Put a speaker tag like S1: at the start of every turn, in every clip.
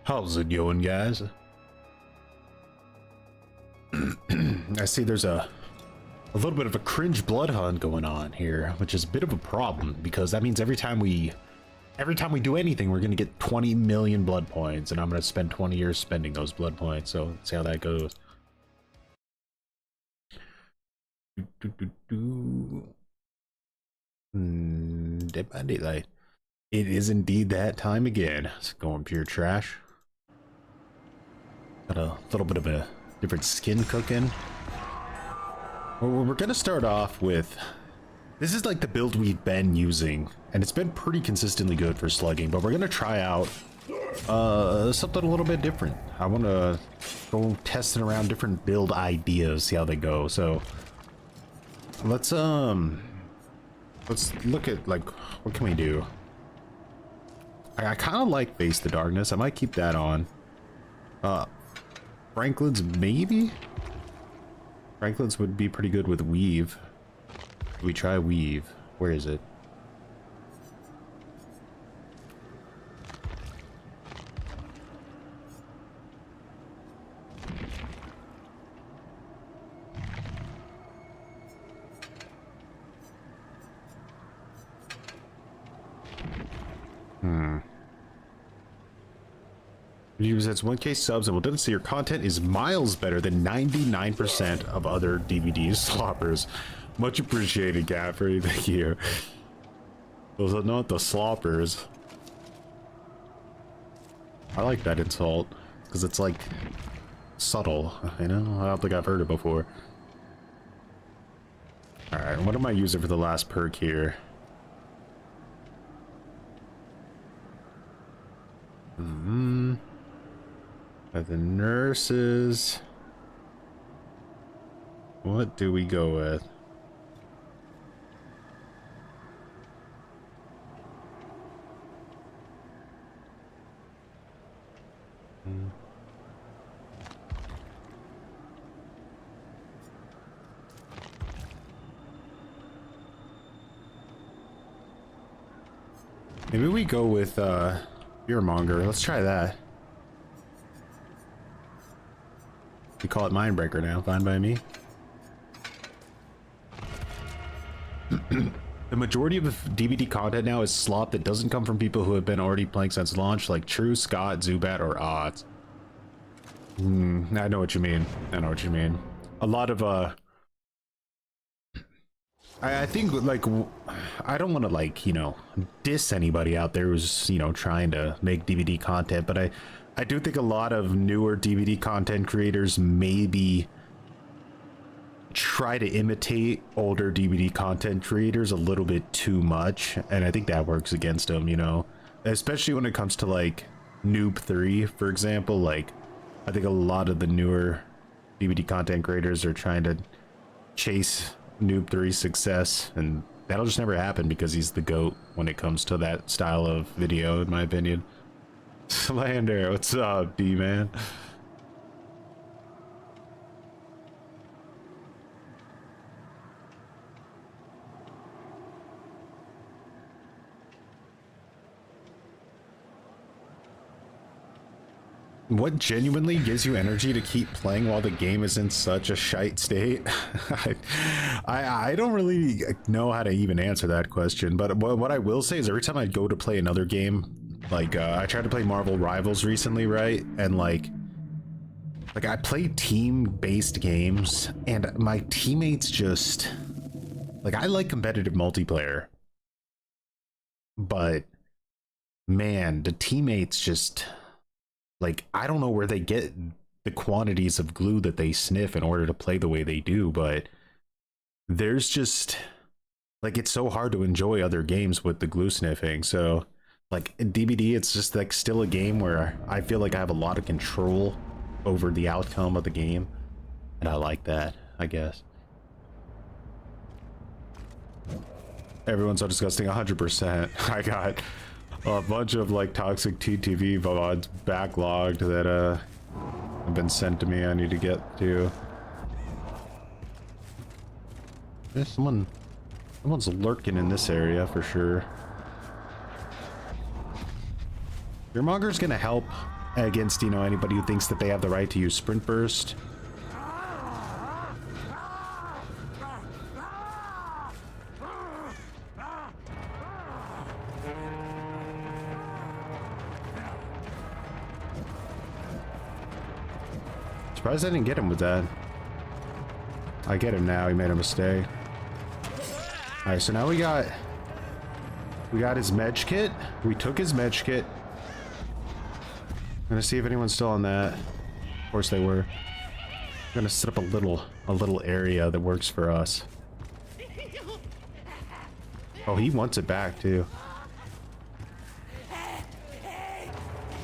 S1: How's it going, guys? I see there's a little bit of a cringe blood hunt going on here, which is a bit of a problem because that means every time we do anything, we're gonna get 20 million blood points, and I'm gonna spend 20 years spending those blood points. So let's see how that goes. Dead by Daylight. It is indeed that time again. It's going pure trash. Got a little bit of a different skin cooking. Well, we're gonna start off with, this is like the build we've been using, and it's been pretty consistently good for slugging, but we're gonna try out something a little bit different. I want to go testing around different build ideas, see how they go. So let's look at, like, what can we do? I kind of like Face the Darkness. I might keep that on. Franklin's, maybe? Franklin's would be pretty good with Weave. We try Weave. Where is it? That's 1K subs and we'll see your content is miles better than 99% of other DVD sloppers. Much appreciated, Gaffrey. Thank you. Those are not the sloppers. I like that insult because it's like subtle, you know? I don't think I've heard it before. Alright, what am I using for the last perk here? The nurses. What do we go with? Maybe we go with Fearmonger. Let's try that. We call it Mindbreaker now. Fine by me. The majority of DVD content now is slop that doesn't come from people who have been already playing since launch, like True, Scott, Zubat, or Odds. I know what you mean. I know what you mean. A lot of I think, like, I don't want to, like, you know, diss anybody out there who's, you know, trying to make DVD content, but I do think a lot of newer DVD content creators maybe try to imitate older DVD content creators a little bit too much, and I think that works against them, you know, especially when it comes to, like, Noob 3, for example. Like, I think a lot of the newer DVD content creators are trying to chase Noob 3's success, and that'll just never happen because he's the GOAT when it comes to that style of video, in my opinion. Slander, what's up, D-man? What genuinely gives you energy to keep playing while the game is in such a shite state? I don't really know how to even answer that question, but what I will say is every time I go to play another game, like I tried to play Marvel Rivals recently, right? And like I play team-based games, and my teammates just, like, I like competitive multiplayer, but man, the teammates just, like, I don't know where they get the quantities of glue that they sniff in order to play the way they do, but there's just, like, it's so hard to enjoy other games with the glue sniffing. So, like, in DBD, it's just, like, still a game where I feel like I have a lot of control over the outcome of the game, and I like that, I guess. Everyone's so disgusting. 100%. I got a bunch of, like, toxic TTV VODs backlogged that have been sent to me. I need to get to. There's someone's lurking in this area for sure. Fearmonger's gonna help against, you know, anybody who thinks that they have the right to use sprint burst. Surprised I didn't get him with that. I get him now. He made a mistake. All right, so now we got his med kit. We took his med kit. I'm gonna see if anyone's still on that. Of course they were. I'm gonna set up a little area that works for us. Oh, he wants it back too.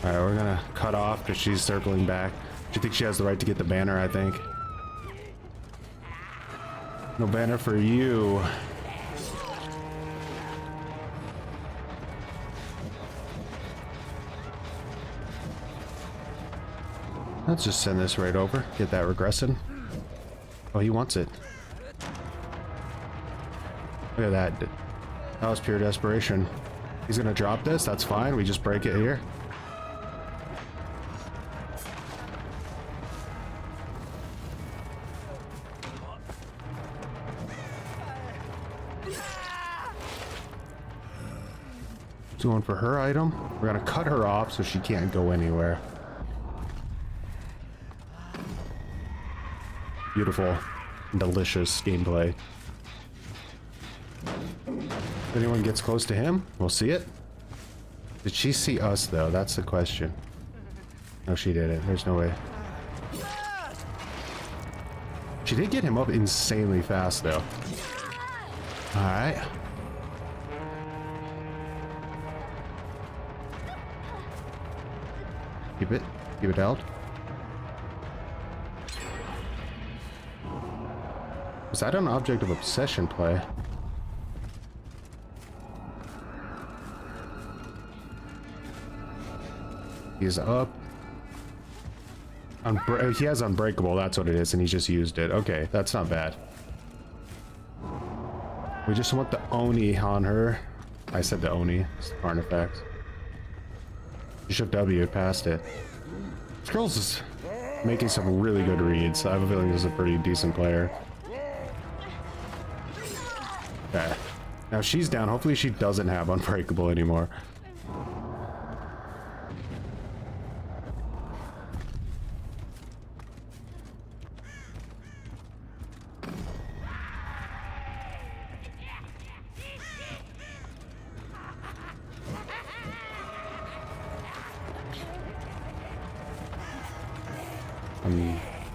S1: All right, we're gonna cut off because she's circling back. She thinks she has the right to get the banner, I think. No banner for you. Let's just send this right over. Get that regressing. Oh, he wants it. Look at that. That was pure desperation. He's gonna drop this. That's fine. We just break it here. Going for her item. We're gonna cut her off so she can't go anywhere. Beautiful, delicious gameplay. If anyone gets close to him, we'll see it. Did she see us though? That's the question. No, she didn't. There's no way. She did get him up insanely fast though. All right. Keep it out. Was that an object of obsession play? He's up. He has unbreakable, that's what it is, and he just used it. Okay, that's not bad. We just want the Oni on her. I said the Oni. It's artifacts. You should W past it. This girl's is making some really good reads. I have a feeling this is a pretty decent player. Okay. Now she's down. Hopefully she doesn't have unbreakable anymore.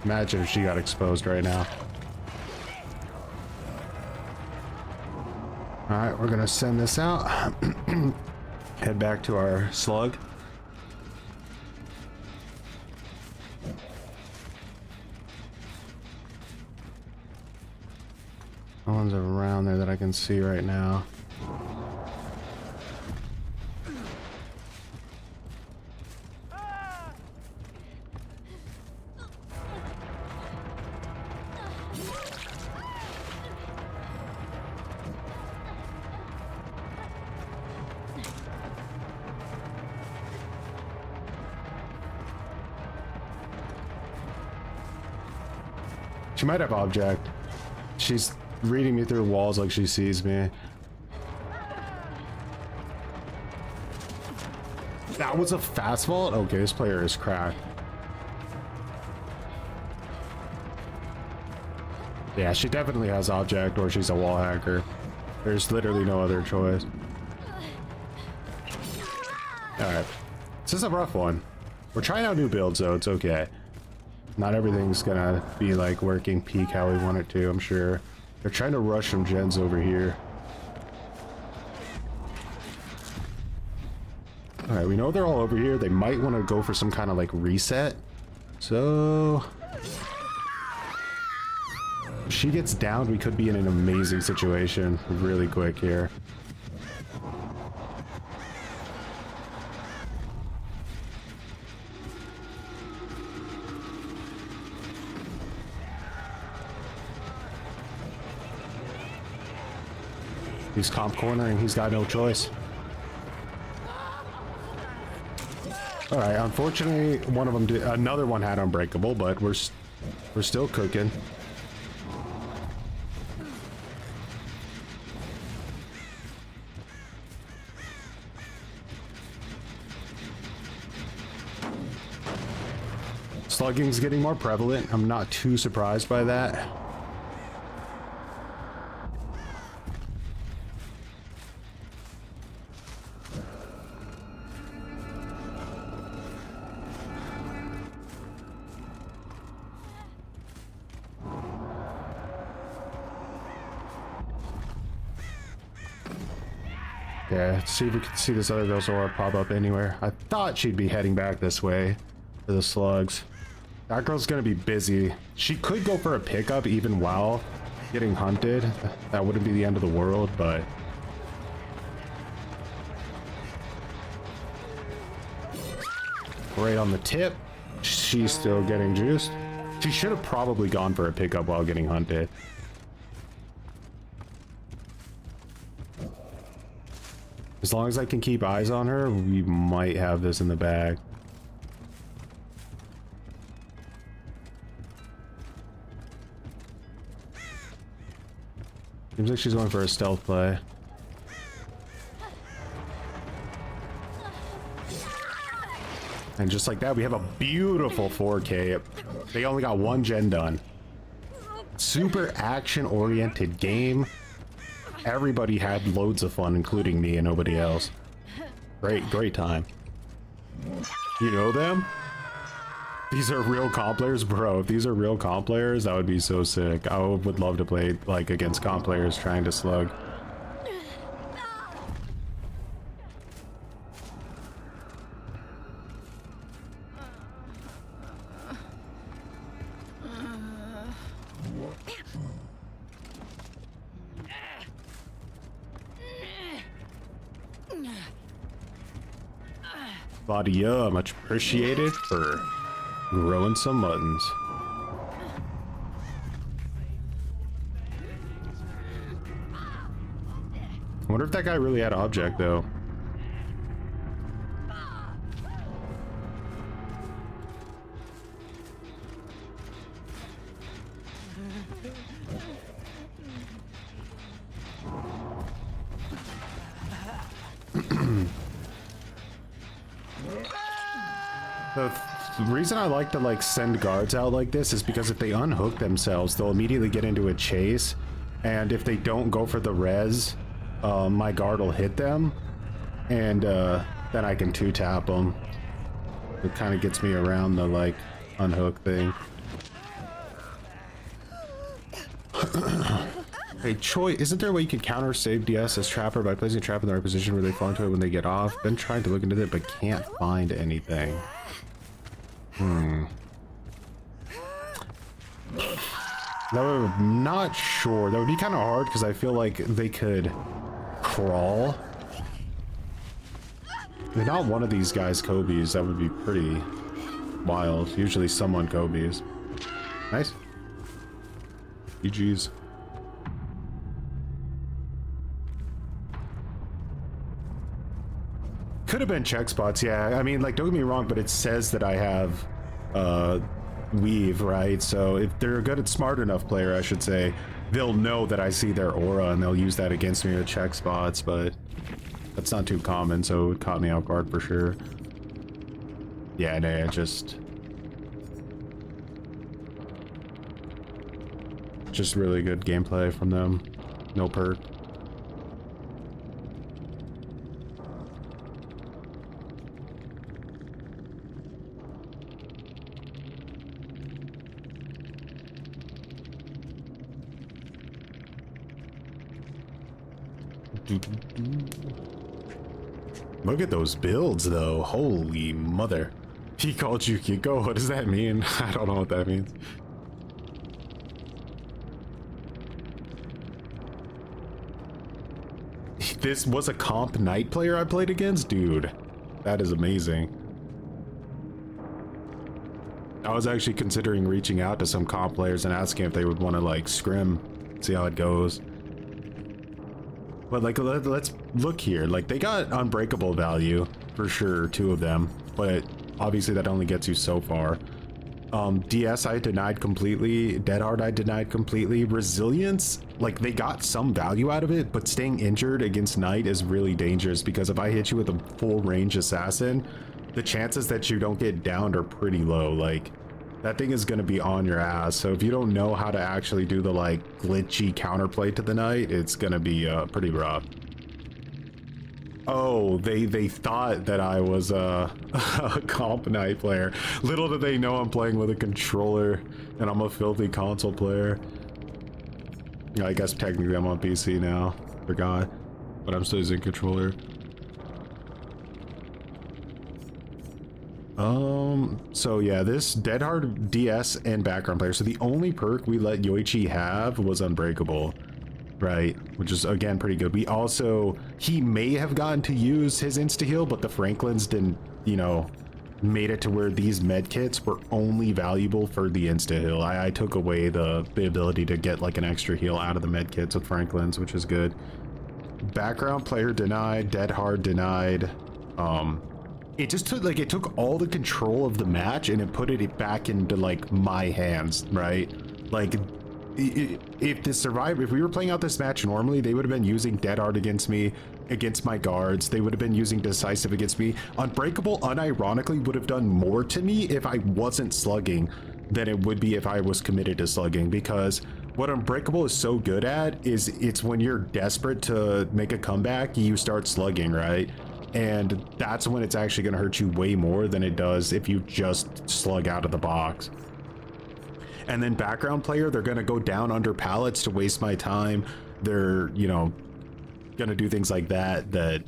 S1: Imagine if she got exposed right now. Alright, we're gonna send this out. Head back to our slug. No one's around there that I can see right now. She might have object. She's reading me through walls like she sees me. That was a fast vault? Okay, this player is cracked. Yeah, she definitely has object or she's a wall hacker. There's literally no other choice. Alright. This is a rough one. We're trying out new builds though, it's okay. Not everything's gonna be like working peak how we want it to, I'm sure. They're trying to rush some gens over here. Alright, we know they're all over here. They might want to go for some kind of like reset. So... if she gets downed, we could be in an amazing situation really quick here. He's comp cornering, he's got no choice. All right, unfortunately, one of them did, another one had unbreakable, but we're still cooking. Slugging's getting more prevalent. I'm not too surprised by that. Yeah, let's see if we can see this other girl's aura pop up anywhere. I thought she'd be heading back this way for the slugs. That girl's gonna be busy. She could go for a pickup even while getting hunted. That wouldn't be the end of the world, but... right on the tip. She's still getting juiced. She should have probably gone for a pickup while getting hunted. As long as I can keep eyes on her, we might have this in the bag. Seems like she's going for a stealth play. And just like that, we have a beautiful 4K. They only got one gen done. Super action-oriented game. Everybody had loads of fun, including me and nobody else. Great time. You know them? These are real comp players? Bro, if these are real comp players, that would be so sick. I would love to play, like, against comp players trying to slug. Body much appreciated for growing some muttons. I wonder if that guy really had object though. The reason I like to like send guards out like this is because if they unhook themselves, they'll immediately get into a chase, and if they don't go for the res, my guard will hit them, and then I can 2-tap them. It kind of gets me around the like unhook thing. Hey Choi, isn't there a way you can counter save DS as trapper by placing a trap in the right position where they fall into it when they get off? Been trying to look into it but can't find anything. I'm not sure. That would be kind of hard because I feel like they could crawl. If not one of these guys Kobe's, that would be pretty wild. Usually someone Kobe's. Nice. GG's. Could have been check spots, yeah. I mean, like, don't get me wrong, but it says that I have weave, right? So if they're a good and smart enough player, I should say, they'll know that I see their aura and they'll use that against me with check spots, but that's not too common, so it caught me off guard for sure. Yeah, no, just really good gameplay from them. No perk. Look at those builds though, holy mother. He called you Kiko, what does that mean? I don't know what that means. This was a comp night player I played against? Dude, that is amazing. I was actually considering reaching out to some comp players and asking if they would want to like scrim, see how it goes. But like, let's look here. Like, they got unbreakable value for sure, 2 of them, but obviously that only gets you so far. DS I denied completely. Dead Hard I denied completely. Resilience, like they got some value out of it, but staying injured against Knight is really dangerous because if I hit you with a full range assassin, the chances that you don't get downed are pretty low. Like that thing is going to be on your ass. So if you don't know how to actually do the like glitchy counterplay to the Knight, it's going to be pretty rough. Oh, they thought that I was a comp Knight player. Little did they know I'm playing with a controller and I'm a filthy console player. Yeah, I guess technically I'm on PC now. Forgot. But I'm still using controller. So yeah, this Dead Hard DS and background player. So the only perk we let Yoichi have was Unbreakable. Right, which is again pretty good. We also, he may have gotten to use his insta-heal, but the Franklins didn't, you know, made it to where these med kits were only valuable for the insta-heal. I took away the ability to get like an extra heal out of the med kits with Franklins, which is good. Background player denied, Dead Hard denied. It just took like, it took all the control of the match and it put it back into like my hands, right? Like if the survivor, if we were playing out this match normally, they would have been using Dead Hard against me, against my guards. They would have been using Decisive against me. Unbreakable, unironically, would have done more to me if I wasn't slugging than it would be if I was committed to slugging, because what Unbreakable is so good at is it's when you're desperate to make a comeback, you start slugging, right? And that's when it's actually going to hurt you way more than it does if you just slug out of the box. And then background player, they're going to go down under pallets to waste my time. They're, you know, going to do things like that, that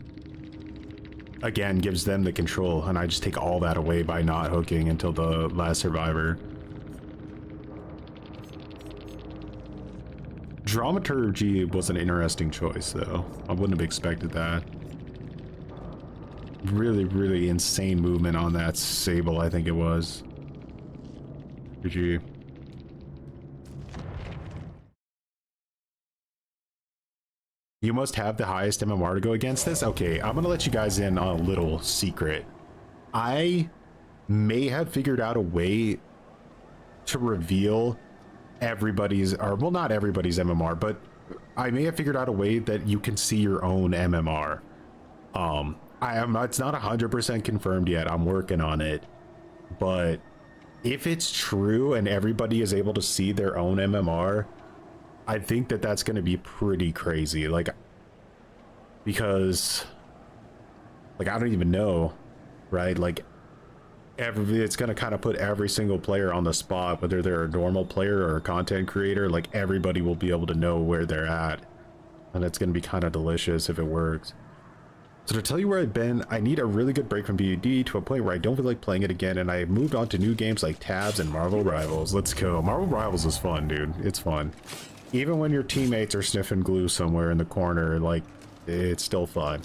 S1: again gives them the control. And I just take all that away by not hooking until the last survivor. Dramaturgy was an interesting choice though. I wouldn't have expected that. Really, really insane movement on that Sable, I think it was. GG. You must have the highest MMR to go against this? Okay, I'm gonna let you guys in on a little secret. I may have figured out a way to reveal everybody's, or well, not everybody's MMR, but I may have figured out a way that you can see your own MMR. It's not 100% confirmed yet. I'm working on it. But if it's true and everybody is able to see their own MMR, I think that that's going to be pretty crazy. Like, because, like, I don't even know, right? Like, it's going to kind of put every single player on the spot, whether they're a normal player or a content creator. Like, everybody will be able to know where they're at. And it's going to be kind of delicious if it works. So to tell you where I've been, I need a really good break from BUD to a point where I don't feel like playing it again, and I moved on to new games like Tabs and Marvel Rivals. Let's go. Marvel Rivals is fun, dude. It's fun. Even when your teammates are sniffing glue somewhere in the corner, like, it's still fun.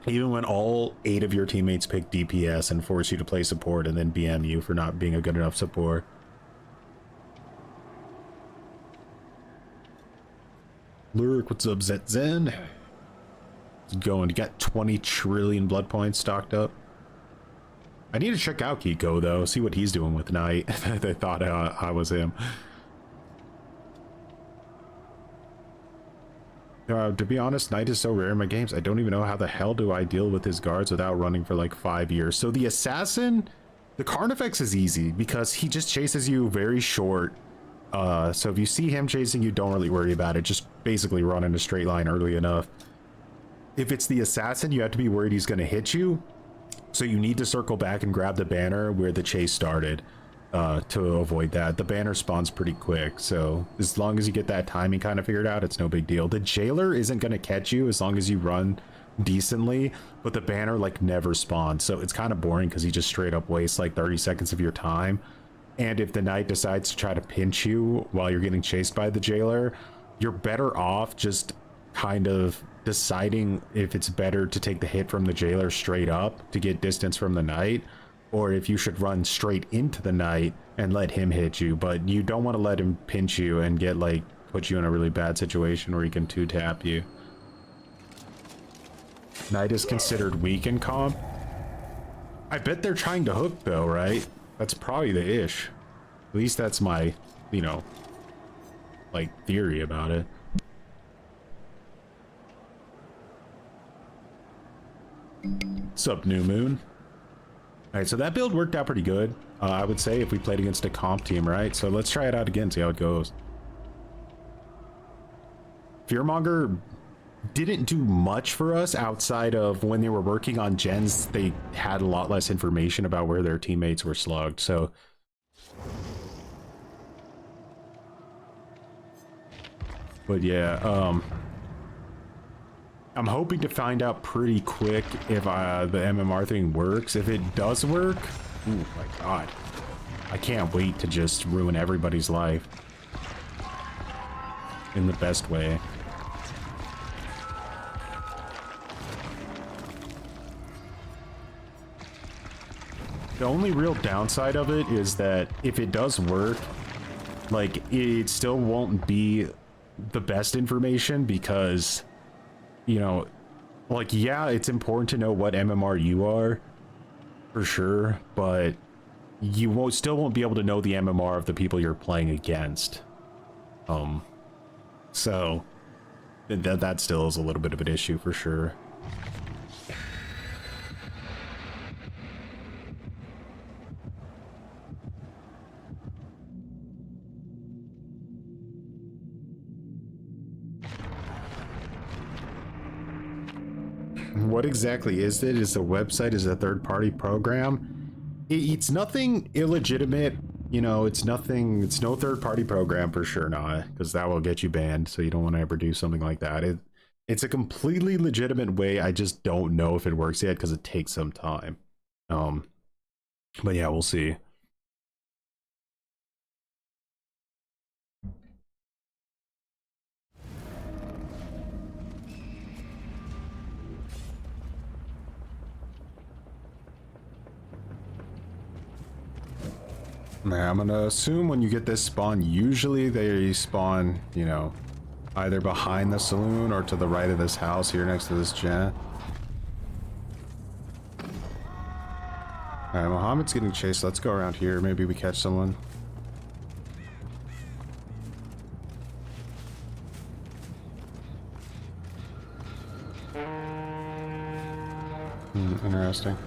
S1: Even when all 8 of your teammates pick DPS and force you to play support and then BM you for not being a good enough support. Lurk, what's up, Zen? It's going. You got 20 trillion blood points stocked up. I need to check out Kiko, though. See what he's doing with Knight. They thought I was him. To be honest, Knight is so rare in my games, I don't even know how the hell do I deal with his guards without running for like 5 years. So the Assassin, the Carnifex is easy because he just chases you very short. So if you see him chasing you, don't really worry about it. Just basically run in a straight line early enough. If it's the Assassin, you have to be worried he's going to hit you. So you need to circle back and grab the banner where the chase started to avoid that. The banner spawns pretty quick, so as long as you get that timing kind of figured out, it's no big deal. The Jailer isn't going to catch you as long as you run decently, but the banner like never spawns, so it's kind of boring because he just straight up wastes like 30 seconds of your time. And if the Knight decides to try to pinch you while you're getting chased by the Jailer, you're better off just kind of deciding if it's better to take the hit from the Jailer straight up to get distance from the Knight, or if you should run straight into the Knight and let him hit you. But you don't want to let him pinch you and get like put you in a really bad situation where he can 2-tap you. Knight is considered weak in comp. I bet they're trying to hook though, right? That's probably the ish. At least that's my, you know, like theory about it. What's up, New Moon? All right, so that build worked out pretty good. I would say if we played against a comp team, right? So let's try it out again, see how it goes. Fearmonger didn't do much for us outside of when they were working on gens, they had a lot less information about where their teammates were slugged, so. But yeah, I'm hoping to find out pretty quick if the MMR thing works. If it does work, oh my god, I can't wait to just ruin everybody's life in the best way. The only real downside of it is that if it does work, like, it still won't be the best information because, you know, like, yeah, it's important to know what MMR you are, for sure, but you still won't be able to know the MMR of the people you're playing against. So, that still is a little bit of an issue, for sure. What exactly is it? Is the website is a third-party program? It's nothing illegitimate, you know, it's no third-party program for sure not, because that will get you banned, so you don't want to ever do something like that. It's a completely legitimate way, I just don't know if it works yet, because it takes some time. But yeah, we'll see. I'm gonna assume when you get this spawn, usually they spawn, you know, either behind the saloon or to the right of this house here next to this gen. Alright, Mohammed's getting chased. Let's go around here. Maybe we catch someone. Interesting.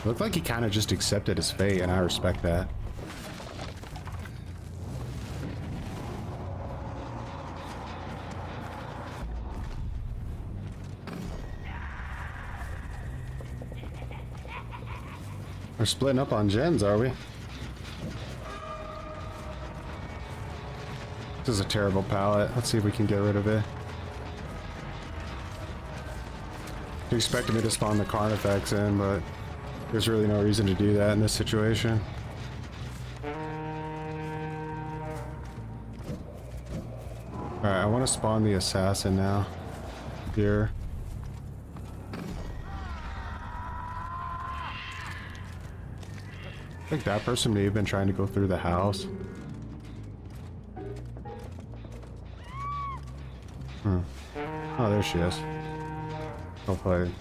S1: Looked like he kind of just accepted his fate, and I respect that. We're splitting up on gens, are we? This is a terrible pallet. Let's see if we can get rid of it. You expected me to spawn the Carnifex in, but there's really no reason to do that in this situation. Alright, I want to spawn the assassin now. Here. I think that person may have been trying to go through the house. Oh, there she is. Well played.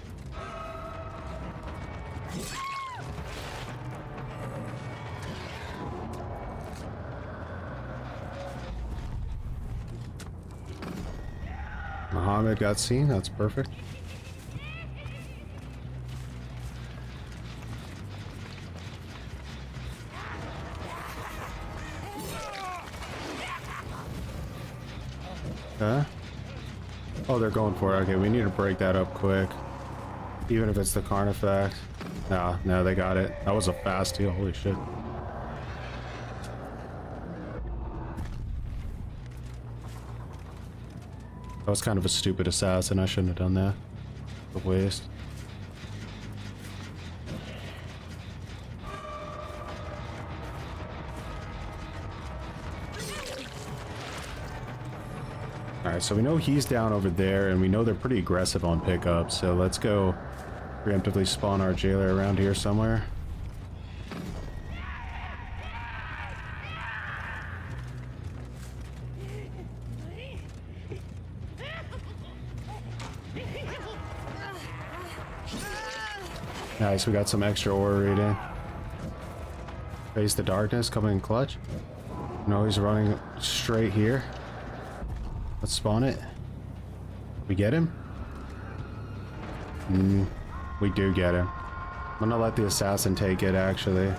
S1: Mohammed got seen, that's perfect. Huh? Oh, they're going for it. Okay, we need to break that up quick. Even if it's the Carnifex. No, they got it. That was a fast heal, holy shit. That was kind of a stupid assassin. I shouldn't have done that. A waste. Alright, so we know he's down over there, and we know they're pretty aggressive on pickup, so let's go preemptively spawn our jailer around here somewhere. Nice, we got some extra ore reading. Face the darkness, coming in clutch. No, he's running straight here. Let's spawn it. We get him? We do get him. I'm gonna let the assassin take it, actually.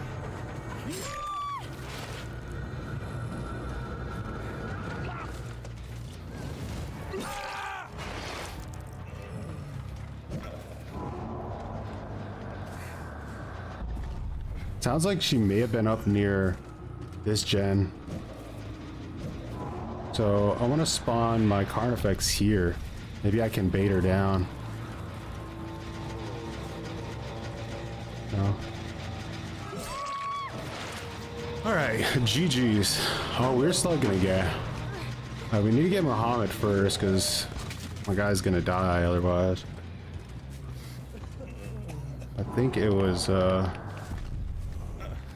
S1: Sounds like she may have been up near this gen. So I want to spawn my Carnifex here. Maybe I can bait her down. No. Alright, GG's. Oh, we're slugging again. We need to get Muhammad first, because my guy's gonna die otherwise. I think it was,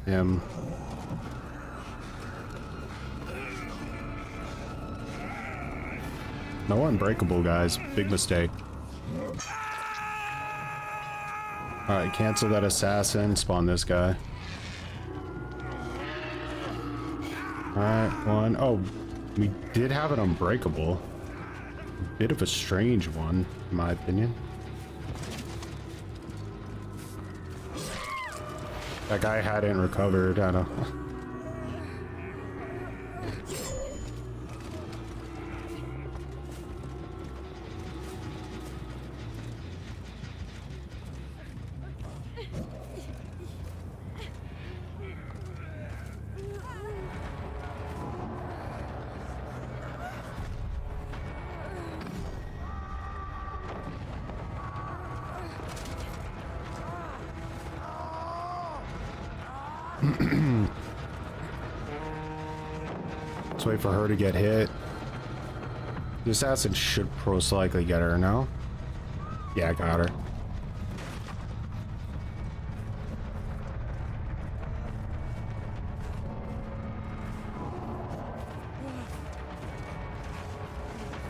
S1: him. No unbreakable, guys. Big mistake. Alright, cancel that assassin. Spawn this guy. Alright, one. Oh, we did have an unbreakable. Bit of a strange one, in my opinion. That guy hadn't recovered, I don't know. Let's wait for her to get hit. The assassin should most likely get her now. Yeah, I got her.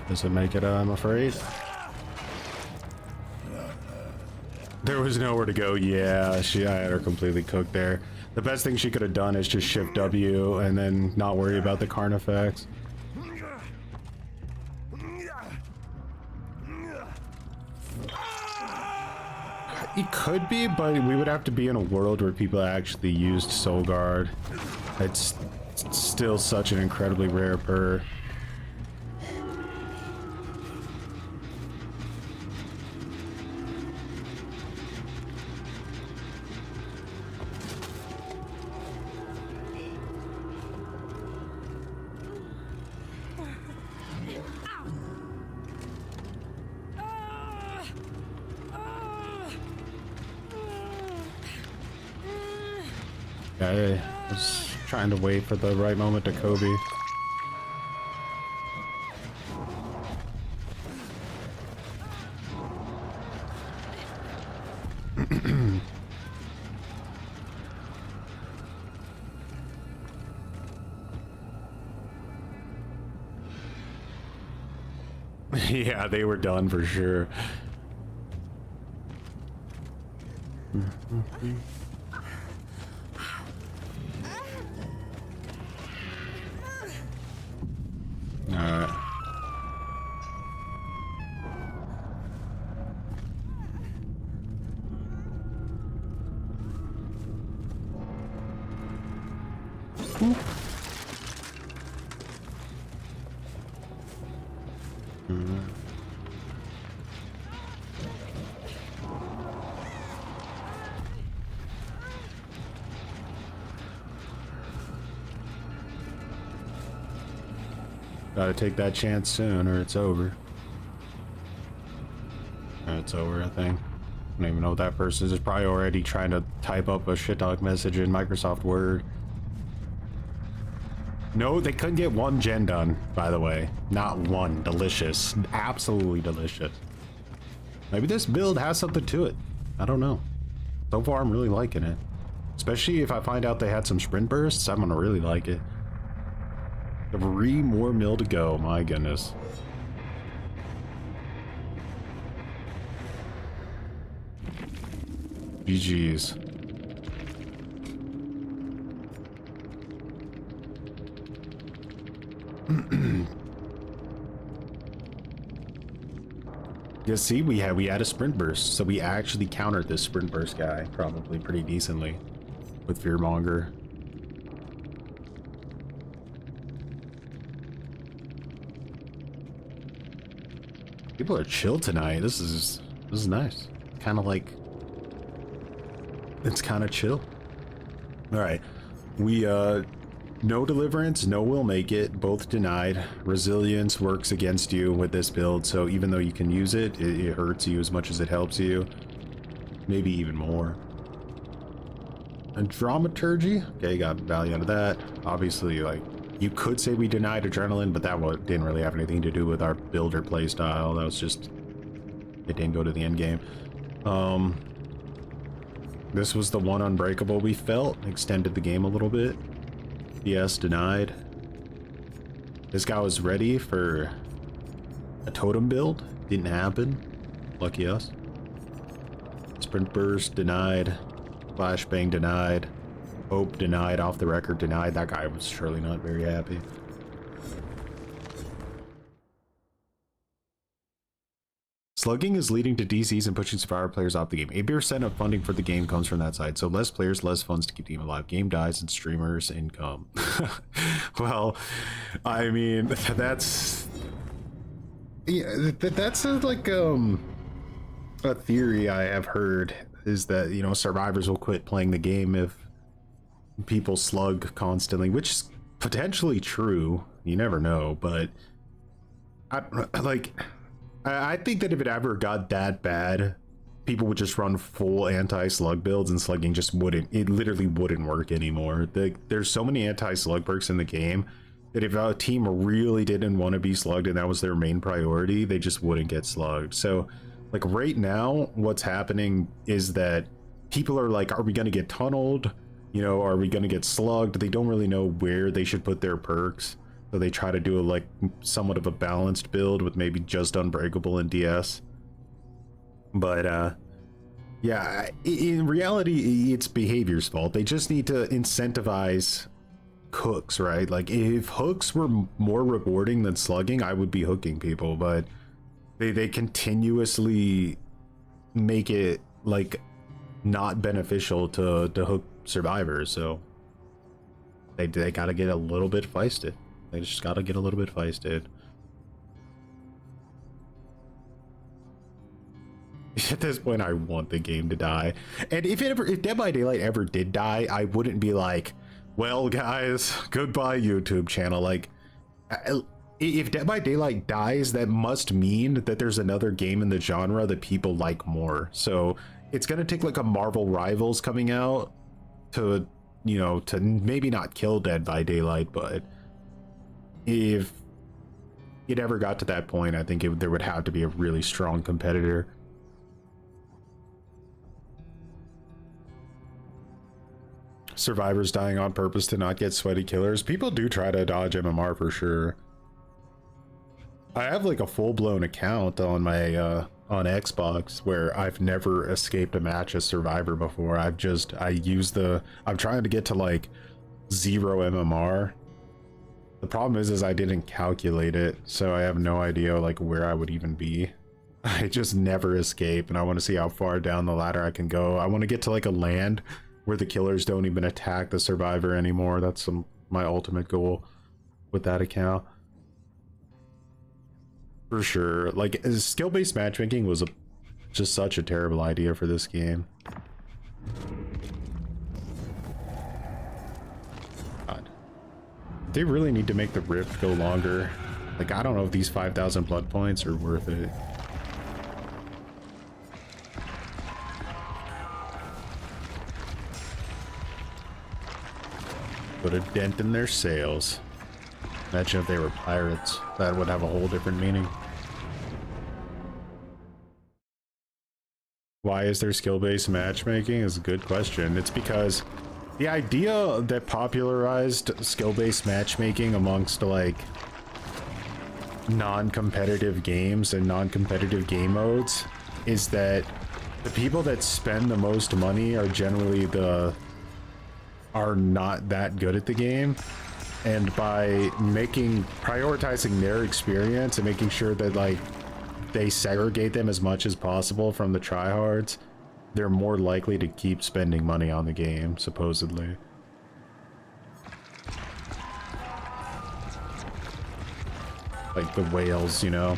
S1: Doesn't make it, I'm afraid. There was nowhere to go. Yeah, I had her completely cooked there. The best thing she could have done is just shift W and then not worry about the Carnifex. It could be, but we would have to be in a world where people actually used Soul Guard. It's still such an incredibly rare bird. I was trying to wait for the right moment to Kobe. Yeah, they were done for sure. Gotta take that chance soon or it's over. It's over, I think. I don't even know what that person is. Probably already trying to type up a shit dog message in Microsoft Word. No, they couldn't get one gen done, by the way. Not one. Delicious. Absolutely delicious. Maybe this build has something to it. I don't know. So far, I'm really liking it. Especially if I find out they had some sprint bursts, I'm gonna really like it. 3 more mil to go, my goodness. GG's. Yeah, see, we had a sprint burst, so we actually countered this sprint burst guy probably pretty decently with Fearmonger. People are chill tonight. This is nice. Kind of like, it's kind of chill. All right, we no deliverance, no will make it, both denied. Resilience works against you with this build, so even though you can use it, it hurts you as much as it helps you. Maybe even more. And dramaturgy, okay, got value out of that. Obviously, like, you could say we denied adrenaline, but that didn't really have anything to do with our builder playstyle. That was just, it didn't go to the end game. This was the one unbreakable we felt, extended the game a little bit. Yes, denied. This guy was ready for a totem build. Didn't happen. Lucky us. Sprint burst denied. Flashbang denied. Hope denied. Off the record denied. That guy was surely not very happy. Slugging is leading to DCs and pushing Survivor players off the game. 80% of funding for the game comes from that side. So less players, less funds to keep the game alive. Game dies and streamers' income. Well, I mean, that's... Yeah, that's like a theory I have heard, is that, you know, survivors will quit playing the game if people slug constantly, which is potentially true. You never know, but I think that if it ever got that bad, people would just run full anti-slug builds, and slugging just it literally wouldn't work anymore. There's so many anti-slug perks in the game that if a team really didn't want to be slugged and that was their main priority, they just wouldn't get slugged. So like right now, what's happening is that people are like, are we going to get tunneled? You know, are we going to get slugged? They don't really know where they should put their perks. So they try to do like somewhat of a balanced build with maybe just Unbreakable and DS. But yeah, in reality, it's behavior's fault. They just need to incentivize hooks, right? Like if hooks were more rewarding than slugging, I would be hooking people, but they continuously make it like not beneficial to hook survivors. So they gotta get a little bit feisted. They just gotta get a little bit feisted. At this point, I want the game to die. And if Dead by Daylight ever did die, I wouldn't be like, well, guys, goodbye, YouTube channel. Like, if Dead by Daylight dies, that must mean that there's another game in the genre that people like more. So it's gonna take like a Marvel Rivals coming out to, you know, to maybe not kill Dead by Daylight, but if it ever got to that point, I think there would have to be a really strong competitor. Survivors dying on purpose to not get sweaty killers. People do try to dodge MMR for sure. I have like a full-blown account on my on Xbox where I've never escaped a match as Survivor before. I'm trying to get to like 0 MMR. The problem is I didn't calculate it, so I have no idea like where I would even be. I just never escape, and I want to see how far down the ladder I can go. I want to get to like a land where the killers don't even attack the survivor anymore. That's my ultimate goal with that account. For sure. Like, skill-based matchmaking was just such a terrible idea for this game. God. They really need to make the rift go longer. Like, I don't know if these 5,000 blood points are worth it. Put a dent in their sails. Imagine if they were pirates. That would have a whole different meaning. why is there skill-based matchmaking is a good question. It's because the idea that popularized skill-based matchmaking amongst like non-competitive games and non-competitive game modes is that the people that spend the most money are generally are not that good at the game, and by prioritizing their experience and making sure that like they segregate them as much as possible from the tryhards, they're more likely to keep spending money on the game, supposedly. Like the whales, you know.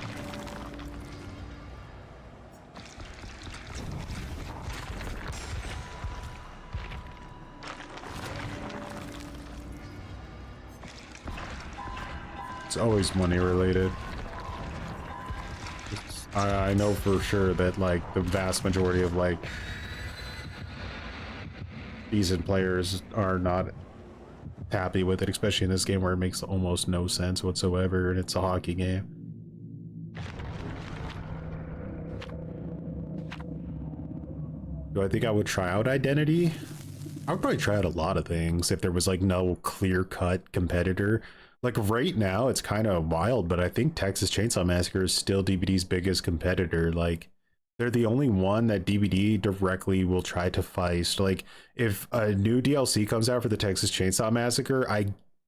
S1: It's always money related. I know for sure that like the vast majority of like decent players are not happy with it, especially in this game where it makes almost no sense whatsoever and it's a hockey game. Do I think I would try out Identity? I would probably try out a lot of things if there was like no clear-cut competitor. Like right now it's kind of wild, but I think Texas Chainsaw Massacre is still DBD's biggest competitor. Like they're the only one that DBD directly will try to feist. Like if a new DLC comes out for the Texas Chainsaw Massacre,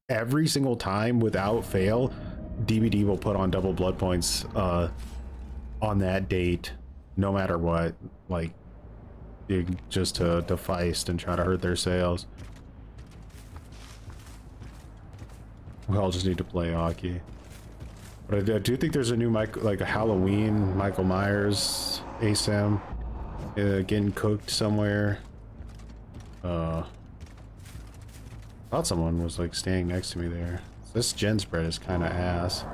S1: every single time without fail, DBD will put on double blood points on that date, no matter what. Like just to feist and try to hurt their sales. We all just need to play hockey. But I do think there's a new like a Halloween Michael Myers ASAM getting cooked somewhere. Thought someone was like staying next to me there. This gen spread is kind of ass.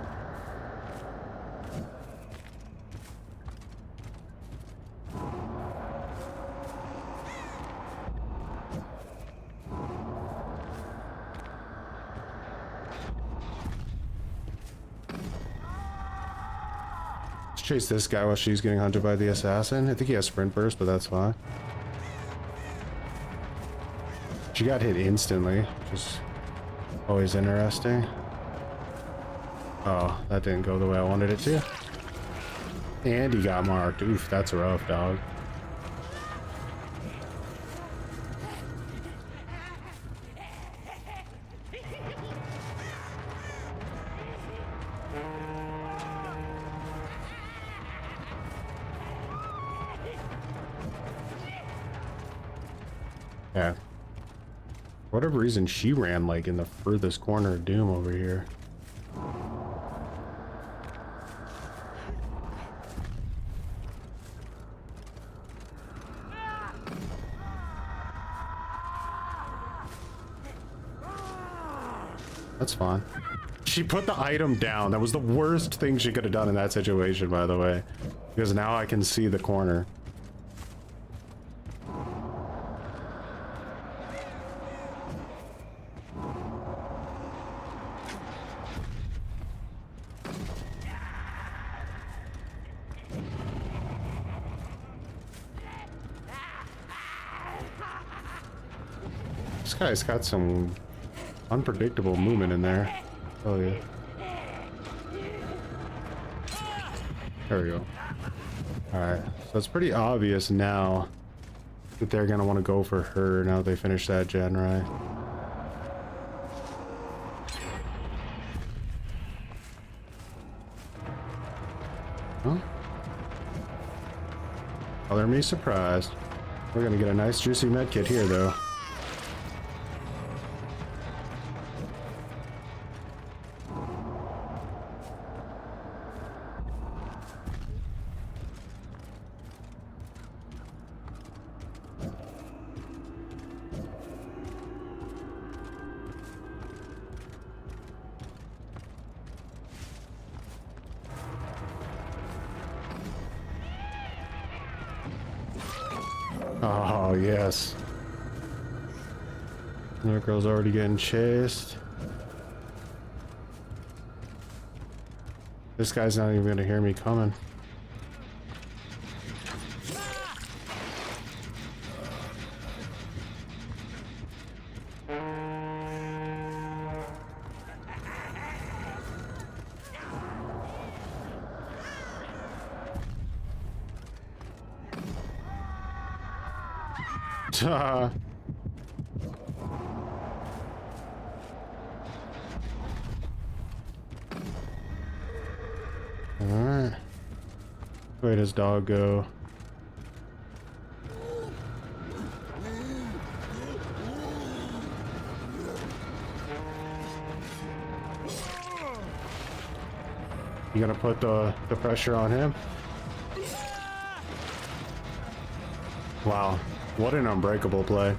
S1: Chase this guy while she's getting hunted by the assassin. I think he has sprint burst, but that's fine. She got hit instantly, which is always interesting. Oh, that didn't go the way I wanted it to. And he got marked. Oof, that's rough, dog. Yeah. For whatever reason, she ran like in the furthest corner of Doom over here. That's fine. She put the item down. That was the worst thing she could have done in that situation, by the way. Because now I can see the corner. This guy's got some unpredictable movement in there. Oh yeah. There we go. Alright, so it's pretty obvious now that they're gonna want to go for her now that they finish that gen, right? Huh? Color me surprised. We're gonna get a nice juicy medkit here though. Oh, yes. That girl's already getting chased. This guy's not even gonna hear me coming. Alright. Where does dog go? You gonna put the pressure on him? Wow, what an unbreakable play.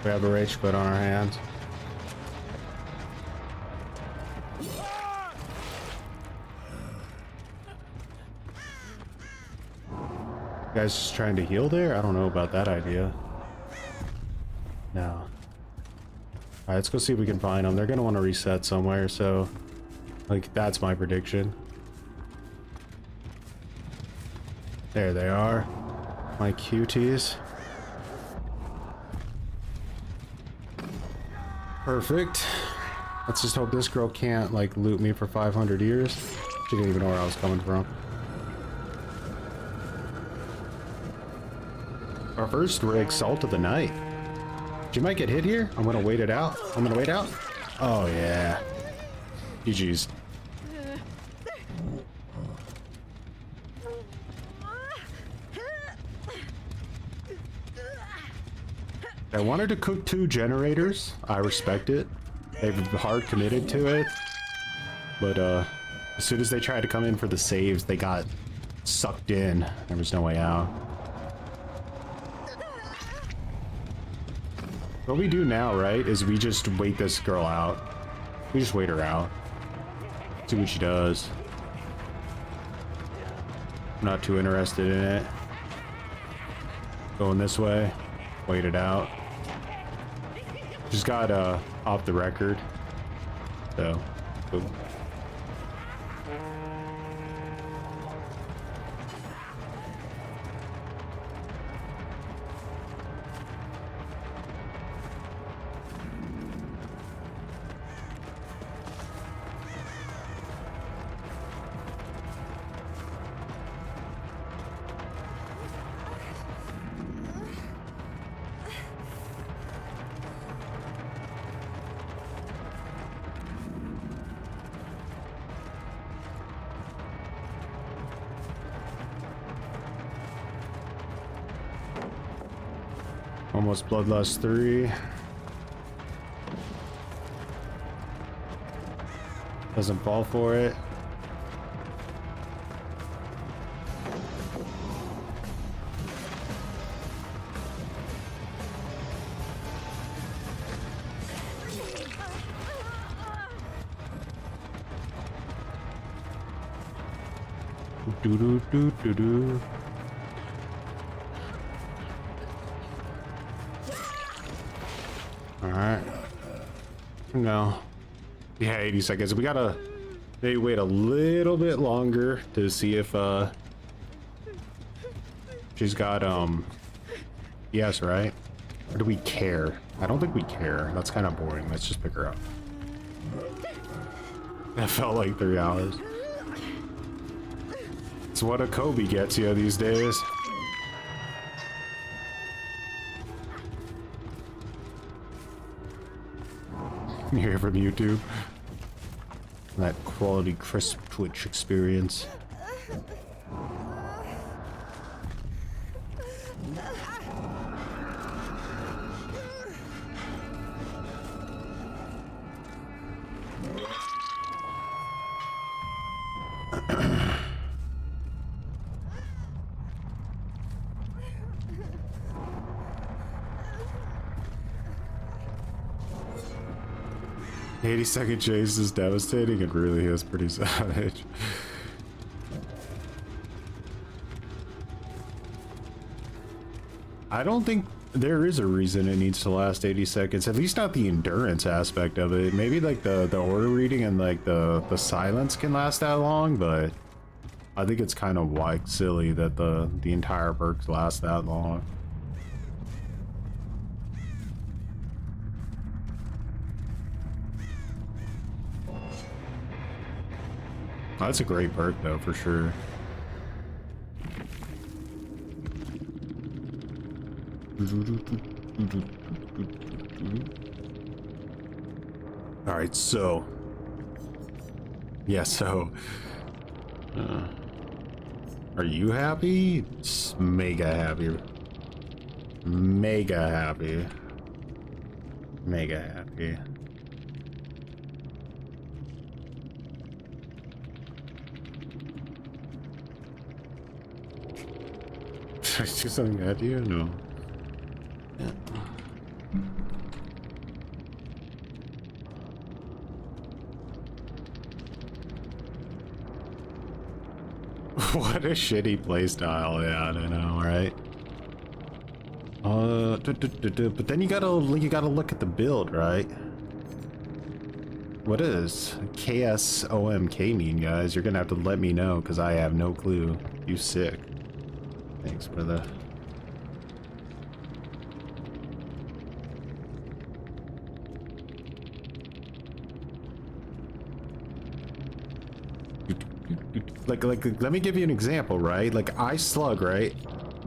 S1: We have a rage quit on our hands. You guys just trying to heal there? I don't know about that idea. No. Alright, let's go see if we can find them. They're gonna want to reset somewhere, so like that's my prediction. There they are. My cuties. Perfect. Let's just hope this girl can't like loot me for 500 years. She didn't even know where I was coming from. Our first rig, Salt of the Night. She might get hit here. I'm gonna wait it out. I'm gonna wait out. Oh yeah. GG's. I wanted to cook 2 generators. I respect it. They've hard committed to it. But as soon as they tried to come in for the saves, they got sucked in. There was no way out. What we do now, right, is we just wait this girl out. We just wait her out. See what she does. I'm not too interested in it. Going this way. Wait it out. Just got off the record. So, boom. Almost Bloodlust 3. Doesn't fall for it. Do do do do do. Alright. No. Yeah, 80 seconds. We gotta maybe wait a little bit longer to see if she's got yes, right? Or do we care? I don't think we care. That's kind of boring. Let's just pick her up. That felt like 3 hours. It's what a Kobe gets you these days. You hear from YouTube. That quality, crisp Twitch experience. The 80-second chase is devastating. It really is pretty savage. I don't think there is a reason it needs to last 80 seconds. At least not the endurance aspect of it. Maybe like the order reading and like the silence can last that long, but I think it's kind of like silly that the entire perks last that long. That's a great perk though, for sure. All right, so yeah, so are you happy? Just mega happy. Mega happy. Mega happy. Should I do something at you? No. Yeah. What a shitty playstyle. Yeah, I don't know, right? But then you gotta look at the build, right? What is KSOMK mean, guys? You're gonna have to let me know because I have no clue. You sick. Thanks, brother. Like, let me give you an example, right? Like, I slug, right?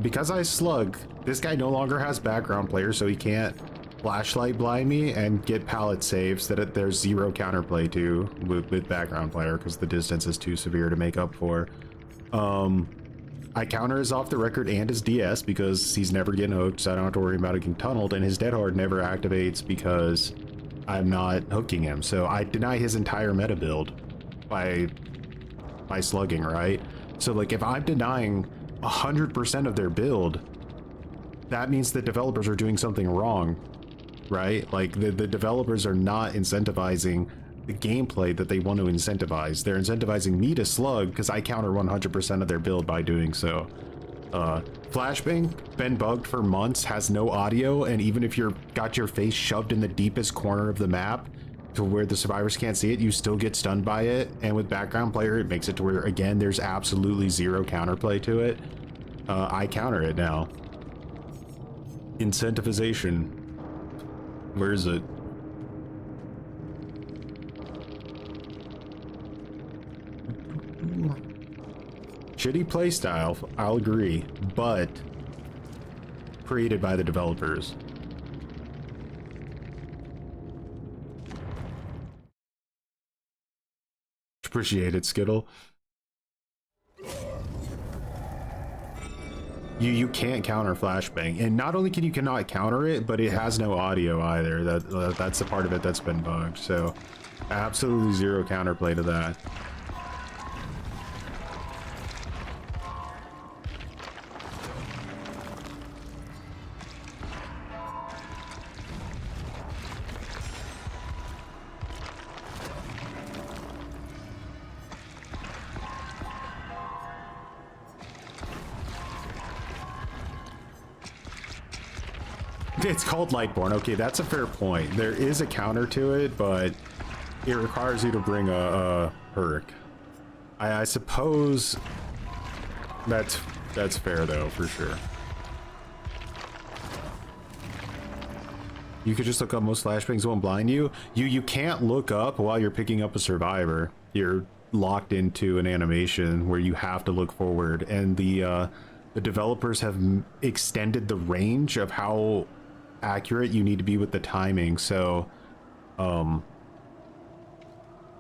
S1: Because I slug, this guy no longer has background player, so he can't flashlight blind me and get pallet saves that there's zero counterplay to with background player because the distance is too severe to make up for. I counter his off the record and his DS because he's never getting hooked, so I don't have to worry about it getting tunneled, and his dead hard never activates because I'm not hooking him. So I deny his entire meta build by slugging, right? So like if I'm denying 100% of their build, that means the developers are doing something wrong, right? Like the developers are not incentivizing the gameplay that they want to incentivize. They're incentivizing me to slug because I counter 100% of their build by doing so. Flashbang, been bugged for months, has no audio, and even if you're got your face shoved in the deepest corner of the map to where the survivors can't see it, you still get stunned by it. And with background player, it makes it to where, again, there's absolutely zero counterplay to it. I counter it now. Incentivization. Where is it? Shitty playstyle, I'll agree, but created by the developers. Appreciate it, Skittle. You can't counter flashbang, and not only cannot counter it, but it has no audio either. That's the part of it that's been bugged. So absolutely zero counterplay to that. It's called Lightborn. Okay, that's a fair point. There is a counter to it, but it requires you to bring a perk. I suppose that's fair though, for sure. You could just look up most flashbangs won't blind you. You can't look up while you're picking up a survivor. You're locked into an animation where you have to look forward, and the developers have extended the range of how accurate you need to be with the timing. So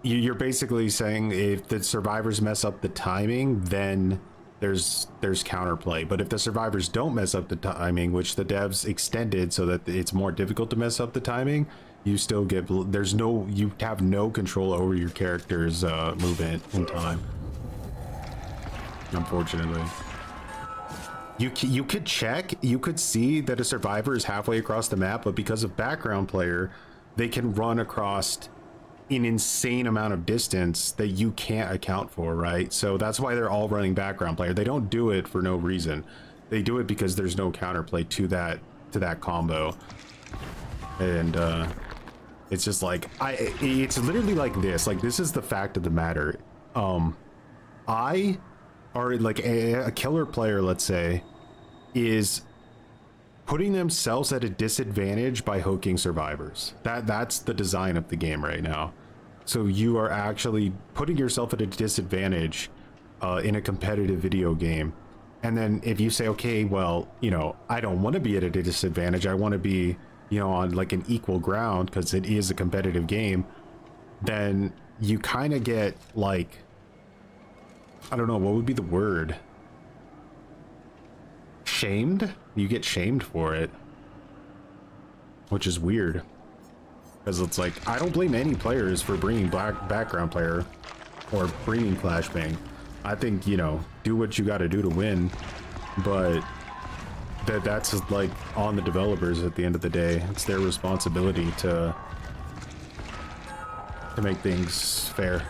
S1: you're basically saying if the survivors mess up the timing, then there's counterplay. But if the survivors don't mess up the timing, which the devs extended so that it's more difficult to mess up the timing, you still get you have no control over your character's movement in time, unfortunately. You could check, you could see that a survivor is halfway across the map, but because of background player, they can run across an insane amount of distance that you can't account for, right? So that's why they're all running background player. They don't do it for no reason. They do it because there's no counterplay to that combo. And it's just like it's literally like this. Like, this is the fact of the matter. Or like a killer player, let's say, is putting themselves at a disadvantage by hooking survivors. That's the design of the game right now. So you are actually putting yourself at a disadvantage in a competitive video game. And then if you say, okay, well, you know, I don't want to be at a disadvantage. I want to be, you know, on like an equal ground because it is a competitive game. Then you kind of get like, I don't know, what would be the word? Shamed? You get shamed for it. Which is weird. Because it's like, I don't blame any players for bringing background player or bringing flashbang. I think, you know, do what you got to do to win, but that's like on the developers at the end of the day. It's their responsibility to make things fair.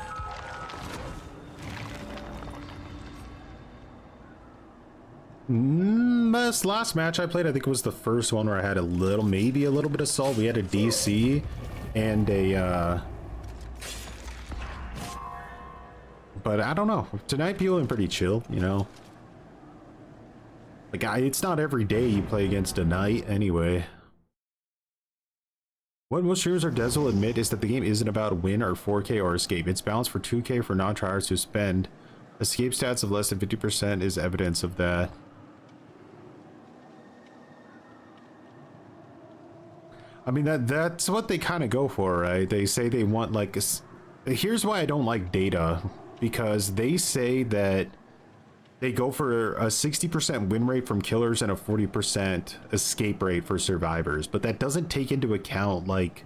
S1: This last match I played, I think it was the first one where I had a little, maybe a little bit of salt. We had a DC and a but I don't know, tonight feeling pretty chill, you know, like it's not every day you play against a knight anyway. What most streamers or devs will admit is that the game isn't about win or 4K or escape. It's balanced for 2K for non-tryhards who spend. Escape stats of less than 50% is evidence of that. I mean, that's what they kind of go for, right? They say they want like here's why I don't like data, because they say that they go for a 60% win rate from killers and a 40% escape rate for survivors, but that doesn't take into account like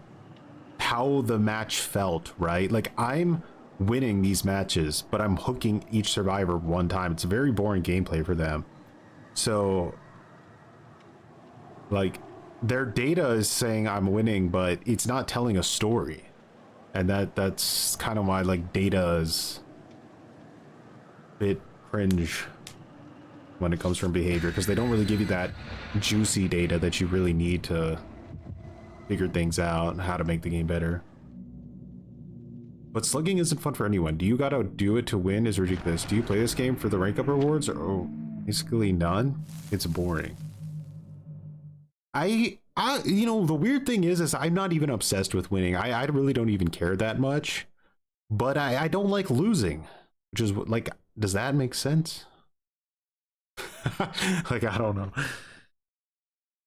S1: how the match felt, right? Like I'm winning these matches, but I'm hooking each survivor one time. It's a very boring gameplay for them. So like their data is saying I'm winning, but it's not telling a story. And that's kind of why like data is a bit cringe when it comes from behavior, because they don't really give you that juicy data that you really need to figure things out and how to make the game better. But slugging isn't fun for anyone. Do you gotta do it to win is ridiculous. Do you play this game for the rank up rewards, or basically none? It's boring. I you know, the weird thing is I'm not even obsessed with winning. I really don't even care that much, but I don't like losing, which is like, does that make sense? Like, I don't know.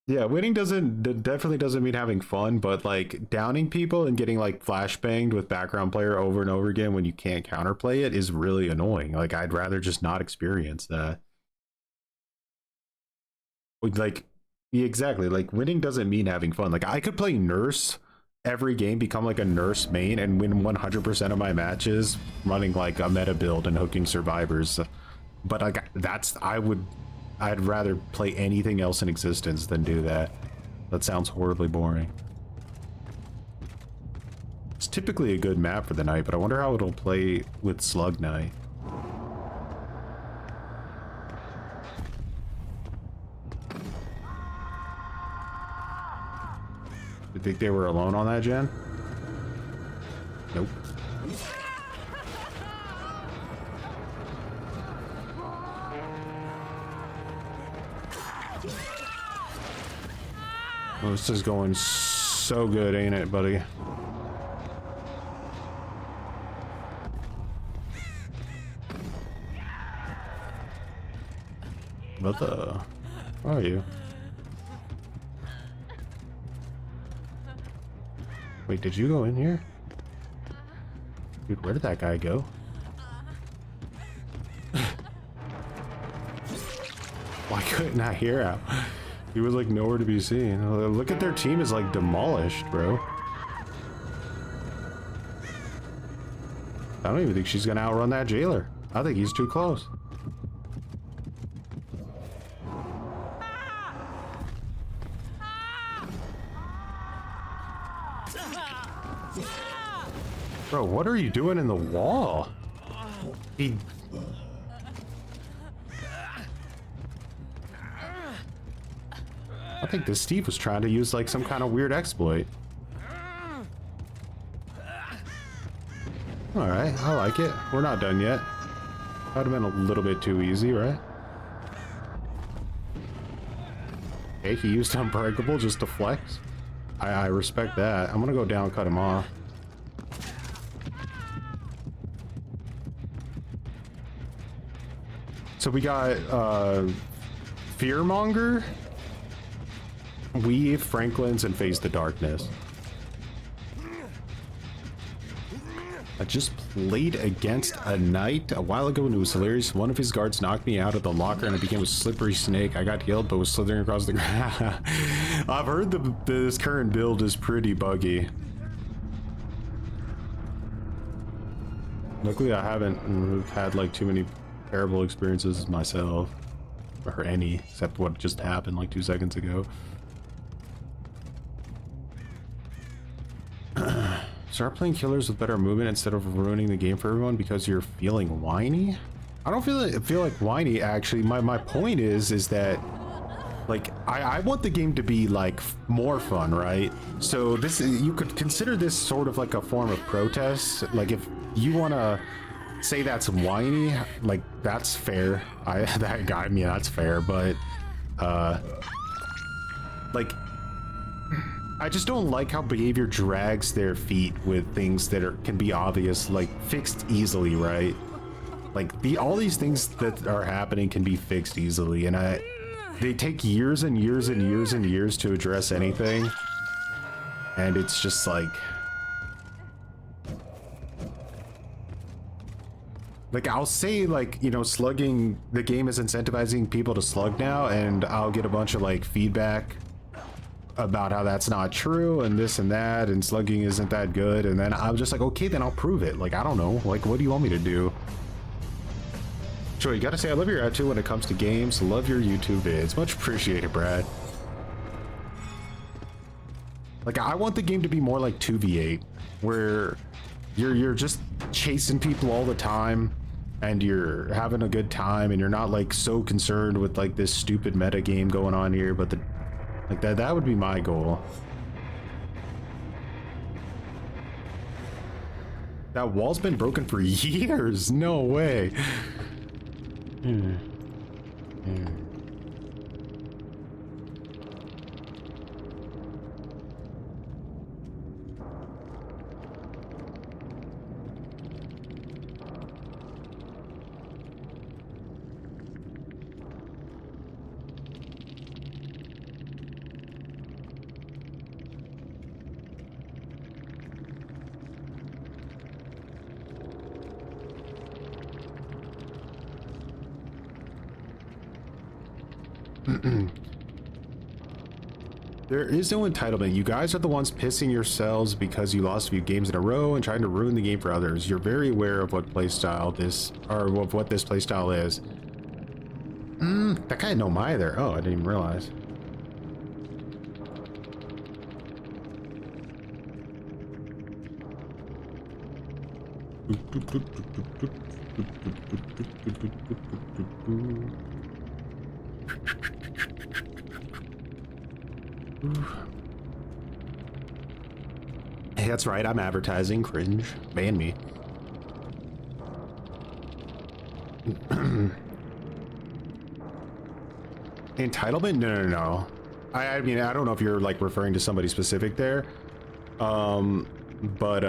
S1: Yeah, winning definitely doesn't mean having fun, but like downing people and getting like flashbanged with background player over and over again when you can't counterplay it is really annoying. Like, I'd rather just not experience that. Like, yeah, exactly. Like, winning doesn't mean having fun. Like, I could play nurse every game, become like a nurse main, and win 100% of my matches running like a meta build and hooking survivors. But like, I'd rather play anything else in existence than do that. That sounds horribly boring. It's typically a good map for the night, but I wonder how it'll play with Slug Night. You think they were alone on that, Jen? Nope. Oh, this is going so good, ain't it, buddy? What the? Where are you? Wait, did you go in here? Dude, where did that guy go? Why couldn't I hear him? He was like nowhere to be seen. Look at their team is like demolished, bro. I don't even think she's gonna outrun that jailer. I think he's too close. Bro, what are you doing in the wall? I think this Steve was trying to use like some kind of weird exploit. Alright, I like it. We're not done yet. That would have been a little bit too easy, right? Okay, he used Unbreakable just to flex. I respect that. I'm gonna go down and cut him off. So we got Fearmonger, Weave, Franklin's, and Face the Darkness. I just played against a knight a while ago and it was hilarious. One of his guards knocked me out of the locker and I became a slippery snake. I got healed but was slithering across the ground. I've heard this current build is pretty buggy. Luckily I haven't had like too many terrible experiences myself. Or any, except what just happened like 2 seconds ago. Start playing killers with better movement instead of ruining the game for everyone because you're feeling whiny? I don't feel like whiny actually. My point is that like I want the game to be like more fun, right? So this, you could consider this sort of like a form of protest. Like if you want to say that's whiny, like that's fair. I mean that's fair, but like I just don't like how behavior drags their feet with things that can be obvious, like fixed easily, right? Like all these things that are happening can be fixed easily, and they take years and years and years and years to address anything, and it's just like I'll say like, you know, slugging, the game is incentivizing people to slug now, and I'll get a bunch of like feedback about how that's not true and this and that and slugging isn't that good, and then I'm just like, okay, then I'll prove it. Like I don't know, like what do you want me to do? Sure, you gotta say I love your attitude when it comes to games. Love your YouTube vids. Much appreciated, Brad. Like I want the game to be more like 2v8 where you're just chasing people all the time and you're having a good time and you're not like so concerned with like this stupid meta game going on here, but like that would be my goal. That wall's been broken for years. No way. There is no entitlement. You guys are the ones pissing yourselves because you lost a few games in a row and trying to ruin the game for others. You're very aware of what playstyle this, or of what this playstyle is. That guy know my either. Oh, I didn't even realize. Hey, that's right, I'm advertising. Cringe. Ban me. Entitlement? No. I mean, I don't know if you're like referring to somebody specific there. But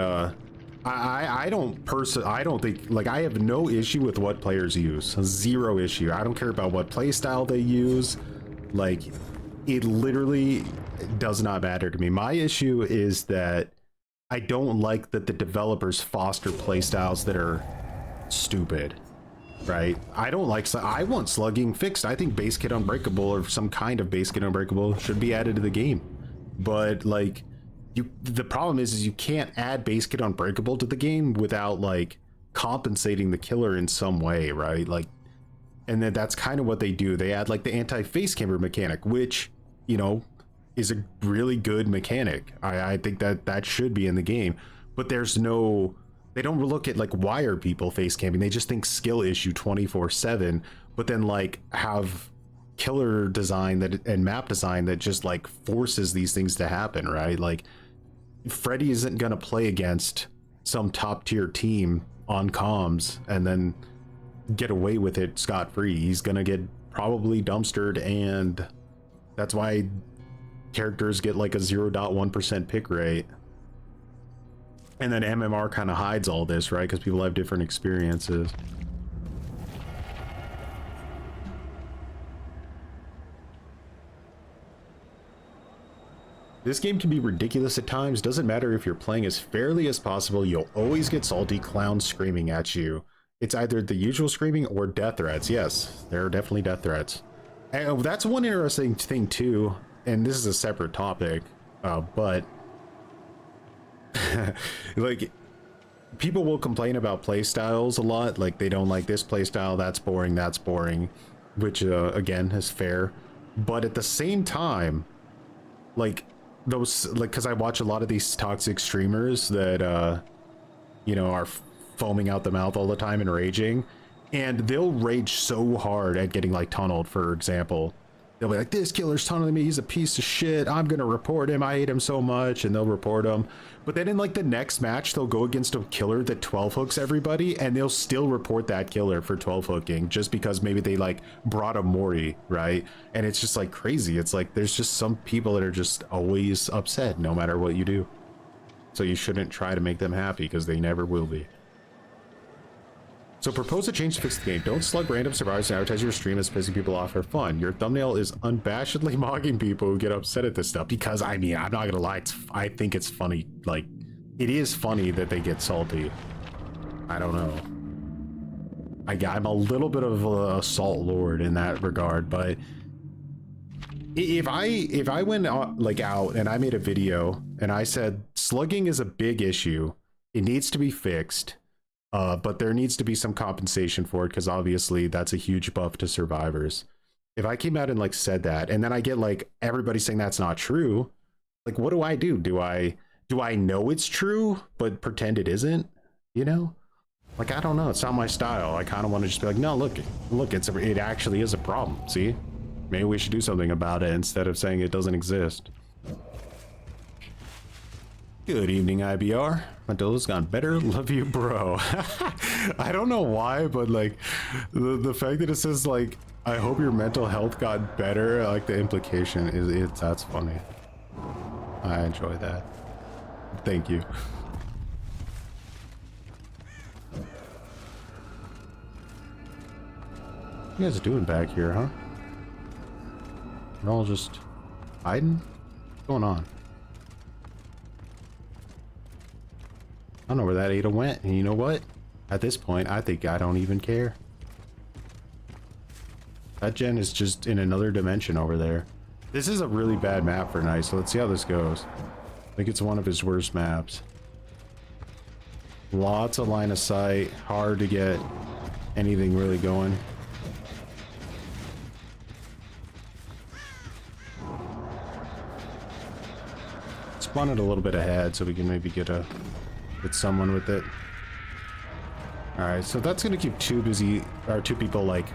S1: I don't think, like, I have no issue with what players use. Zero issue. I don't care about what play style they use. Like, it literally does not matter to me. My issue is that I don't like that the developers foster play styles that are stupid, right? I don't like, I want slugging fixed. I think base kit unbreakable or some kind of base kit unbreakable should be added to the game. But like, the problem is you can't add base kit unbreakable to the game without like compensating the killer in some way, right? Like, and then that's kind of what they do. They add like the anti-face camber mechanic, which, you know, is a really good mechanic. I think that should be in the game, but there's no, they don't look at like, why are people face camping? They just think skill issue 24/7, but then like have killer design that and map design that just like forces these things to happen, right? Like Freddy isn't gonna play against some top tier team on comms and then get away with it scot-free. He's gonna get probably dumpstered, and that's why characters get like a 0.1% pick rate. And then MMR kind of hides all this, right? Because people have different experiences. This game can be ridiculous at times. Doesn't matter if you're playing as fairly as possible, you'll always get salty clowns screaming at you. It's either the usual screaming or death threats. Yes, there are definitely death threats. And that's one interesting thing too, and this is a separate topic, but like, people will complain about playstyles a lot, like they don't like this playstyle, that's boring, which again is fair. But at the same time, like those, like, because I watch a lot of these toxic streamers that you know, are foaming out the mouth all the time and raging, and they'll rage so hard at getting like tunneled, for example. They'll be like, this killer's tunneling me, he's a piece of shit, I'm gonna report him, I hate him so much, and they'll report him. But then in like the next match, they'll go against a killer that 12 hooks everybody, and they'll still report that killer for 12 hooking, just because maybe they like brought a Mori, right? And it's just like crazy. It's like there's just some people that are just always upset no matter what you do. So you shouldn't try to make them happy, because they never will be. So propose a change to fix the game. Don't slug random survivors and advertise your stream as pissing people off for fun. Your thumbnail is unabashedly mocking people who get upset at this stuff. Because, I mean, I'm not gonna lie, I think it's funny. Like, it is funny that they get salty. I don't know. I'm a little bit of a salt lord in that regard, but if I went like out and I made a video and I said slugging is a big issue, it needs to be fixed. But there needs to be some compensation for it, because obviously that's a huge buff to survivors. If I came out and like said that, and then I get like everybody saying that's not true, like what do? Do I know it's true but pretend it isn't? You know, like I don't know. It's not my style. I kind of want to just be like, no, look, it actually is a problem. See, maybe we should do something about it instead of saying it doesn't exist. Good evening, IBR. My Dola's gone better. Love you, bro. I don't know why, but like the fact that it says like, I hope your mental health got better, like the implication is that's funny. I enjoy that. Thank you. What you guys doing back here, huh? You're all just hiding? What's going on? I don't know where that Ada went, and you know what? At this point, I think I don't even care. That gen is just in another dimension over there. This is a really bad map for Nice, so let's see how this goes. I think it's one of his worst maps. Lots of line of sight, hard to get anything really going. Spawn it a little bit ahead so we can maybe get someone with it. All right, so that's gonna keep two people like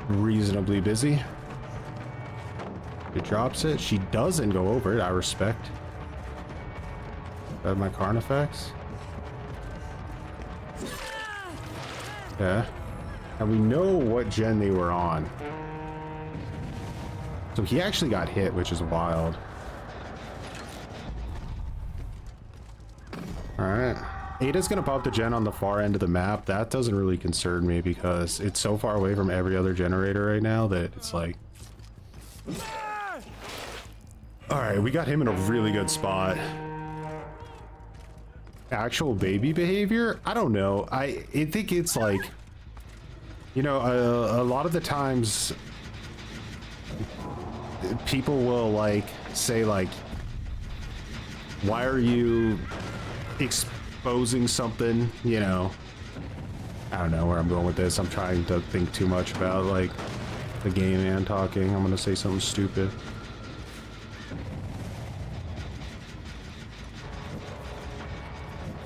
S1: reasonably busy. It drops it. She doesn't go over it. I respect. My Carnifex. Yeah. And we know what gen they were on. So he actually got hit, which is wild. Alright. Ada's gonna pop the gen on the far end of the map. That doesn't really concern me because it's so far away from every other generator right now that it's like... Alright, we got him in a really good spot. Actual baby behavior? I don't know. I think it's like... You know, a lot of the times... people will like say like, why are you exposing something, you know? I don't know where I'm going with this. I'm trying to think too much about like the game and talking. I'm gonna say something stupid.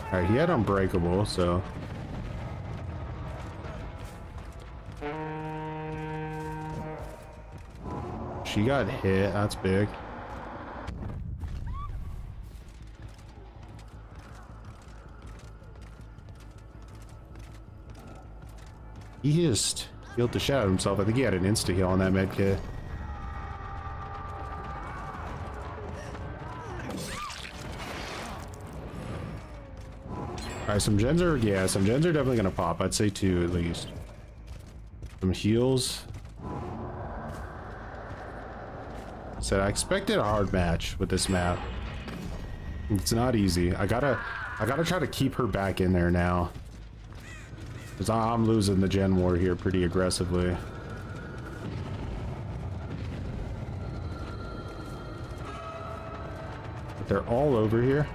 S1: All right, he had Unbreakable, so she got hit. That's big. He just healed the shit out of himself. I think he had an insta heal on that med kit. Alright, some gens are definitely gonna pop. I'd say 2 at least. Some heals. said, I expected a hard match with this map. It's not easy. I gotta try to keep her back in there now. Because I'm losing the gen war here pretty aggressively. But they're all over here.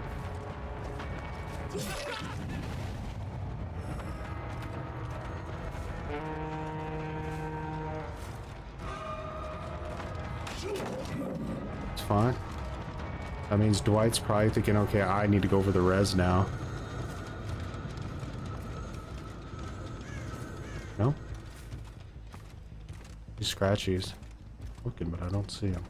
S1: It's fine. That means Dwight's probably thinking, okay, I need to go for the res now. No? These scratchies. Looking, but I don't see them.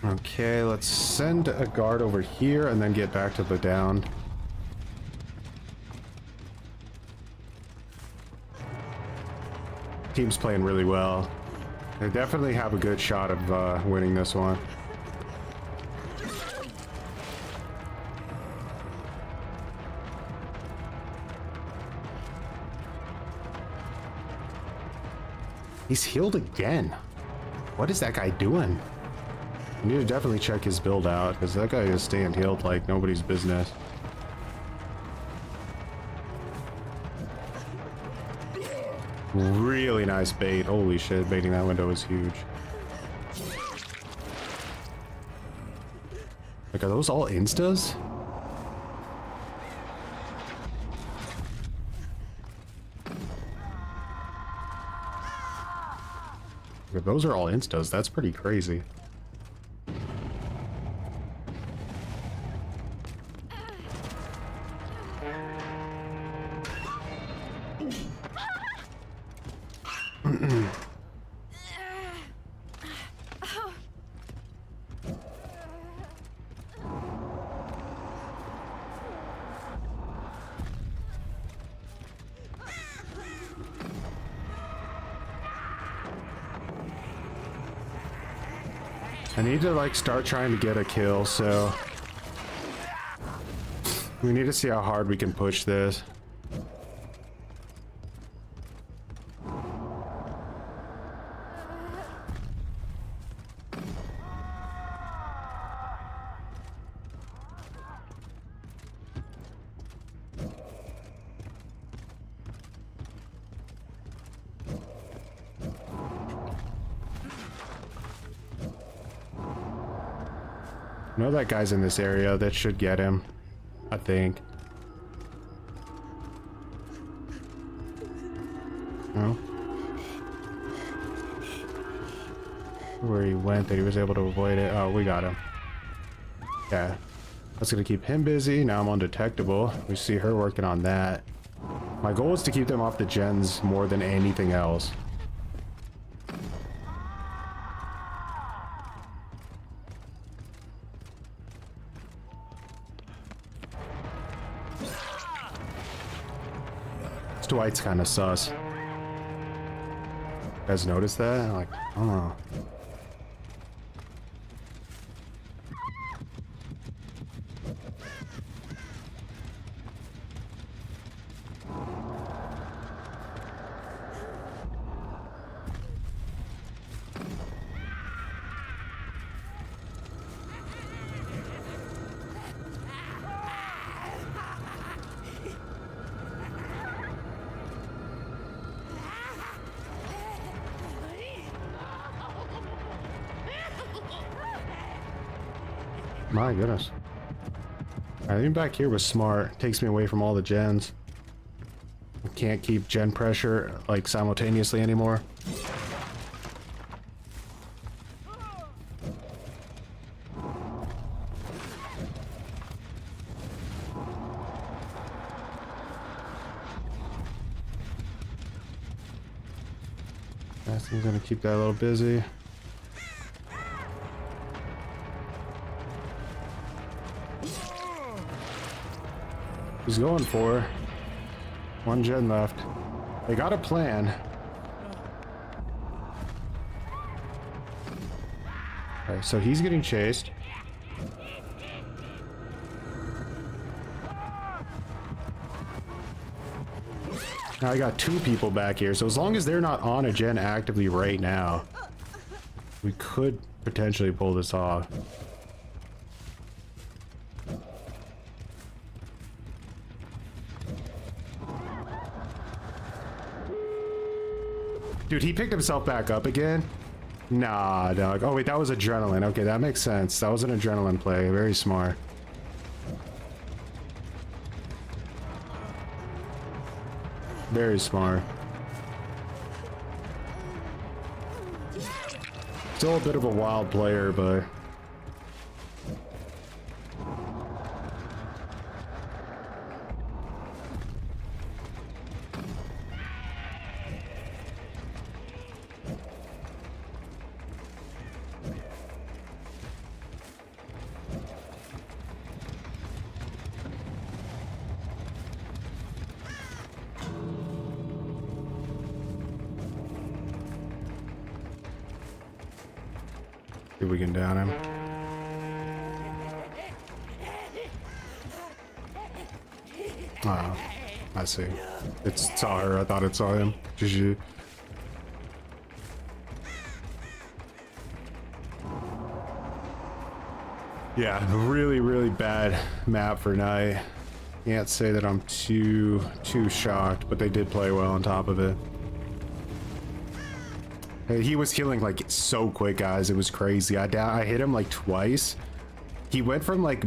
S1: Okay, let's send a guard over here and then get back to the down. Team's playing really well. They definitely have a good shot of winning this one. He's healed again. What is that guy doing? I need to definitely check his build out, because that guy is staying healed like nobody's business. Really nice bait. Holy shit, baiting that window is huge. Like, are those all instas? If those are all instas, that's pretty crazy. I need to like start trying to get a kill, so we need to see how hard we can push this. I know that guy's in this area. That should get him, I think. No? Where he went that he was able to avoid it. Oh, we got him. Yeah. That's gonna keep him busy. Now I'm undetectable. We see her working on that. My goal is to keep them off the gens more than anything else. Dwight's kind of sus. You guys notice that? Like, I don't know. My goodness. I think back here was smart. Takes me away from all the gens. Can't keep gen pressure like simultaneously anymore. I'm gonna keep that a little busy. He's going for her. One gen left. They got a plan. Alright, so he's getting chased. Now I got two people back here, so as long as they're not on a gen actively right now, we could potentially pull this off. Dude, he picked himself back up again? Nah, dog. Oh, wait, that was adrenaline. Okay, that makes sense. That was an adrenaline play. Very smart. Very smart. Still a bit of a wild player, but... see if we can down him. Oh, I see. It saw her. I thought it saw him. GG. Yeah, really, really bad map for night. Can't say that I'm too shocked, but they did play well on top of it. He was healing like so quick, guys. It was crazy. I hit him like twice. He went from like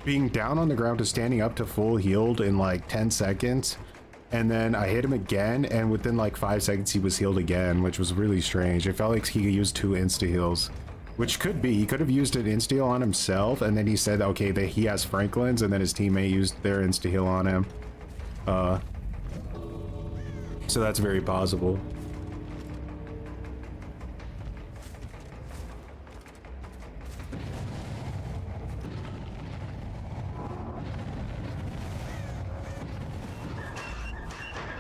S1: being down on the ground to standing up to full healed in like 10 seconds. And then I hit him again, and within like 5 seconds he was healed again, which was really strange. It felt like he used 2 insta heals, which could be. He could have used an insta heal on himself, and then he said, okay, that he has Franklin's, and then his teammate used their insta heal on him. So that's very possible.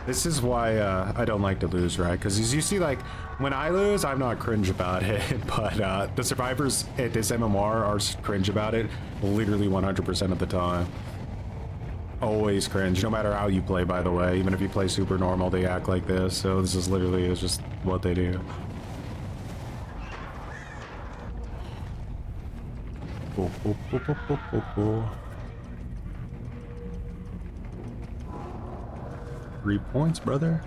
S1: This is why I don't like to lose, right? Because as you see, like, when I lose, I'm not cringe about it, but the survivors at this MMR are cringe about it literally 100% of the time. Always cringe, no matter how you play, by the way. Even if you play super normal, they act like this, so this is literally is just what they do. Oh, oh, oh, oh, oh, oh, oh. 3 points, brother.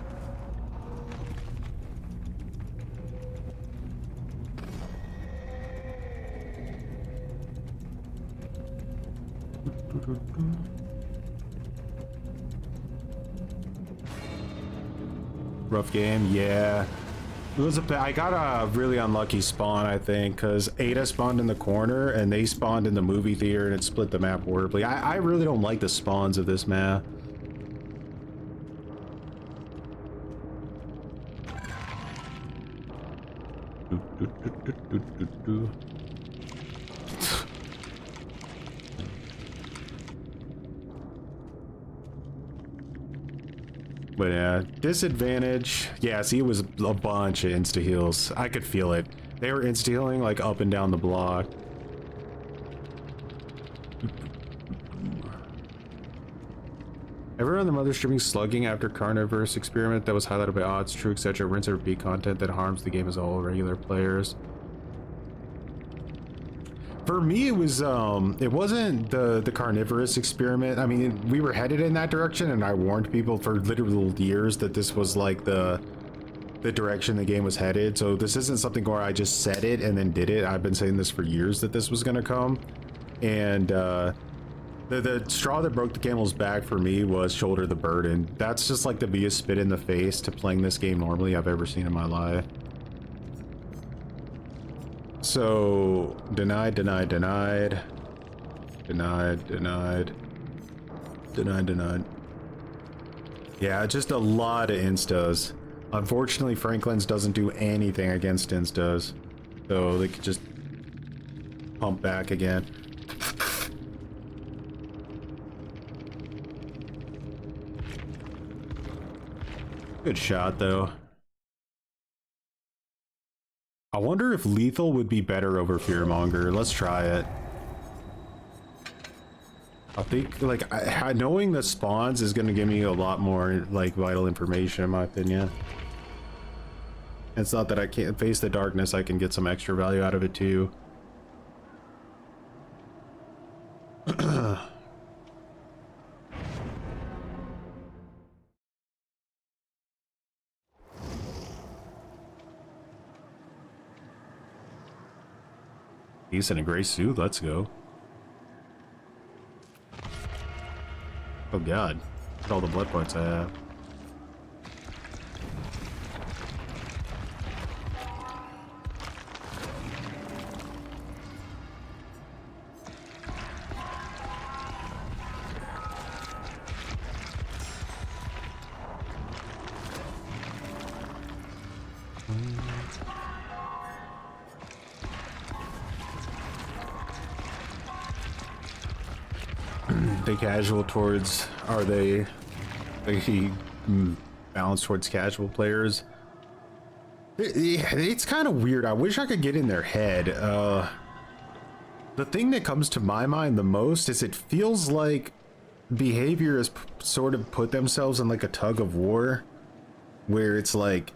S1: Rough game, yeah. It was I got a really unlucky spawn, I think, because Ada spawned in the corner and they spawned in the movie theater, and it split the map horribly. I really don't like the spawns of this map. But yeah, disadvantage. Yeah, see, it was a bunch of insta heals. I could feel it. They were insta healing like up and down the block. Everyone on the mother streaming slugging after carnivorous experiment that was highlighted by odds, true, etc. Rinse and repeat content that harms the game as a whole, regular players. For me, it was it wasn't the carnivorous experiment. I mean, we were headed in that direction, and I warned people for literal years that this was like the direction the game was headed. So this isn't something where I just said it and then did it. I've been saying this for years that this was gonna come, and the straw that broke the camel's back for me was shoulder the burden. That's just like the biggest spit in the face to playing this game normally I've ever seen in my life. So, denied, denied, denied. Denied, denied. Denied, denied. Yeah, just a lot of instas. Unfortunately, Franklin's doesn't do anything against instas. So they could just pump back again. Good shot, though. I wonder if lethal would be better over fearmonger. Let's try it. I think like knowing the spawns is going to give me a lot more like vital information in my opinion. It's not that I can't face the darkness, I can get some extra value out of it too. He's in a gray suit, let's go. Oh god, look at all the blood points I have. They casual towards, are they balanced towards casual players? It's kind of weird. I wish I could get in their head. The thing that comes to my mind the most is it feels like behavior has sort of put themselves in like a tug of war where it's like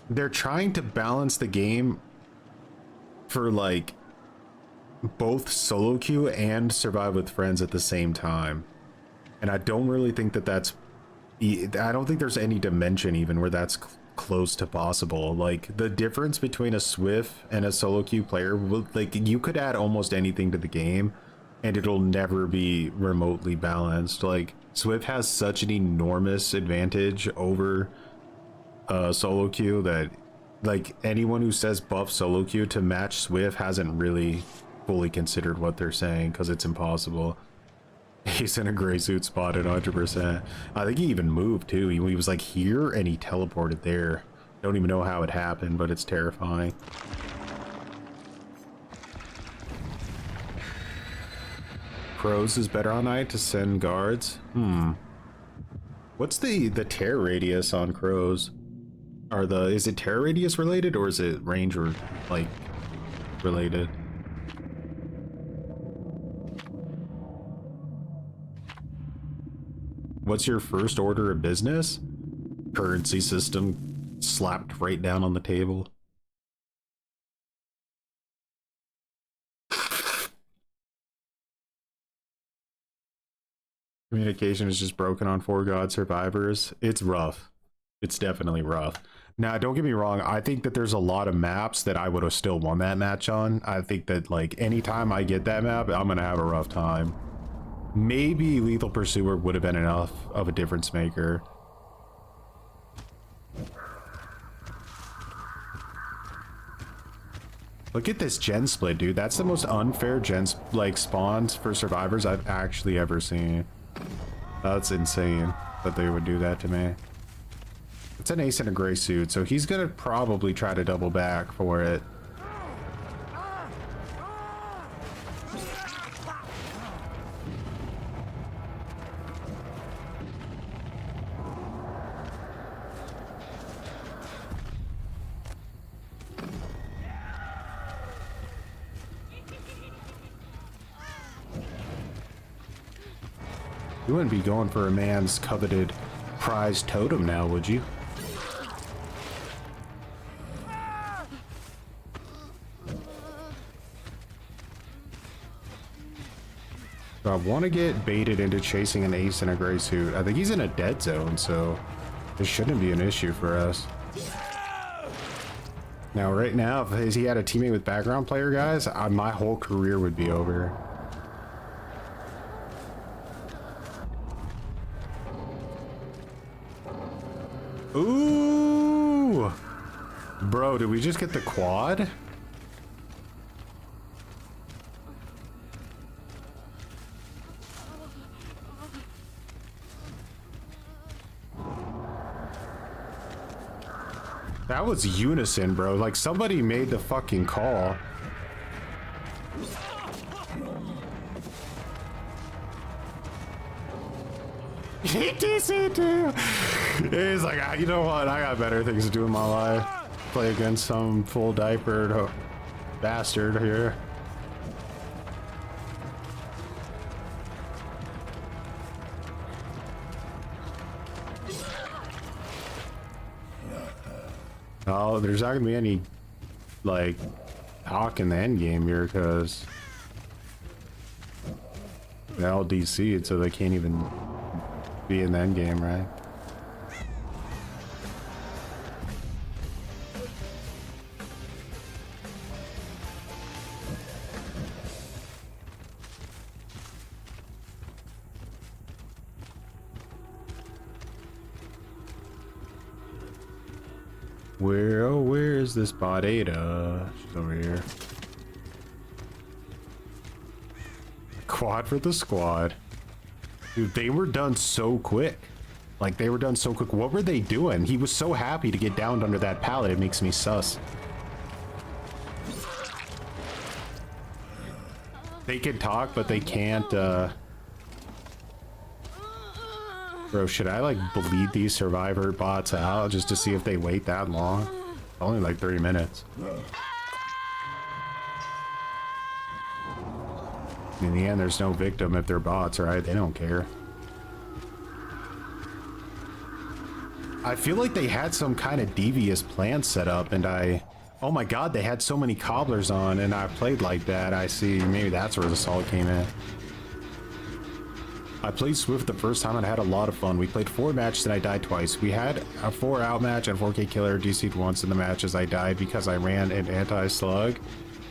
S1: they're trying to balance the game for like both solo queue and survive with friends at the same time, and I don't really think that that's I don't think there's any dimension even where that's close to possible. Like the difference between a Swift and a solo queue player, like you could add almost anything to the game and it'll never be remotely balanced. Like Swift has such an enormous advantage over solo queue that like anyone who says buff solo queue to match Swift hasn't really fully considered what they're saying, because it's impossible. He's in a gray suit spotted 100%. I think he even moved too. He was like here and he teleported there. Don't even know how it happened, but it's terrifying. Crows is better on night to send guards. What's the tear radius on crows? Is it tear radius related or is it range or like related? What's your first order of business? Currency system slapped right down on the table. Communication is just broken on 4 God survivors. It's rough. It's definitely rough. Now, don't get me wrong. I think that there's a lot of maps that I would have still won that match on. I think that like anytime I get that map, I'm gonna have a rough time. Maybe Lethal Pursuer would have been enough of a difference maker. Look at this gen split, dude. That's the most unfair gen like spawns for survivors I've actually ever seen. That's insane that they would do that to me. It's an ace in a gray suit, so he's gonna probably try to double back for it. You wouldn't be going for a man's coveted prize totem now, would you? So I want to get baited into chasing an ace in a gray suit. I think he's in a dead zone, so this shouldn't be an issue for us. Now, right now, if he had a teammate with background player, guys, my whole career would be over. Ooh! Bro, did we just get the quad? That was unison, bro. Like, somebody made the fucking call. He did it too. He's like, you know what? I got better things to do in my life. play against some full diapered bastard here. Oh, there's not gonna be any like talk in the end game here because they all DC'd, so they can't even be in the end game, right? Where is this bot Ada? She's over here. Quad for the squad. Dude, they were done so quick. Like, they were done so quick. What were they doing? He was so happy to get downed under that pallet. It makes me sus. They can talk, but they can't, Bro, should I, like, bleed these survivor bots out just to see if they wait that long? Only, like, 30 minutes. In the end, there's no victim if they're bots, right? They don't care. I feel like they had some kind of devious plan set up, and oh my god, they had so many cobblers on, and I played like that. I see, maybe that's where the salt came in. I played Swift the first time and I had a lot of fun. We played 4 matches and I died twice. We had a 4 out match and 4K killer DC'd once in the matches I died because I ran an anti-slug.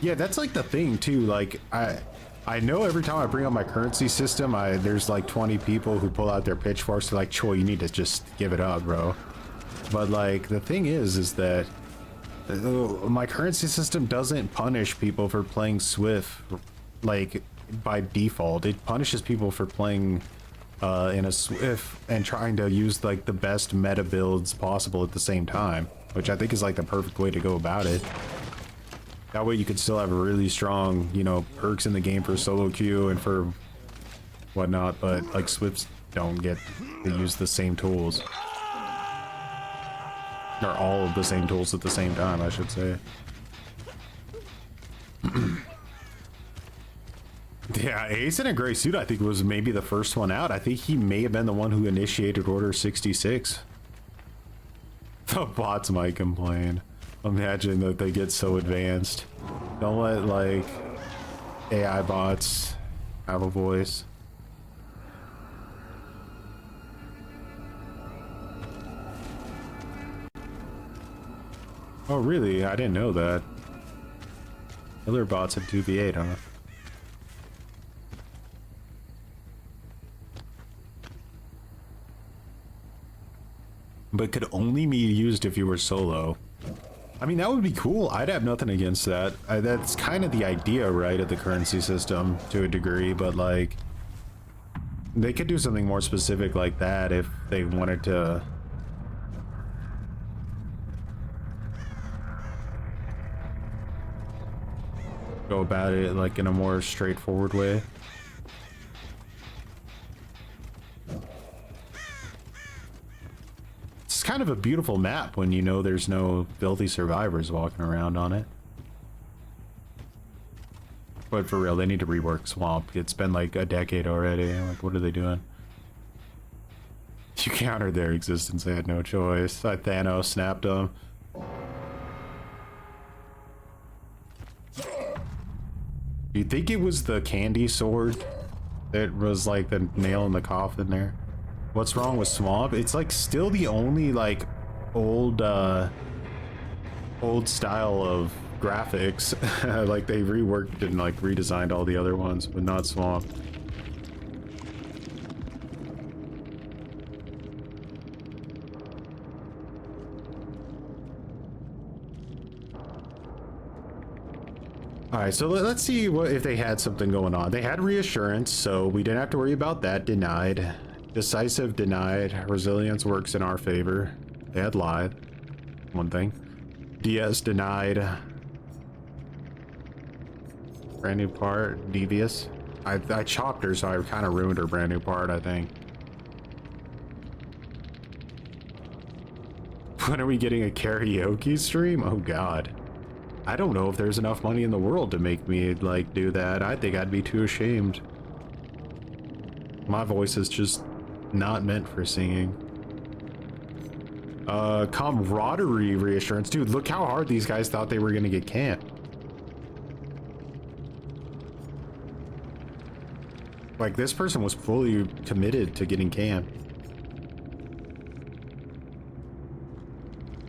S1: Yeah, that's like the thing too. Like, I know every time I bring up my currency system, there's like 20 people who pull out their pitchforks. They're like, Choi, you need to just give it up, bro. But like, the thing is that my currency system doesn't punish people for playing Swift, like, by default. It punishes people for playing in a Swift and trying to use like the best meta builds possible at the same time, which I think is like the perfect way to go about it. That way you could still have really strong, you know, perks in the game for solo queue and for whatnot, but like Swifts don't get to use the same tools. Or all of the same tools at the same time, I should say. Yeah, Ace in a gray suit, I think, was maybe the first one out. I think he may have been the one who initiated Order 66. The bots might complain. Imagine that they get so advanced. Don't let, like, AI bots have a voice. Oh, really? I didn't know that. Killer bots have 2v8, huh? But could only be used if you were solo. I mean, that would be cool. I'd have nothing against that. That's kind of the idea, right, of the currency system to a degree, but like, they could do something more specific like that if they wanted to. Go about it like in a more straightforward way. It's kind of a beautiful map when you know there's no filthy survivors walking around on it. But for real, they need to rework Swamp. It's been like a decade already. Like, what are they doing? You countered their existence. They had no choice. Thanos snapped them. Do you think it was the candy sword that was like the nail in the coffin there? What's wrong with Swamp? It's like still the only like old style of graphics. Like they reworked and like redesigned all the other ones, but not Swamp. Alright, so let's see what if they had something going on. They had reassurance, so we didn't have to worry about that. Denied. Decisive, denied. Resilience works in our favor. They had lied. One thing. DS denied. Brand new part. Devious. I chopped her, so I kind of ruined her brand new part, I think. When are we getting a karaoke stream? Oh god. I don't know if there's enough money in the world to make me, like, do that. I think I'd be too ashamed. My voice is just not meant for singing. Camaraderie reassurance. Dude, look how hard these guys thought they were gonna get camped. Like, this person was fully committed to getting camped.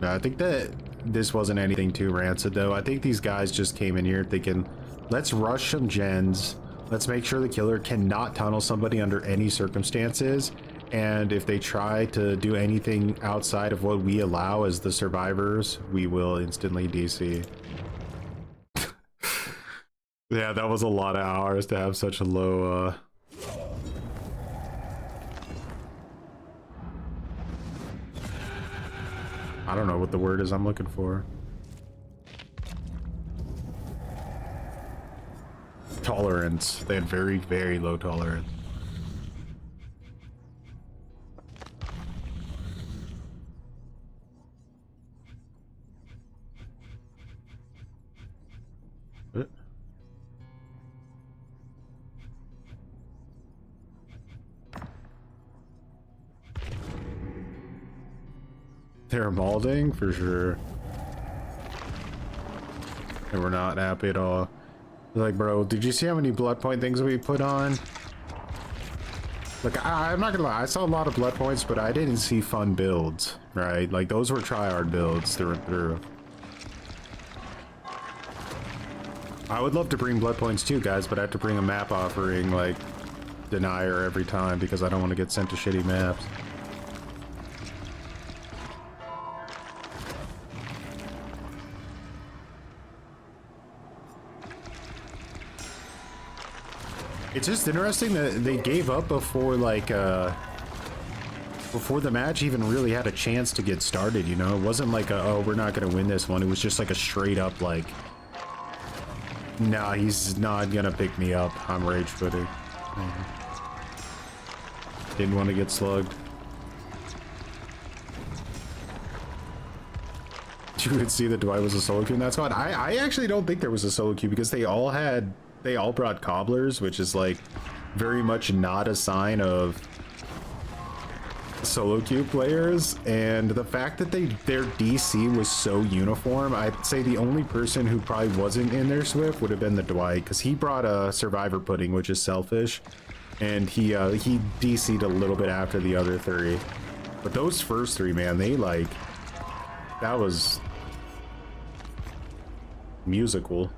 S1: I think that this wasn't anything too rancid, though. I think these guys just came in here thinking, let's rush some gens. Let's make sure the killer cannot tunnel somebody under any circumstances. And if they try to do anything outside of what we allow as the survivors, we will instantly DC. Yeah, that was a lot of hours to have such a low, I don't know what the word is I'm looking for. Tolerance. They had very, very low tolerance. They're molding for sure. And we're not happy at all. Like, bro, did you see how many blood point things we put on? Like, I'm not gonna lie, I saw a lot of blood points, but I didn't see fun builds, right? Like, those were tryhard builds through and through. I would love to bring blood points too, guys, but I have to bring a map offering, like, denier every time because I don't want to get sent to shitty maps. It's just interesting that they gave up before, like, before the match even really had a chance to get started, you know? It wasn't like a, oh, we're not gonna win this one. It was just like a straight up, like, nah, he's not gonna pick me up. I'm rage footing. Didn't want to get slugged. You could see that Dwight was a solo queue in that spot. I actually don't think there was a solo queue because they all brought cobblers, which is like very much not a sign of solo queue players. And the fact that their DC was so uniform, I'd say the only person who probably wasn't in their Swift would have been the Dwight, because he brought a survivor pudding, which is selfish, and he DC'd a little bit after the other three. But those first three, man, they like, that was musical.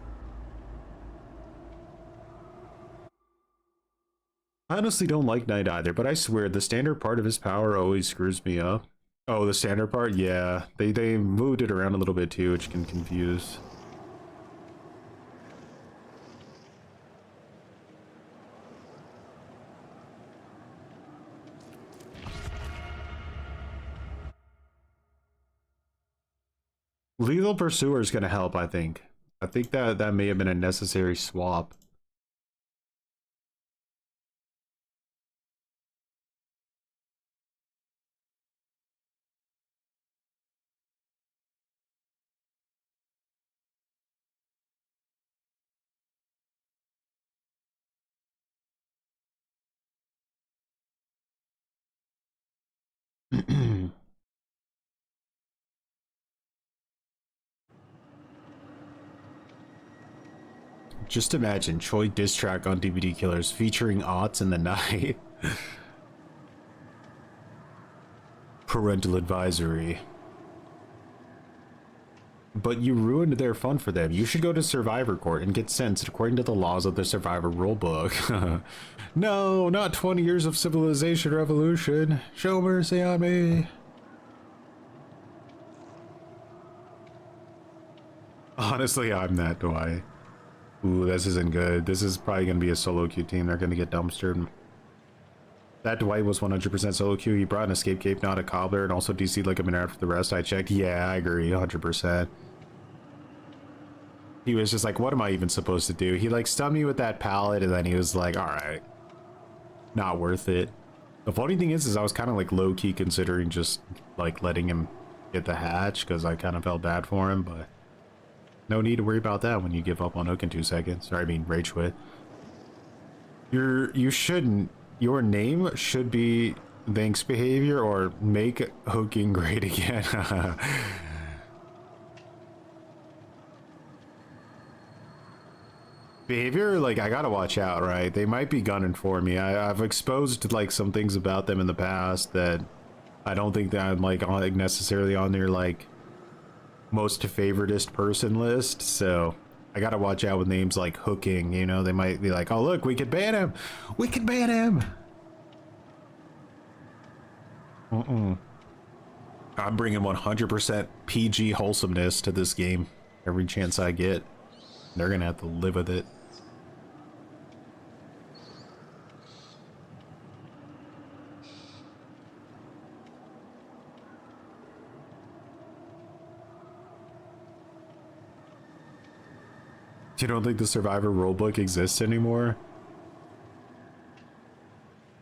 S1: I honestly don't like Knight either, but I swear the standard part of his power always screws me up. Oh, the standard part? Yeah. They moved it around a little bit too, which can confuse. Lethal Pursuer is going to help, I think. I think that may have been a necessary swap. Just imagine Choi diss track on DVD Killers featuring Aughts in the night. Parental advisory. But you ruined their fun for them. You should go to Survivor Court and get sentenced according to the laws of the Survivor rulebook. No, not 20 years of civilization revolution. Show mercy on me. Honestly, I'm that Dwight. Ooh, this isn't good. This is probably going to be a solo queue team. They're going to get dumpstered. That Dwight was 100% solo queue. He brought an escape cape, not a cobbler, and also DC'd like a minute after the rest. I checked. Yeah, I agree. 100%. He was just like, what am I even supposed to do? He like stunned me with that pallet, and then he was like, all right. Not worth it. The funny thing is I was kind of like low-key considering just like letting him get the hatch because I kind of felt bad for him, but no need to worry about that when you give up on hook in 2 seconds. Or I mean, rage quit. You shouldn't. Your name should be thanks behavior or make hooking great again. Behavior, like, I gotta watch out, right? They might be gunning for me. I've exposed like some things about them in the past that I don't think that I'm like on necessarily on their like most favoritist person list. So I gotta watch out with names like hooking. You know, they might be like, oh look, we could ban him. We could ban him. I'm bringing 100% PG wholesomeness to this game every chance I get. They're gonna have to live with it. You don't think the Survivor rulebook exists anymore?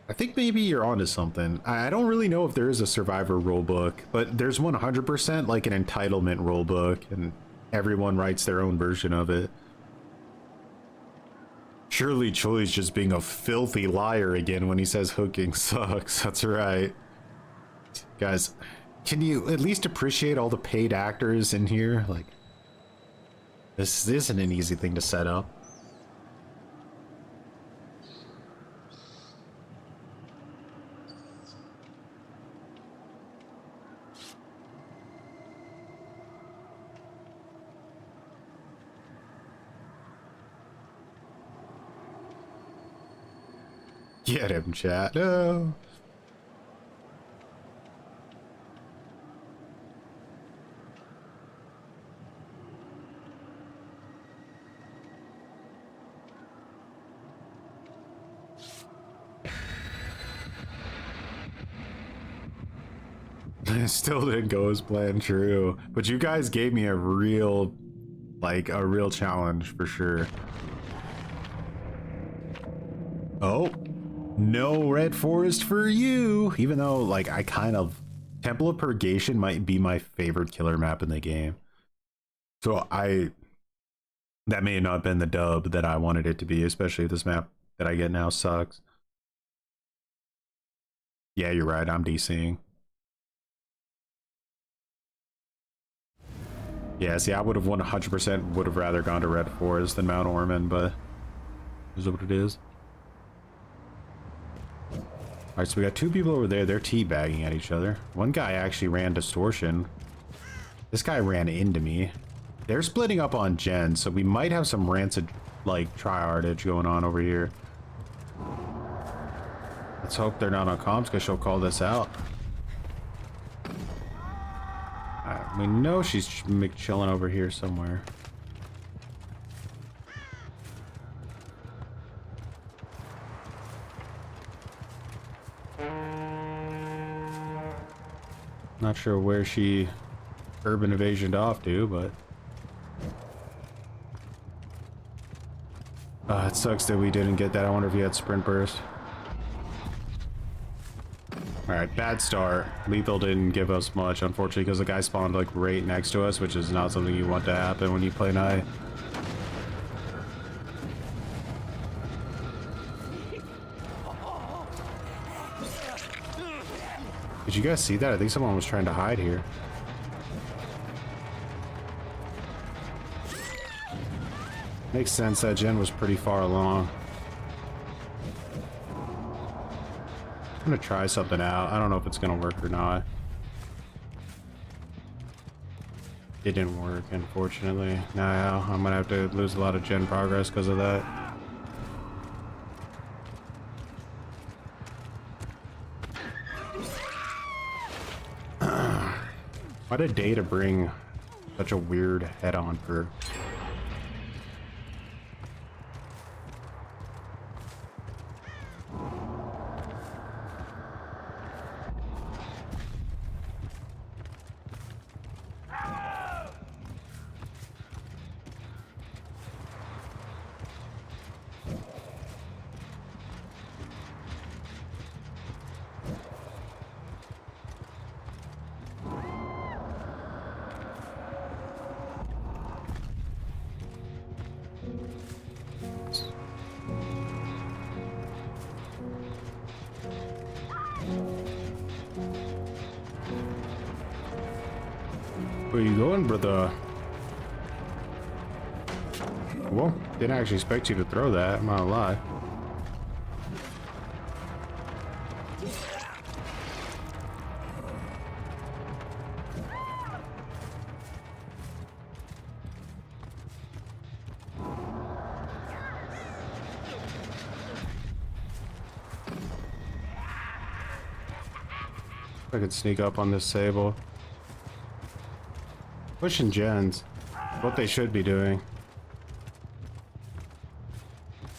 S1: I think maybe you're onto something. I don't really know if there is a Survivor rulebook, but there's 100% like an entitlement rulebook, and everyone writes their own version of it. Surely Choi's just being a filthy liar again when he says hooking sucks. That's right. Guys, can you at least appreciate all the paid actors in here? Like, this isn't an easy thing to set up. Get him, chat. No. It still didn't go as planned, true. But you guys gave me a real, like, a real challenge for sure. Oh. No red forest for you, even though like I kind of Temple of Purgation might be my favorite killer map in the game. So that may have not been the dub that I wanted it to be, especially if this map that I get now sucks. Yeah, you're right, I'm DCing. Yeah, see, I would have 100% would have rather gone to Red Forest than Mount Ormond, but it is what it is. Alright, so we got two people over there. They're teabagging at each other. One guy actually ran distortion. This guy ran into me. They're splitting up on Jen, so we might have some rancid, like, tryhardage going on over here. Let's hope they're not on comms, because she'll call this out. Alright, we know she's chilling over here somewhere. Not sure where she urban evasioned off to, but it sucks that we didn't get that. I wonder if he had sprint burst. Alright, bad start. Lethal didn't give us much, unfortunately, because the guy spawned like right next to us, which is not something you want to happen when you play Night. Did you guys see that? I think someone was trying to hide here. Makes sense that Jen was pretty far along. I'm gonna try something out. I don't know if it's gonna work or not. It didn't work, unfortunately. Now I'm gonna have to lose a lot of Jen progress because of that. What a day to bring such a weird head-on perk. Where you going, brother? Well, didn't actually expect you to throw that, I'm not gonna lie. I could sneak up on this Sable. Pushing gens. What they should be doing.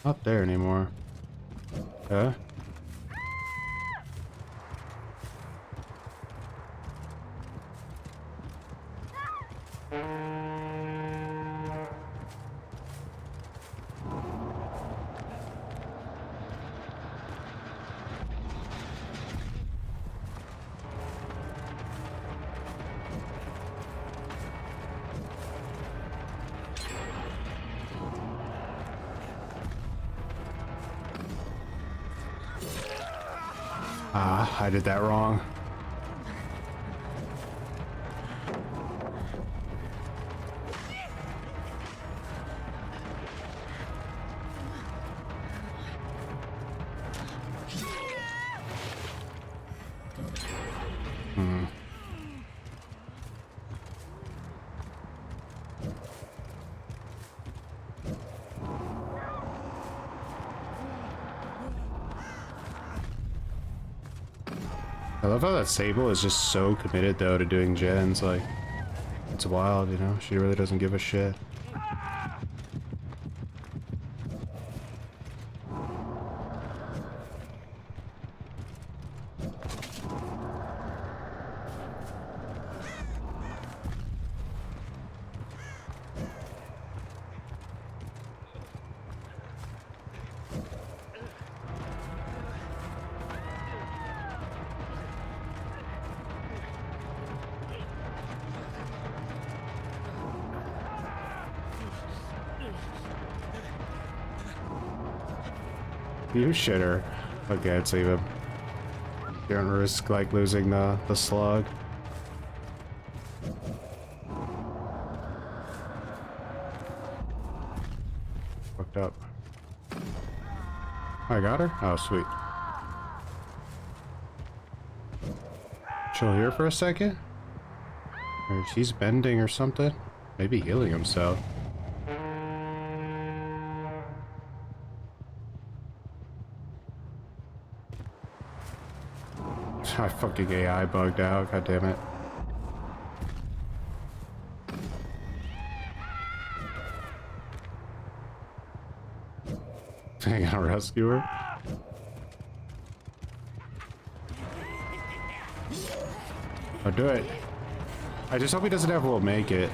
S1: Not there anymore. Huh? Ah, I did that wrong. I love how that Sable is just so committed though to doing gens, like, it's wild, you know, she really doesn't give a shit. You shitter. Okay, I'd save him. You don't risk like losing the slug. Fucked up. I got her? Oh, sweet. Chill here for a second? Or he's bending or something? Maybe healing himself. My fucking AI bugged out, god damn it. I gotta rescue her. I'll do it. I just hope he doesn't ever will make it.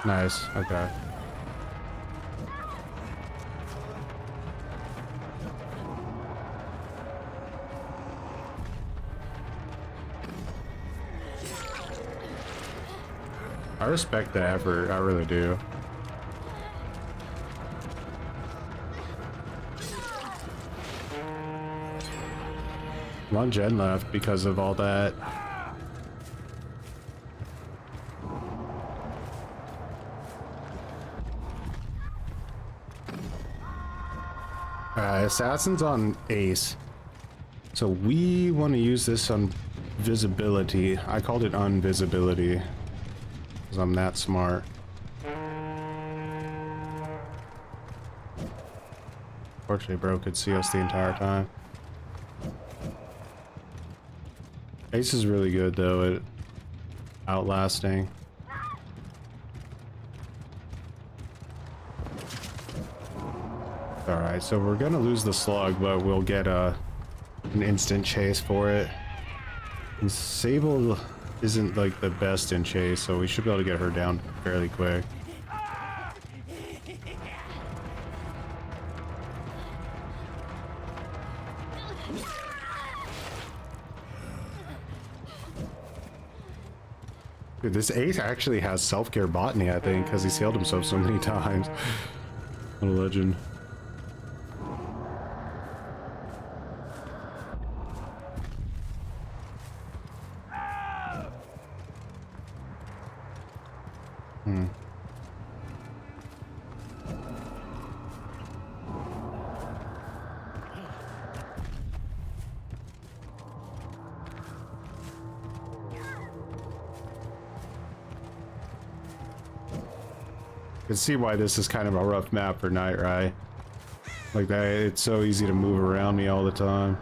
S1: Nice, okay. I respect the effort, I really do. One gen left because of all that. Assassin's on Ace. So we want to use this on visibility. I called it unvisibility. Because I'm that smart. Fortunately, bro could see us the entire time. Ace is really good, though, at outlasting. Alright, so we're gonna lose the slug, but we'll get an instant chase for it. And Sable isn't like the best in chase, so we should be able to get her down fairly quick. Dude, this Ace actually has self-care botany, I think, because he's healed himself so many times. What a legend. can see why this is kind of a rough map for Night Ride. Like that, it's so easy to move around me all the time.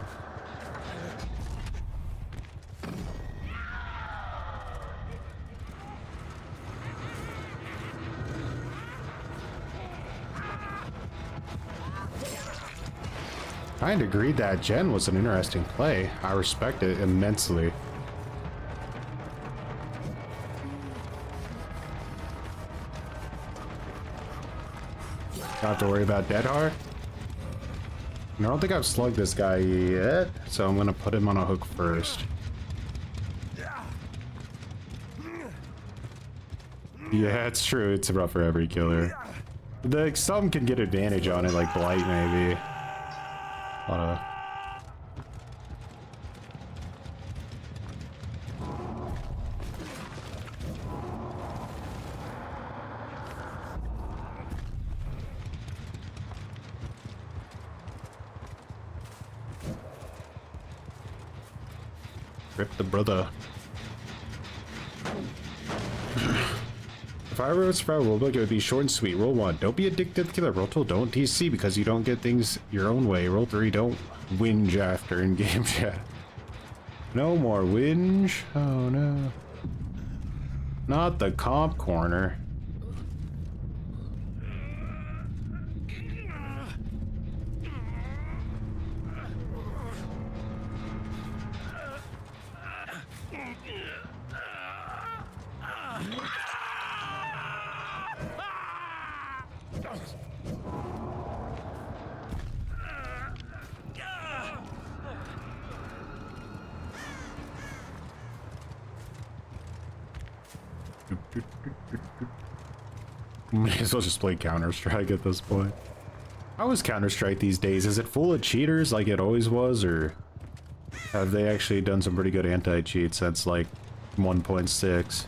S1: I agreed that Jen was an interesting play. I respect it immensely. Don't have to worry about Dead Heart. I don't think I've slugged this guy yet, so I'm gonna put him on a hook first. Yeah, it's true. It's rough for every killer. Some can get advantage on it, like Blight maybe. Rip the brother. If I wrote Sprout rulebook, it would be short and sweet. Rule 1, don't be addicted to killer. Rule 2, don't DC because you don't get things your own way. Rule 3, don't whinge after in-game chat. No more whinge. Oh no. Not the comp corner. May as well just play Counter-Strike at this point. How is Counter-Strike these days? Is it full of cheaters like it always was, or have they actually done some pretty good anti-cheat since like 1.6?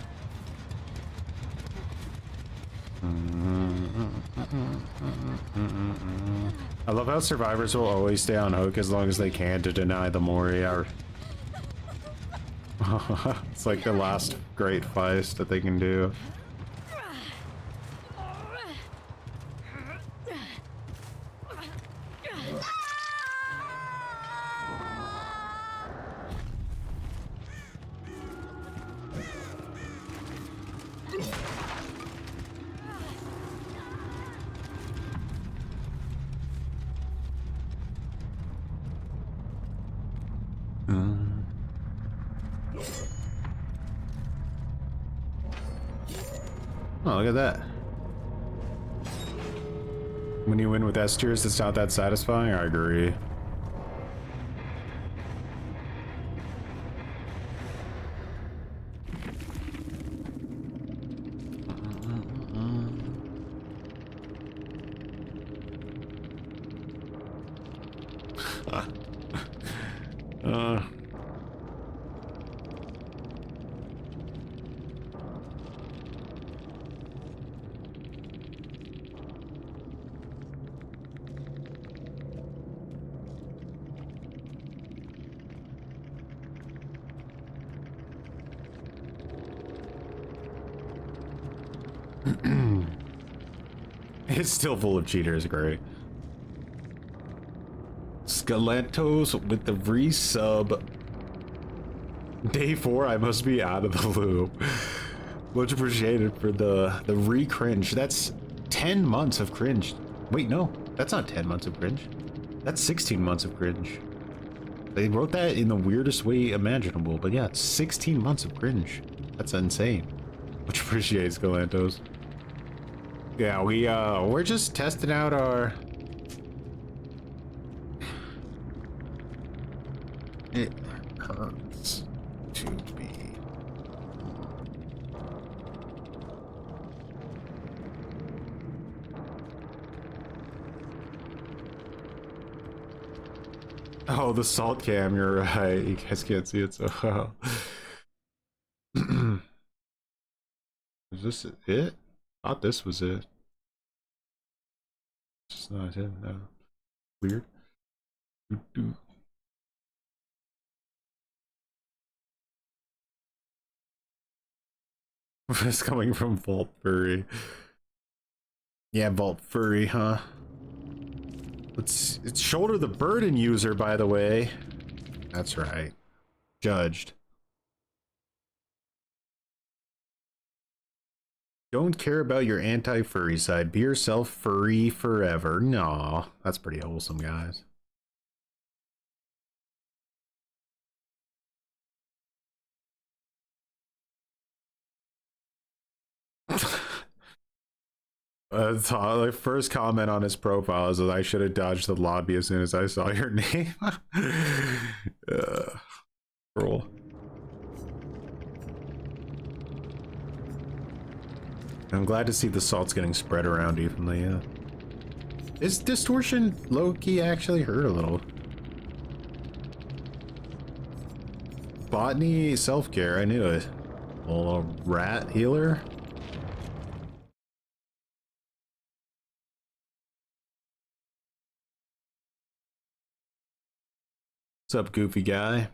S1: I love how survivors will always stay on hook as long as they can to deny the Mori. It's like the last great feist that they can do. Oh, look at that. When you win with S tiers, it's not that satisfying. I agree. It's still full of cheaters, great. Skeletos with the resub. Day 4, I must be out of the loop. Much appreciated for the re-cringe. That's 10 months of cringe. Wait, no, that's not 10 months of cringe. That's 16 months of cringe. They wrote that in the weirdest way imaginable, but yeah, it's 16 months of cringe. That's insane. Much appreciated, Scalantos. Yeah, we're just testing out our... It hurts to be... Oh, the salt cam, you're right. You guys can't see it so well. Is this it? I thought this was it. It's not it, no. Weird. It's coming from Vault Furry. Yeah, Vault Furry, huh? It's Shoulder the Burden user, by the way. That's right. Judged. Don't care about your anti-furry side. Be yourself, furry forever. Nah, that's pretty wholesome, guys. The first comment on his profile is that I should have dodged the lobby as soon as I saw your name. Roll. I'm glad to see the salt's getting spread around evenly, yeah. Is distortion low-key actually hurt a little? Botany self-care, I knew it. Well, a rat healer? What's up, goofy guy?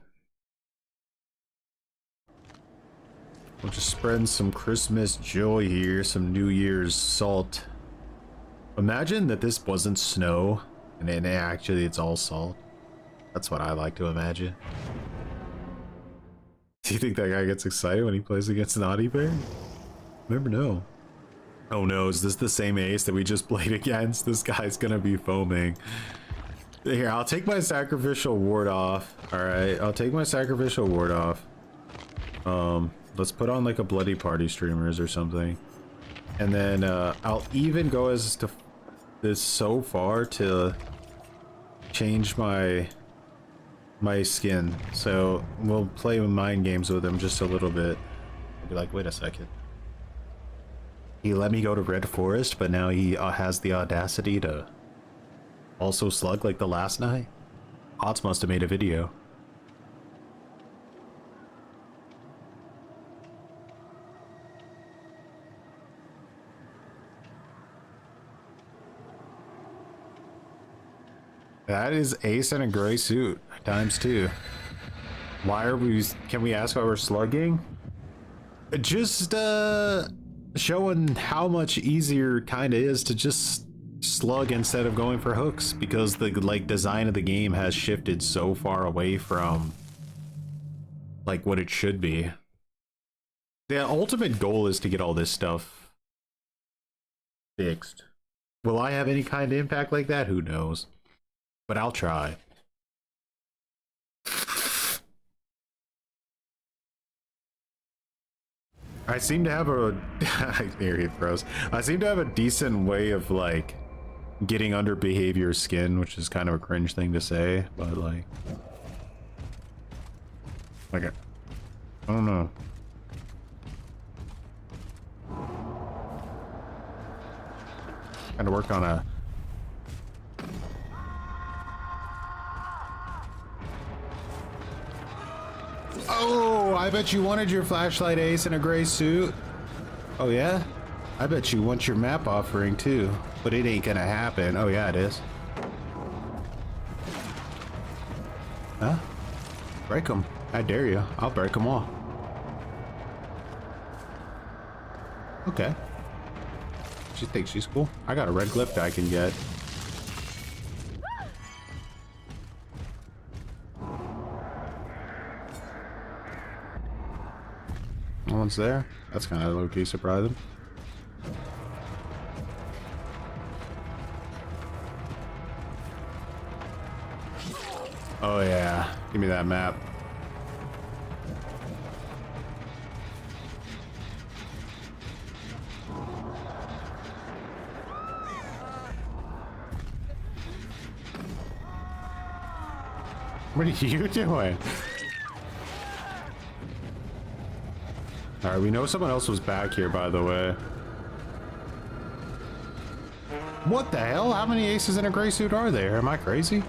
S1: We're just spreading some Christmas joy here, some New Year's salt. Imagine that this wasn't snow, and then actually it's all salt. That's what I like to imagine. Do you think that guy gets excited when he plays against Naughty Bear? Never know. Oh no, is this the same ace that we just played against? This guy's gonna be foaming. Here, I'll take my sacrificial ward off. Alright, I'll take my sacrificial ward off. Let's put on like a bloody party streamers or something. And then I'll even go as to this so far to change my skin. So we'll play mind games with him just a little bit. I'll be like, wait a second. He let me go to Red Forest, but now he has the audacity to also slug like the last night? Ots must have made a video. That is ace in a gray suit times 2. Why are we? Can we ask why we're slugging? Just showing how much easier it kind of is to just slug instead of going for hooks, because the like design of the game has shifted so far away from like what it should be. The ultimate goal is to get all this stuff fixed. Will I have any kind of impact like that? Who knows? But I'll try. I seem to have a here he throws. I seem to have a decent way of like getting under behavior skin, which is kind of a cringe thing to say, but like I don't know. Kind of work on a Oh, I bet you wanted your flashlight ace in a gray suit. Oh yeah? I bet you want your map offering too, but it ain't gonna happen. Oh yeah, it is. Huh? Break them. I dare you. I'll break them all. Okay. She thinks she's cool. I got a red clip that I can get. No one's there. That's kind of low-key surprising. Oh yeah, give me that map. What are you doing? Alright, we know someone else was back here, by the way. What the hell? How many aces in a gray suit are there? Am I crazy?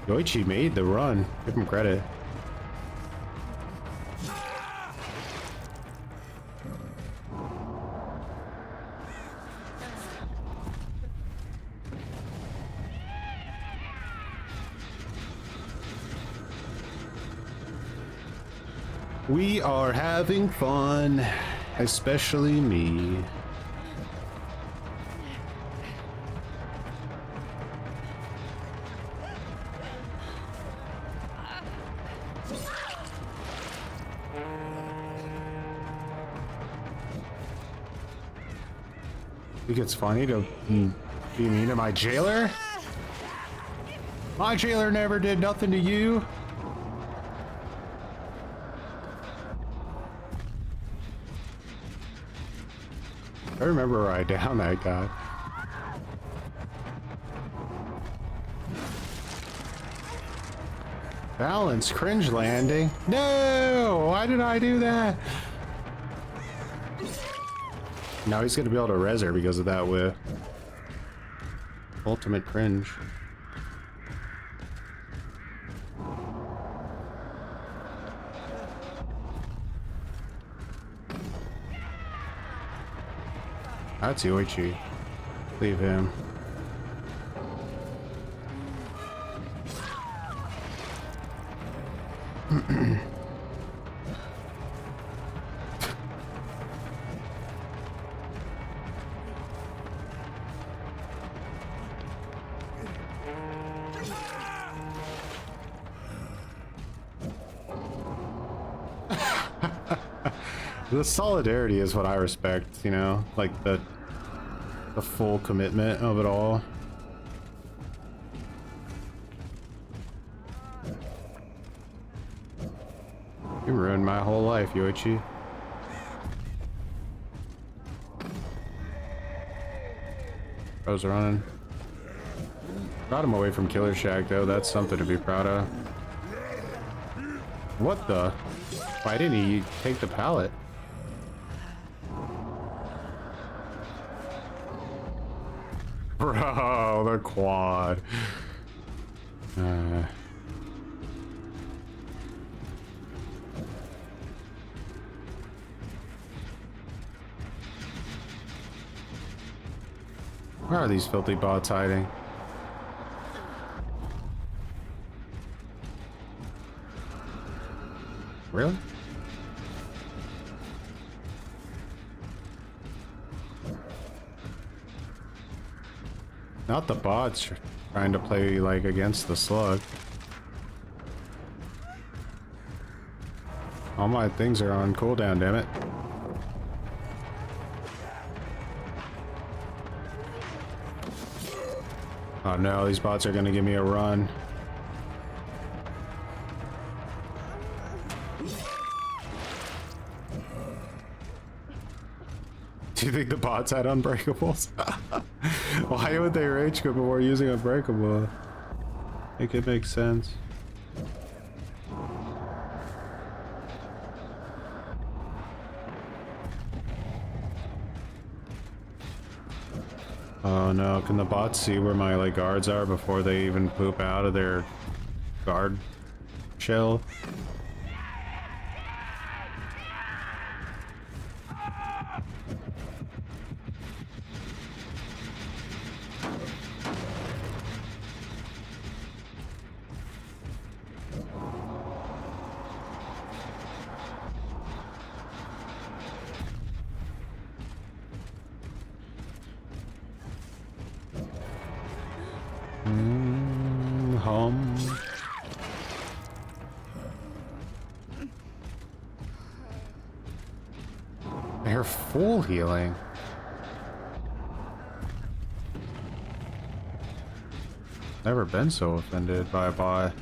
S1: Yoichi made the run. Give him credit. We are having fun, especially me. Think it's funny to be mean to my jailer? My jailer never did nothing to you. I remember where I downed that guy. Balance, cringe landing. No! Why did I do that? Now he's gonna be able to res her because of that whiff. Ultimate cringe. That's Yoichi. Leave him. The solidarity is what I respect, you know, like the full commitment of it all. You ruined my whole life, Yoichi. Bro's running. Got him away from Killer Shack though, that's something to be proud of. What the? Why didn't he take the pallet? Bro, the quad. Where are these filthy bots hiding? Really? Not the bots trying to play like against the slug. All my things are on cooldown, damn it. Oh no, these bots are gonna give me a run. Do you think the bots had unbreakables? Why would they rage quit before using unbreakable? I think it makes sense. Oh no, can the bots see where my like guards are before they even poop out of their guard shell? They're full healing. Never been so offended by a bot.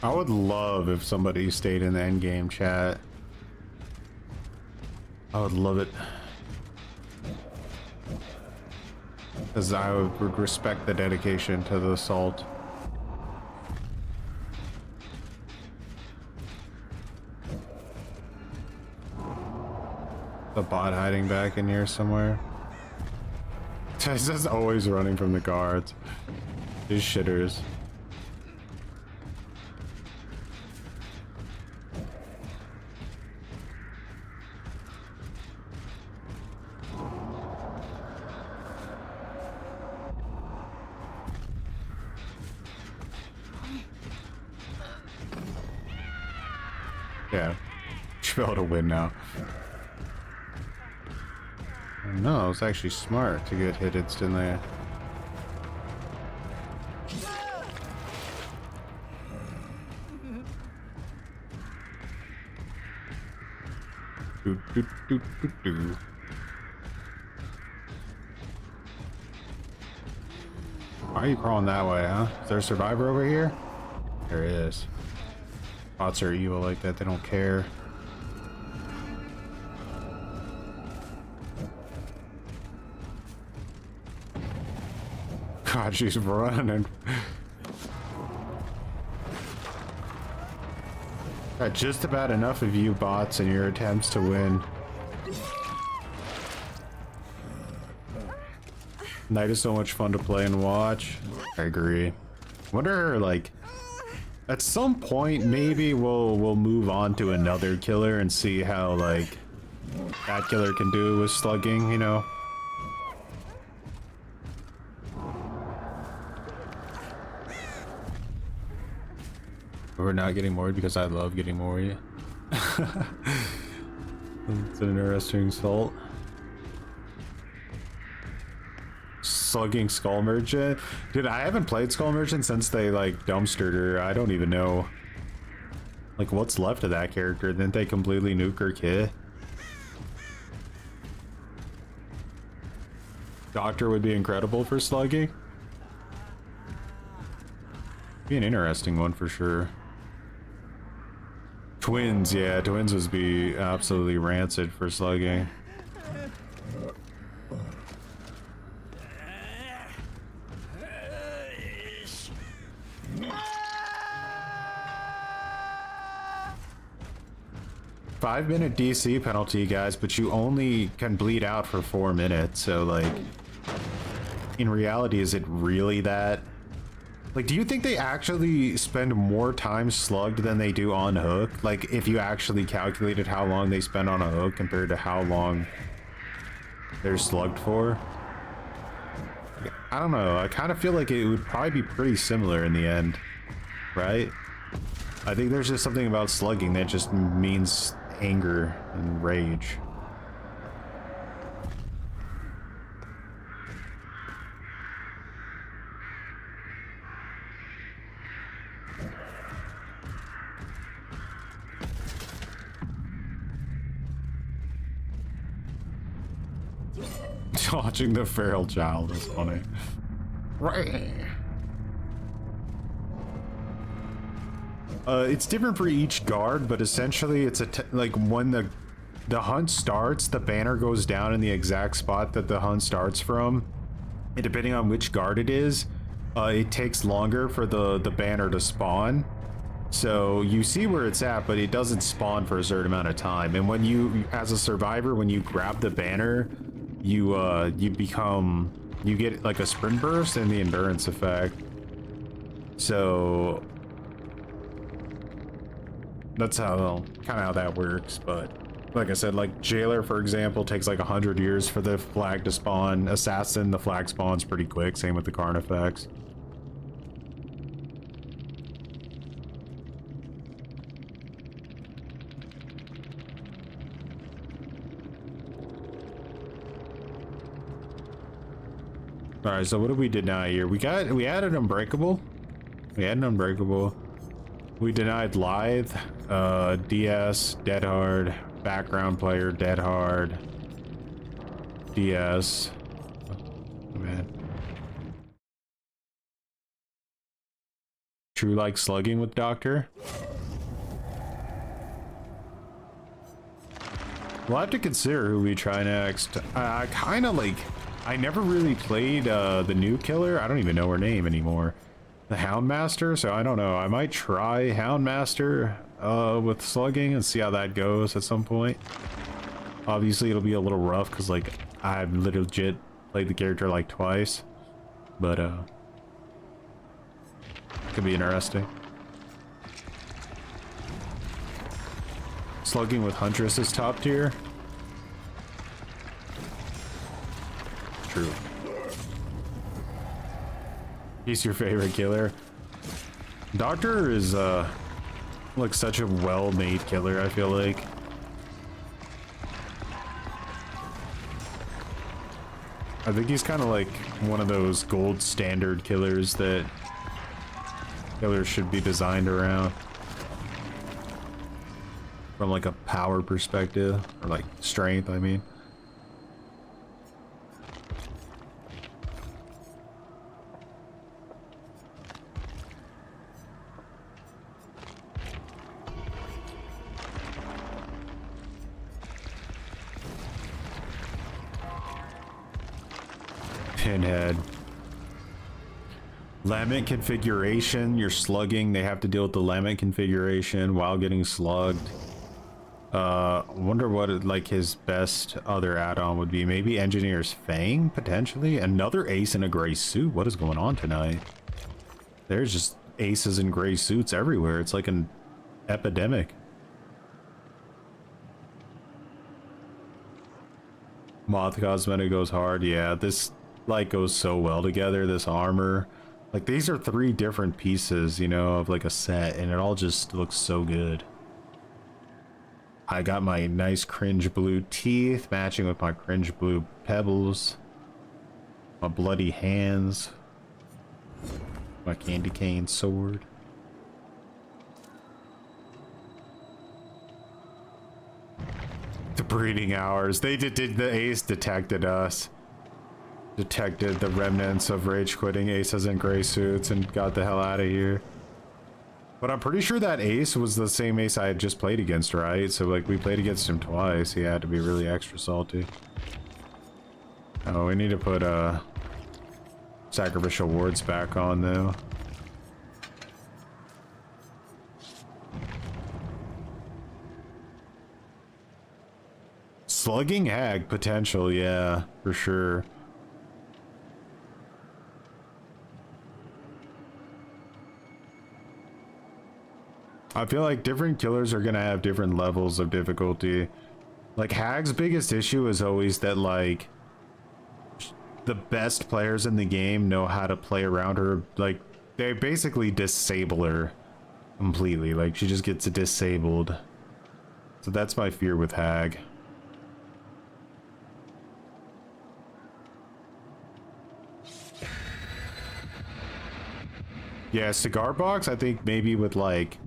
S1: I would love if somebody stayed in the endgame chat. I would love it. Because I would respect the dedication to the assault. The bot hiding back in here somewhere. He's just always running from the guards. These shitters. Yeah, should be able to win now. No, it's actually smart to get hit instantly. Do, do, do, do, do. Why are you crawling that way, huh? Is there a survivor over here? There is. Bots are evil like that, they don't care. God, she's running. Got just about enough of you bots in your attempts to win. Night is so much fun to play and watch. I agree. Wonder, like, at some point maybe we'll move on to another killer and see how, like, that killer can do with slugging, you know? We're not getting worried because I love getting worried. It's an interesting insult. Slugging Skull Merchant? Dude, I haven't played Skull Merchant since they, like, dumpstered her. I don't even know, like, what's left of that character. Didn't they completely nuke her kit? Doctor would be incredible for slugging. Be an interesting one for sure. Twins, yeah, twins would be absolutely rancid for slugging. Five-minute DC penalty, guys, but you only can bleed out for 4 minutes, so, like, in reality, is it really that? Like, do you think they actually spend more time slugged than they do on hook? Like, if you actually calculated how long they spend on a hook compared to how long they're slugged for? I don't know. I kind of feel like it would probably be pretty similar in the end, right? I think there's just something about slugging that just means anger and rage. Watching the feral child is funny. Right. It's different for each guard, but essentially it's like when the hunt starts, the banner goes down in the exact spot that the hunt starts from, and depending on which guard it is, it takes longer for the banner to spawn. So you see where it's at, but it doesn't spawn for a certain amount of time. And when you, as a survivor, when you grab the banner, you get like a sprint burst and the endurance effect. So that's how kind of how that works. But like I said, like Jailer, for example, takes like 100 years for the flag to spawn. Assassin, the flag spawns pretty quick. Same with the Carnifex. All right, so what did we deny here? We added Unbreakable. We had an Unbreakable. We denied Lithe, DS, Dead Hard, background player, Dead Hard, DS. Oh, man. True like slugging with Doctor. We'll have to consider who we try next. I kind of like... I never really played the new killer. I don't even know her name anymore. The Houndmaster, so I don't know. I might try Houndmaster with slugging and see how that goes at some point. Obviously, it'll be a little rough because, like, I'm legit played the character like twice, but could be interesting. Slugging with Huntress is top tier. True. He's your favorite killer. Doctor is like such a well-made killer, I feel like. I think he's kind of like one of those gold standard killers that killers should be designed around. From like a power perspective, or like strength, I mean. Pinhead. Lament configuration, you're slugging, they have to deal with the lament configuration while getting slugged. Wonder what like his best other add-on would be. Maybe Engineer's Fang, potentially. Another ace in a gray suit. What is going on tonight? There's just aces in gray suits everywhere. It's like an epidemic. Moth cosmetic goes hard. Yeah, this like goes so well together, this armor. Like these are 3 different pieces, you know, of like a set, and it all just looks so good. I got my nice cringe blue teeth matching with my cringe blue pebbles. My bloody hands. My candy cane sword. The breeding hours. They did the ace detected us. Detected the remnants of rage quitting aces in gray suits and got the hell out of here. But I'm pretty sure that ace was the same ace I had just played against, right? So like we played against him twice. He had to be really extra salty. Oh, we need to put sacrificial wards back on though. Slugging hag potential, yeah, for sure. I feel like different killers are gonna have different levels of difficulty. Like Hag's biggest issue is always that like the best players in the game know how to play around her. Like they basically disable her completely. Like she just gets disabled. So that's my fear with Hag. Yeah, cigar box, I think maybe with like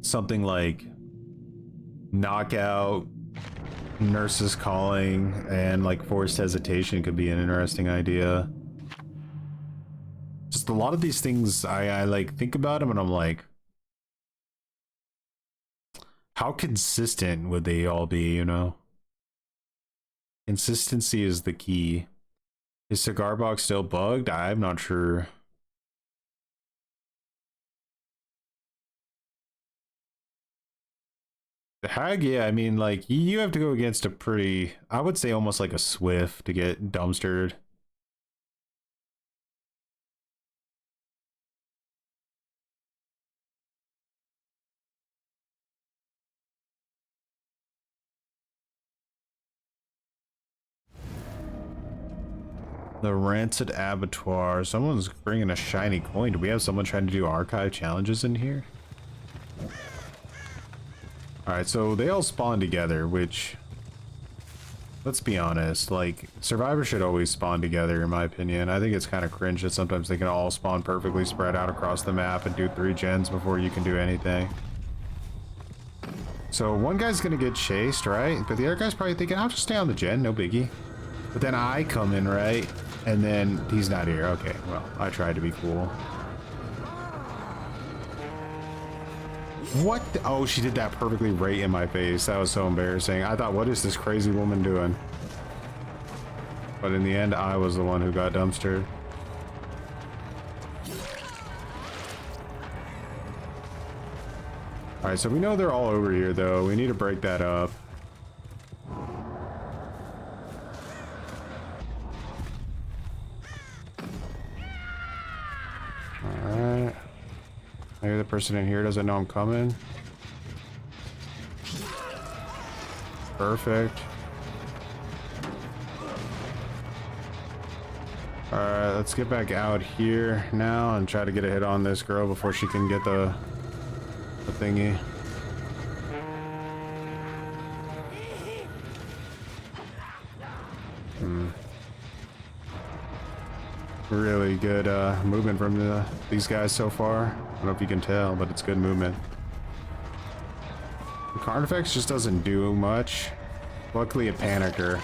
S1: something like knockout, nurses calling, and like forced hesitation could be an interesting idea. Just a lot of these things I like think about them and I'm like, how consistent would they all be, you know? Consistency is the key. Is cigar box still bugged? I'm not sure. The Hag, yeah, I mean, like, you have to go against a pretty, I would say almost like a Swift to get dumpstered. The Rancid Abattoir. Someone's bringing a shiny coin. Do we have someone trying to do archive challenges in here? Alright, so they all spawn together, which, let's be honest, like, Survivor should always spawn together, in my opinion. I think it's kind of cringe that sometimes they can all spawn perfectly spread out across the map and do 3 gens before you can do anything. So one guy's gonna get chased, right? But the other guy's probably thinking, I'll just stay on the gen, no biggie. But then I come in, right? And then he's not here. Okay, well, I tried to be cool. What? Oh, she did that perfectly right in my face. That was so embarrassing. I thought, what is this crazy woman doing? But in the end, I was the one who got dumpstered. Alright, so we know they're all over here, though. We need to break that up. Maybe the person in here doesn't know I'm coming. Perfect. Alright, let's get back out here now and try to get a hit on this girl before she can get the thingy. Really good movement from these guys so far. I don't know if you can tell, but it's good movement. The Carnifex just doesn't do much. Luckily it panicked her.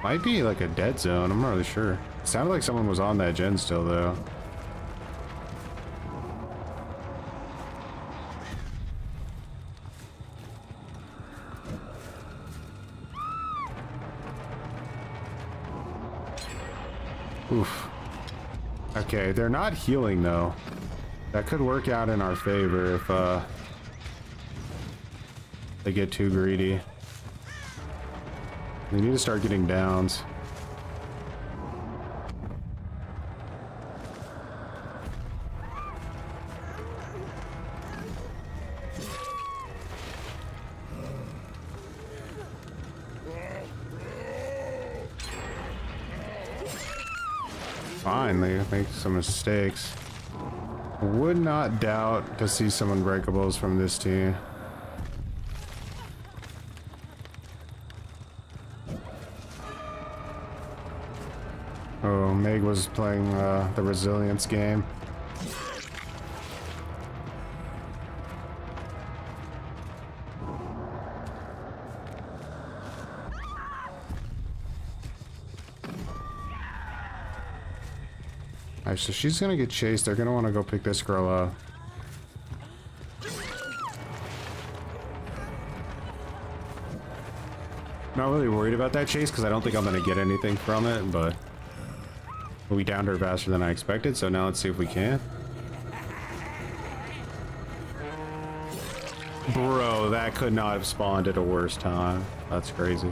S1: Might be like a dead zone, I'm not really sure. It sounded like someone was on that gen still though. Oof. Okay, they're not healing though. That could work out in our favor if they get too greedy. We need to start getting downs. Fine, they make some mistakes. Would not doubt to see some unbreakables from this team. Oh, Meg was playing the resilience game. Alright, so she's gonna get chased. They're gonna want to go pick this girl up. Not really worried about that chase because I don't think I'm gonna get anything from it, but we downed her faster than I expected, so now let's see if we can. Bro, that could not have spawned at a worse time. That's crazy.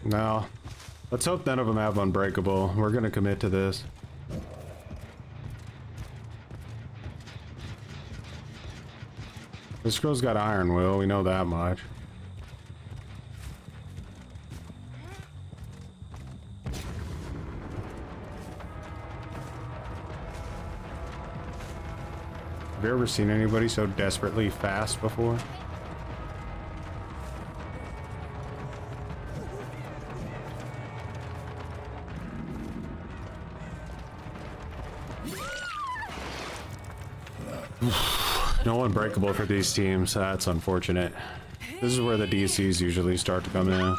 S1: No. Let's hope none of them have unbreakable. We're gonna commit to this. This girl's got iron will, we know that much. Have you ever seen anybody so desperately fast before? No unbreakable for these teams. That's unfortunate. This is where the DCs usually start to come in.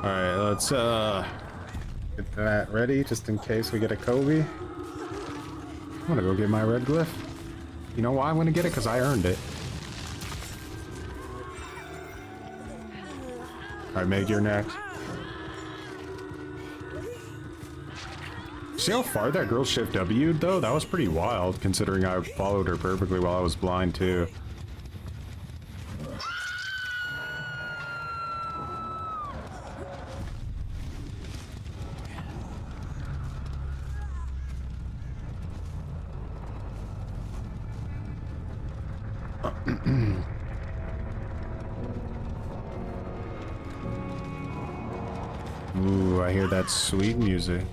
S1: Alright, let's get that ready just in case we get a Kobe. I'm gonna go get my red glyph. You know why I'm gonna get it? Because I earned it. Alright, Meg, you're next. See how far that girl shift W'd though? That was pretty wild considering I followed her perfectly while I was blind too. Ooh, I hear that sweet music.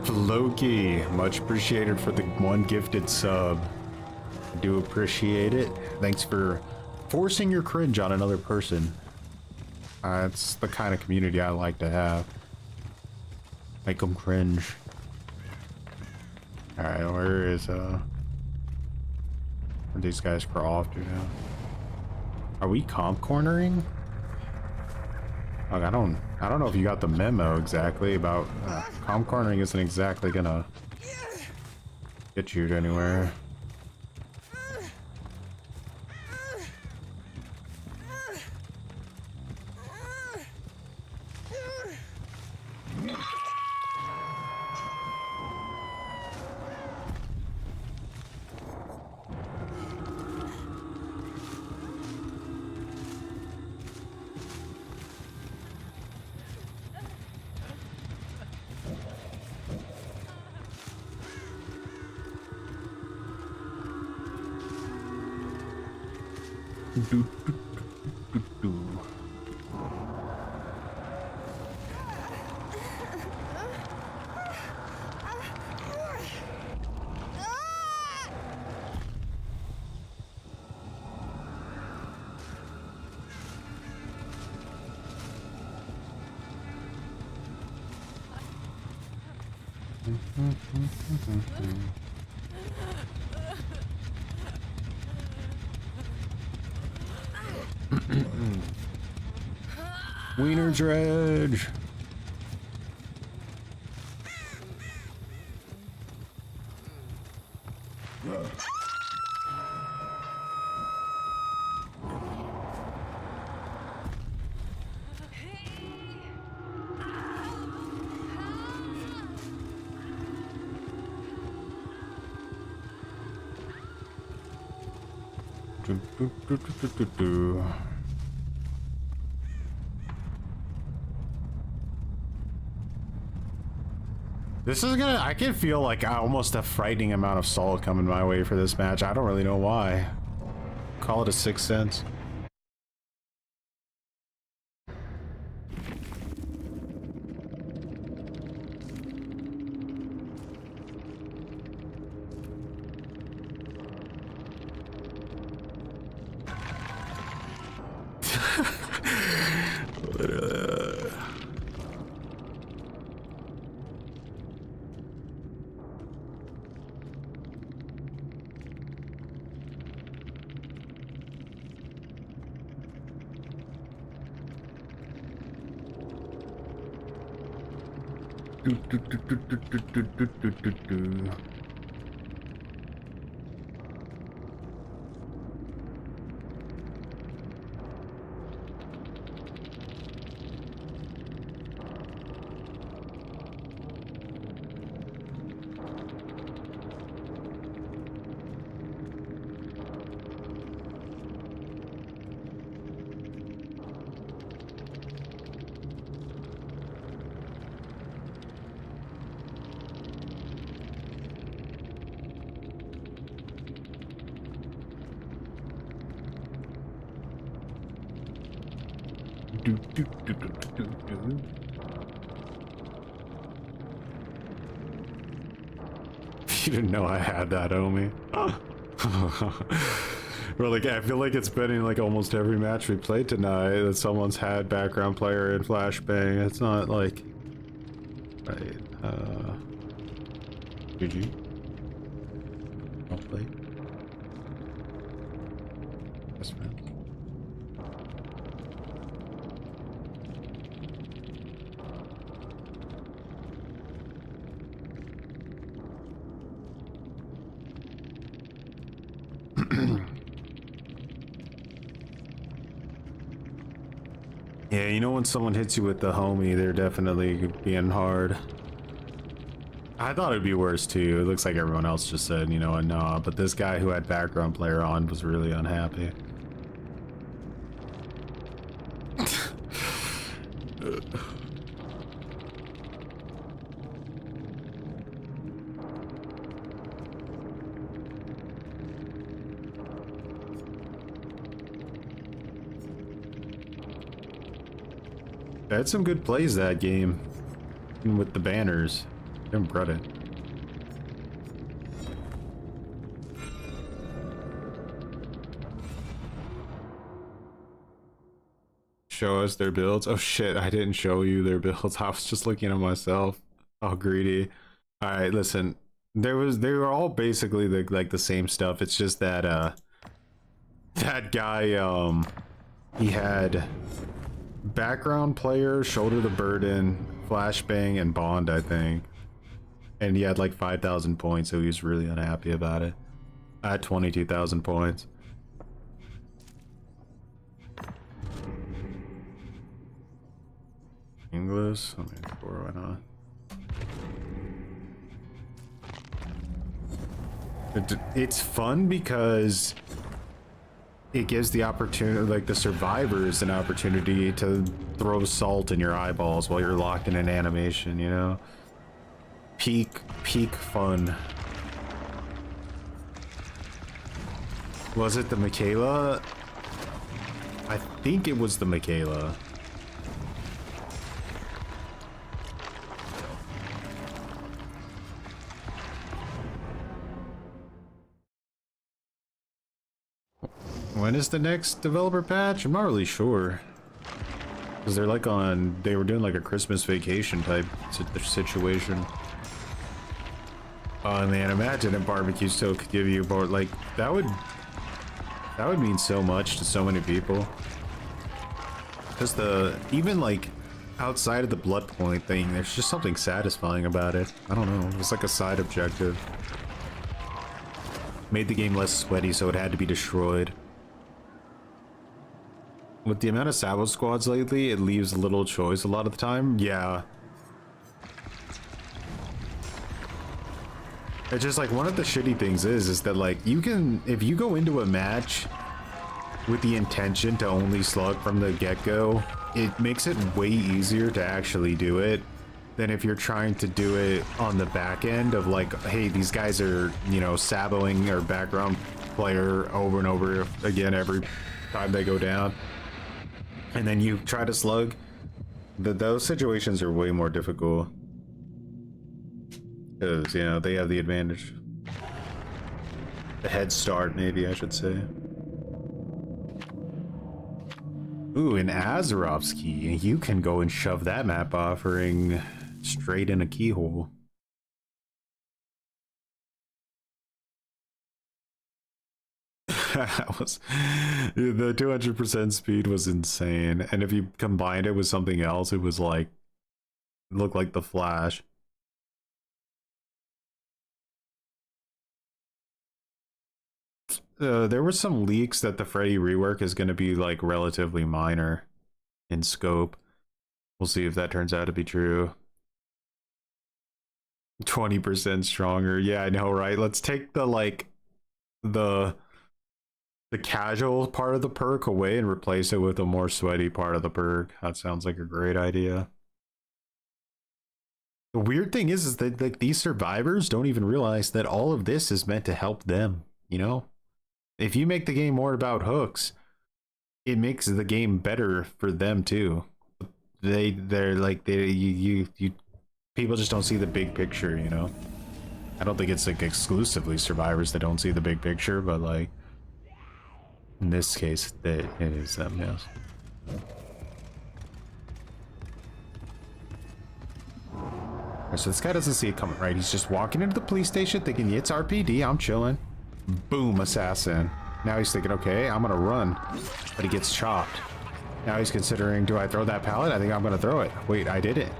S1: Loki, much appreciated for the one gifted sub. I do appreciate it. Thanks for forcing your cringe on another person. It's the kind of community I like to have. Make them cringe. Alright, where these guys crawl off to now? Are we comp cornering? Like, I don't know if you got the memo exactly about calm cornering isn't exactly gonna get you anywhere. Wiener dredge. This is gonna, I can feel like almost a frightening amount of salt coming my way for this match. I don't really know why. Call it a sixth sense. You didn't know I had that, homie. Well, like, I feel like it's been in like almost every match we played tonight that someone's had background player in flashbang. It's not like, right? GG. Well played. Yes, man. Yeah, you know when someone hits you with the homie, they're definitely being hard. I thought it'd be worse too. It looks like everyone else just said, you know what, nah, but this guy who had background player on was really unhappy. I had some good plays that game, even with the banners. Give him credit. Show us their builds. Oh shit, I didn't show you their builds. I was just looking at myself. Oh, greedy. All right, listen. They were all basically the same stuff. It's just that that guy he had background player, shoulder the burden, flashbang, and bond, I think. And he had like 5,000 points, so he was really unhappy about it. I had 22,000 points. English? I mean, why not? It's fun because it gives the opportunity, like the survivors, an opportunity to throw salt in your eyeballs while you're locked in an animation, you know? Peak fun. Was it the Michaela? I think it was the Michaela. When is the next developer patch? I'm not really sure. Because they're like on, they were doing like a Christmas vacation type situation. Oh man, imagine a barbecue still could give you about like, that would mean so much to so many people. Because even like outside of the blood point thing, there's just something satisfying about it. I don't know, it's like a side objective. Made the game less sweaty, so it had to be destroyed. With the amount of Sabo squads lately, it leaves little choice a lot of the time. Yeah. It's just like one of the shitty things is that like you can, if you go into a match with the intention to only slug from the get-go, it makes it way easier to actually do it than if you're trying to do it on the back end of like, hey, these guys are, you know, saboing our background player over and over again every time they go down. And then you try to slug. Those situations are way more difficult. Because, you know, they have the advantage. The head start, maybe I should say. Ooh, an Azerov's key. You can go and shove that map offering straight in a keyhole. That was, the 200% speed was insane, and if you combined it with something else, it was like, it looked like the Flash. There were some leaks that the Freddy rework is going to be like relatively minor in scope. We'll see if that turns out to be true. 20% stronger. Yeah, I know, right? Let's take the like the casual part of the perk away and replace it with a more sweaty part of the perk. That sounds like a great idea. The weird thing is that like these survivors don't even realize that all of this is meant to help them, you know? If you make the game more about hooks, it makes the game better for them too. They're like you people just don't see the big picture, you know? I don't think it's like exclusively survivors that don't see the big picture, but like in this case, it is them, yes. Right, so this guy doesn't see it coming, right? He's just walking into the police station thinking, it's RPD, I'm chilling. Boom, assassin. Now he's thinking, okay, I'm gonna run. But he gets chopped. Now he's considering, do I throw that pallet? I think I'm gonna throw it. Wait, I did it.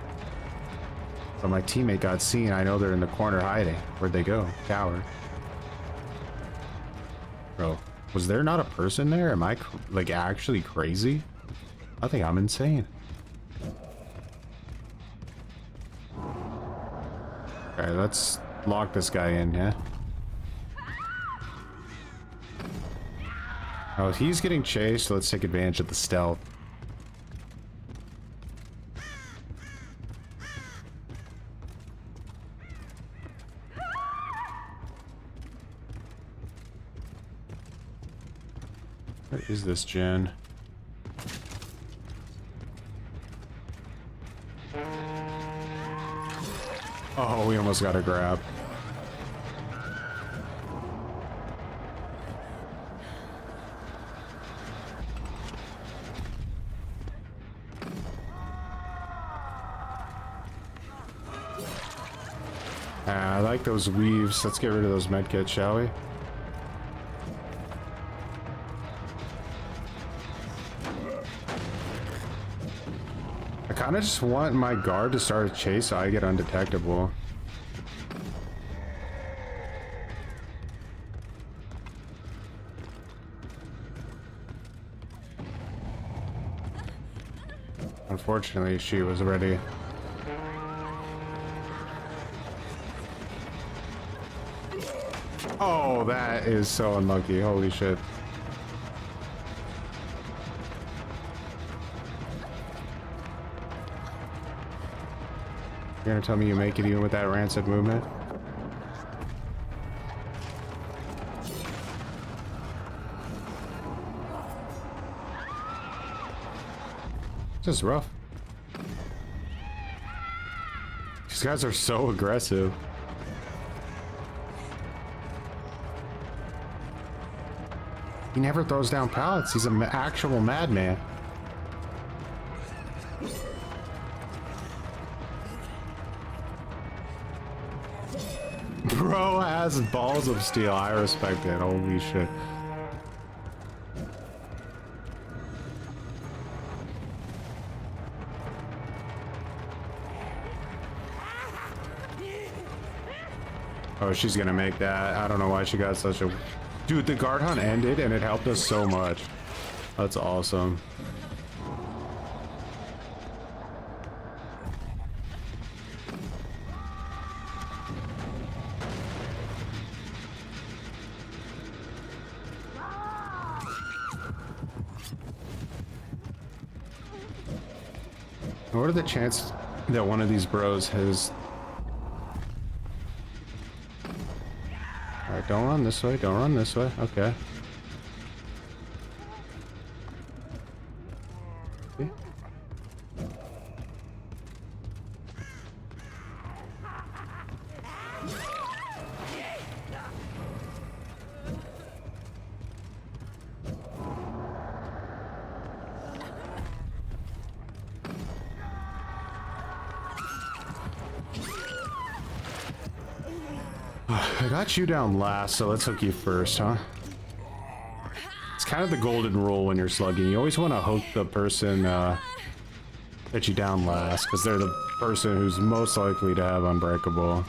S1: So my teammate got seen. I know they're in the corner hiding. Where'd they go? Coward. Bro. Was there not a person there? Am I like actually crazy? I think I'm insane. Okay, let's lock this guy in, yeah? Oh, he's getting chased, so let's take advantage of the stealth. Where is this gen? Oh, we almost got a grab. I like those weaves. Let's get rid of those medkits, shall we? kind of just want my guard to start a chase so I get undetectable. Unfortunately, she was ready. Oh, that is so unlucky. Holy shit. You're gonna tell me you make it even with that rancid movement? This is rough. These guys are so aggressive. He never throws down pallets. He's an actual madman. Bro has balls of steel. I respect it. Holy shit. Oh, she's gonna make that. I don't know why she got such a... Dude, the guard hunt ended and it helped us so much. That's awesome. What are the chances that one of these bros has... Alright, don't run this way, don't run this way. Okay. See? I got you down last, so let's hook you first, huh? It's kind of the golden rule when you're slugging. You always want to hook the person that you down last, because they're the person who's most likely to have unbreakable.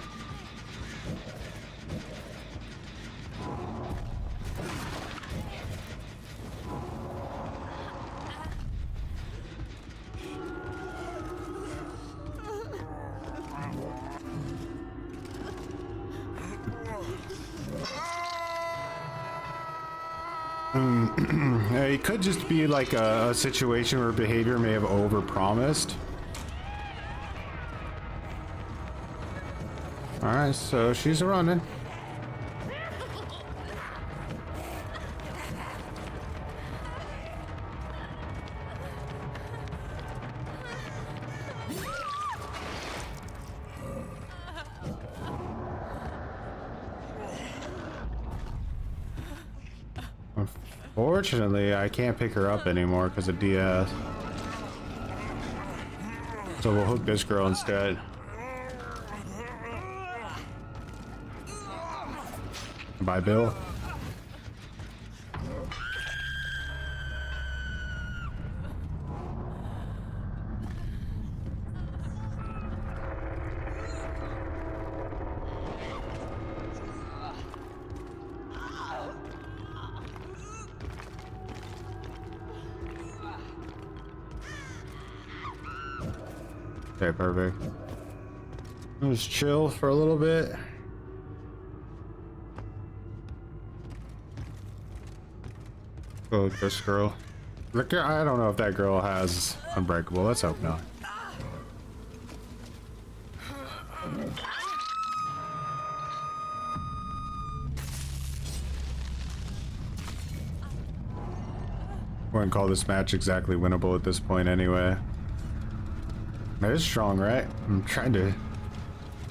S1: It could just be like a situation where behavior may have overpromised. Alright, so she's running. Unfortunately, I can't pick her up anymore because of DS. So we'll hook this girl instead. Bye, Bill. Okay, perfect. Let's chill for a little bit. Oh, this girl. Look, I don't know if that girl has unbreakable. Let's hope not. I wouldn't call this match exactly winnable at this point anyway. That is strong, right? I'm trying to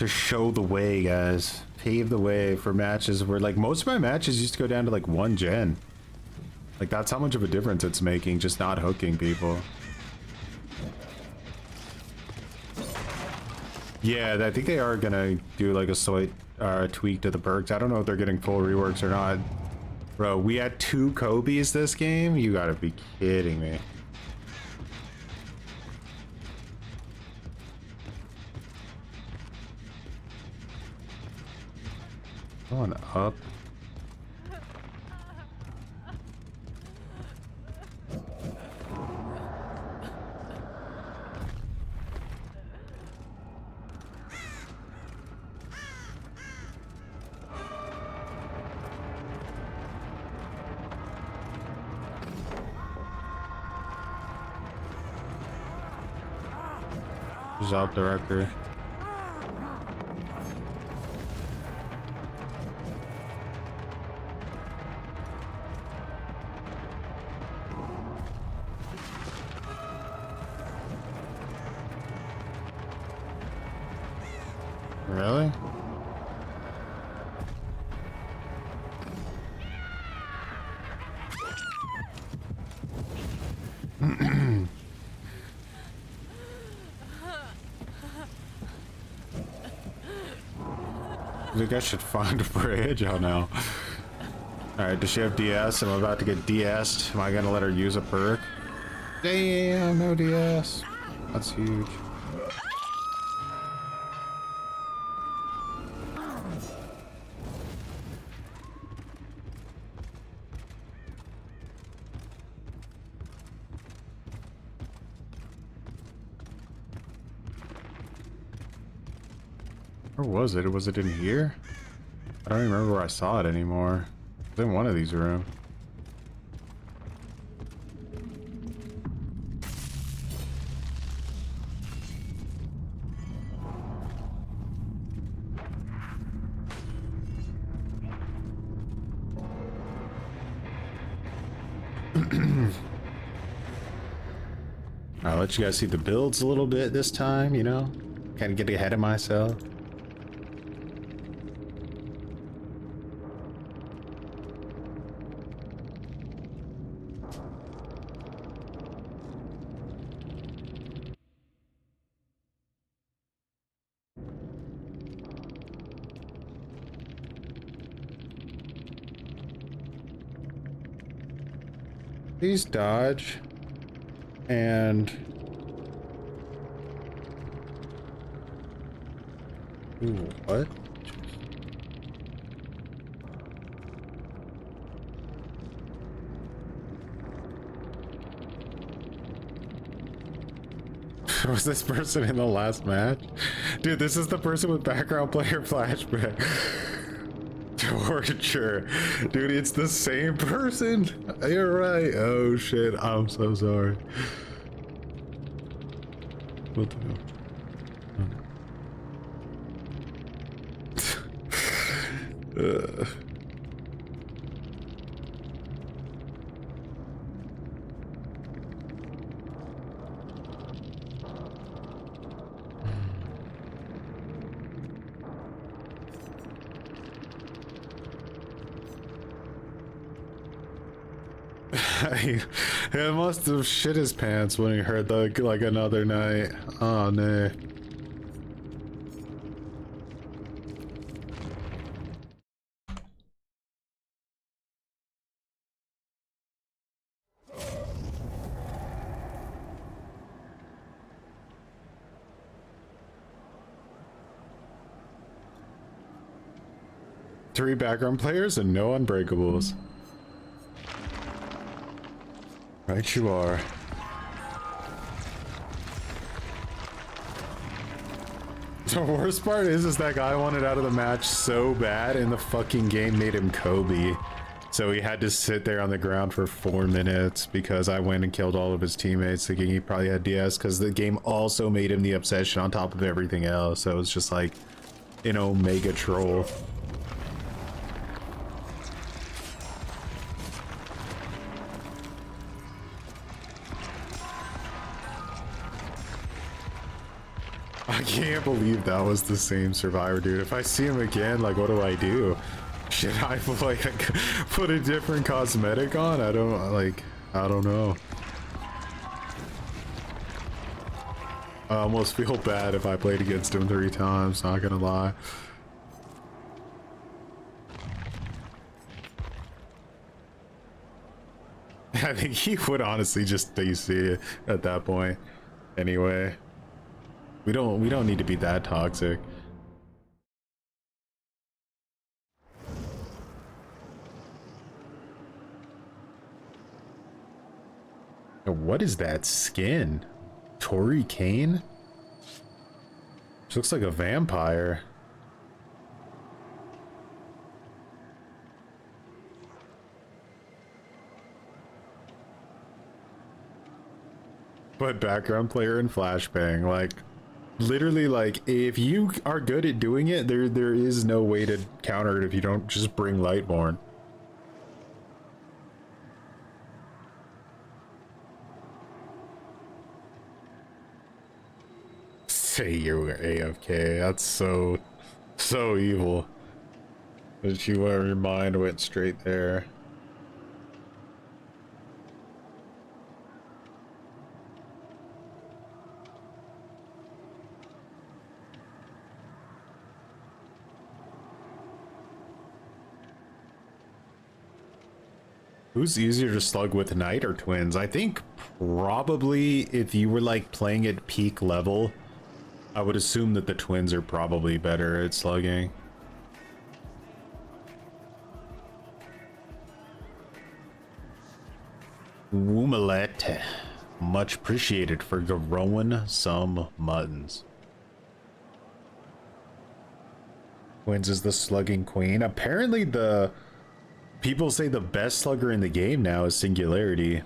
S1: show the way, guys. Pave the way for matches where, like, most of my matches used to go down to like 1 gen. Like, that's how much of a difference it's making, just not hooking people. Yeah, I think they are gonna do like a slight tweak to the perks. I don't know if they're getting full reworks or not. Bro, we had 2 Kobe's this game? You gotta be kidding me. Someone up. He's out director. Really? I think I should find a bridge. Oh no. Alright, does she have DS? I'm about to get DS'd. Am I gonna let her use a perk? Damn, no DS. That's huge. Where was it? Was it in here? I don't even remember where I saw it anymore. It's in one of these rooms. I'll let you guys see the builds a little bit this time, you know? Kind of get ahead of myself. Please dodge. And... Ooh, what? Was this person in the last match? Dude, this is the person with background player flashback. Torture. Dude, it's the same person. You're right. Oh shit, I'm so sorry. What the hell? He must have shit his pants when he heard the like another night. Oh no. Three background players and no unbreakables. Right you are. The worst part is that guy wanted out of the match so bad and the fucking game made him Kobe. So he had to sit there on the ground for 4 minutes because I went and killed all of his teammates thinking he probably had DS because the game also made him the obsession on top of everything else. So it was just like an omega troll. I can't believe that was the same survivor, dude. If I see him again, like, what do I do? Should I like put a different cosmetic on? I don't know. I almost feel bad if I played against him 3 times, not gonna lie. I think he would honestly just DC at that point. Anyway. We don't need to be that toxic. What is that skin? Tori Kane? She looks like a vampire. But background player in Flashbang, like, literally, like, if you are good at doing it, there is no way to counter it if you don't just bring Lightborn. Say you were AFK. That's so evil. But your mind went straight there. Who's easier to slug with, Knight or Twins? I think probably if you were like playing at peak level, I would assume that the Twins are probably better at slugging. Woomalette, much appreciated for growing some muttons. Twins is the slugging queen. Apparently the people say the best slugger in the game now is Singularity.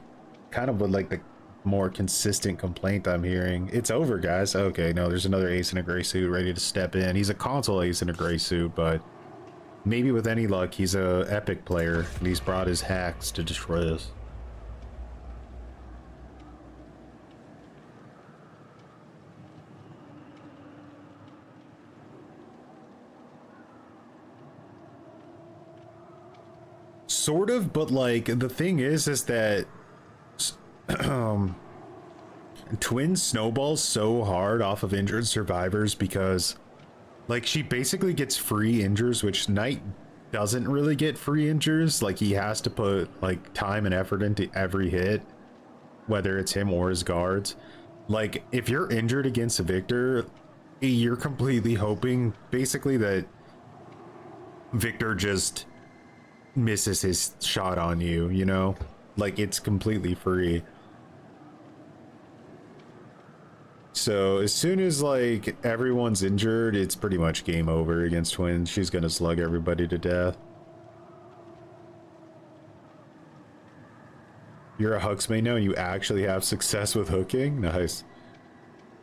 S1: Kind of like the more consistent complaint I'm hearing. It's over, guys. Okay, no, there's another ace in a gray suit ready to step in. He's a console ace in a gray suit, but maybe with any luck, he's a epic player, and he's brought his hacks to destroy us. Sort of, but like the thing is that Twins snowballs so hard off of injured survivors because like she basically gets free injures, which Knight doesn't really get free injures. Like he has to put like time and effort into every hit, whether it's him or his guards. Like if you're injured against a Victor, you're completely hoping basically that Victor just misses his shot on you, you know? Like it's completely free. So as soon as like everyone's injured, it's pretty much game over against Twins. She's gonna slug everybody to death. You're a Hux main now and you actually have success with hooking? Nice.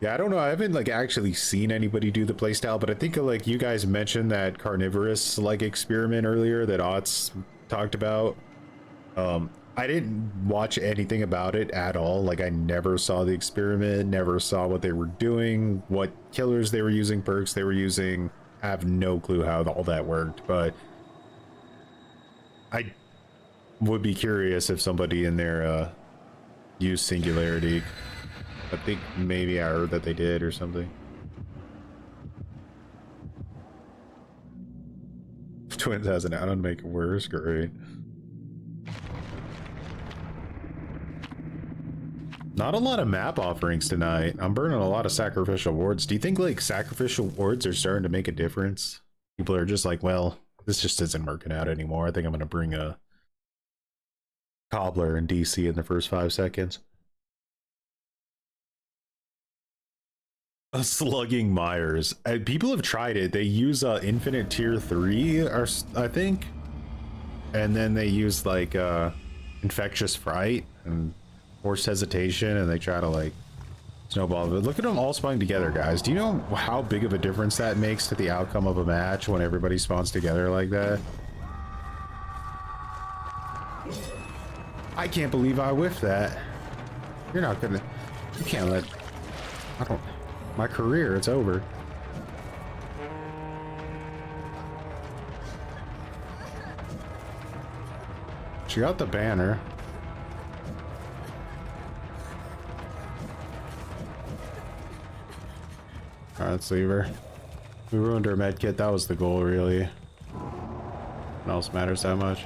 S1: Yeah, I don't know. I haven't like actually seen anybody do the playstyle, but I think like you guys mentioned that carnivorous like experiment earlier that Otz talked about. I didn't watch anything about it at all. Like I never saw the experiment, never saw what they were doing, what killers they were using, perks they were using. I have no clue how all that worked, but I would be curious if somebody in there used Singularity. I think maybe I heard that they did or something. Twins has an add-on to make it worse. Great. Not a lot of map offerings tonight. I'm burning a lot of sacrificial wards. Do you think like sacrificial wards are starting to make a difference? People are just like, well, this just isn't working out anymore. I think I'm going to bring a Cobbler and DC in the first 5 seconds. A slugging Myers. People have tried it. They use infinite tier 3 or I think, and then they use like infectious fright and forced hesitation, and they try to like snowball. But look at them all spawning together, guys. Do you know how big of a difference that makes to the outcome of a match when everybody spawns together like that? I can't believe I whiffed that. You're not gonna, you can't let, I don't, my career, it's over. She got the banner. Alright, let's leave her. We ruined her medkit. That was the goal, really. What else matters that much?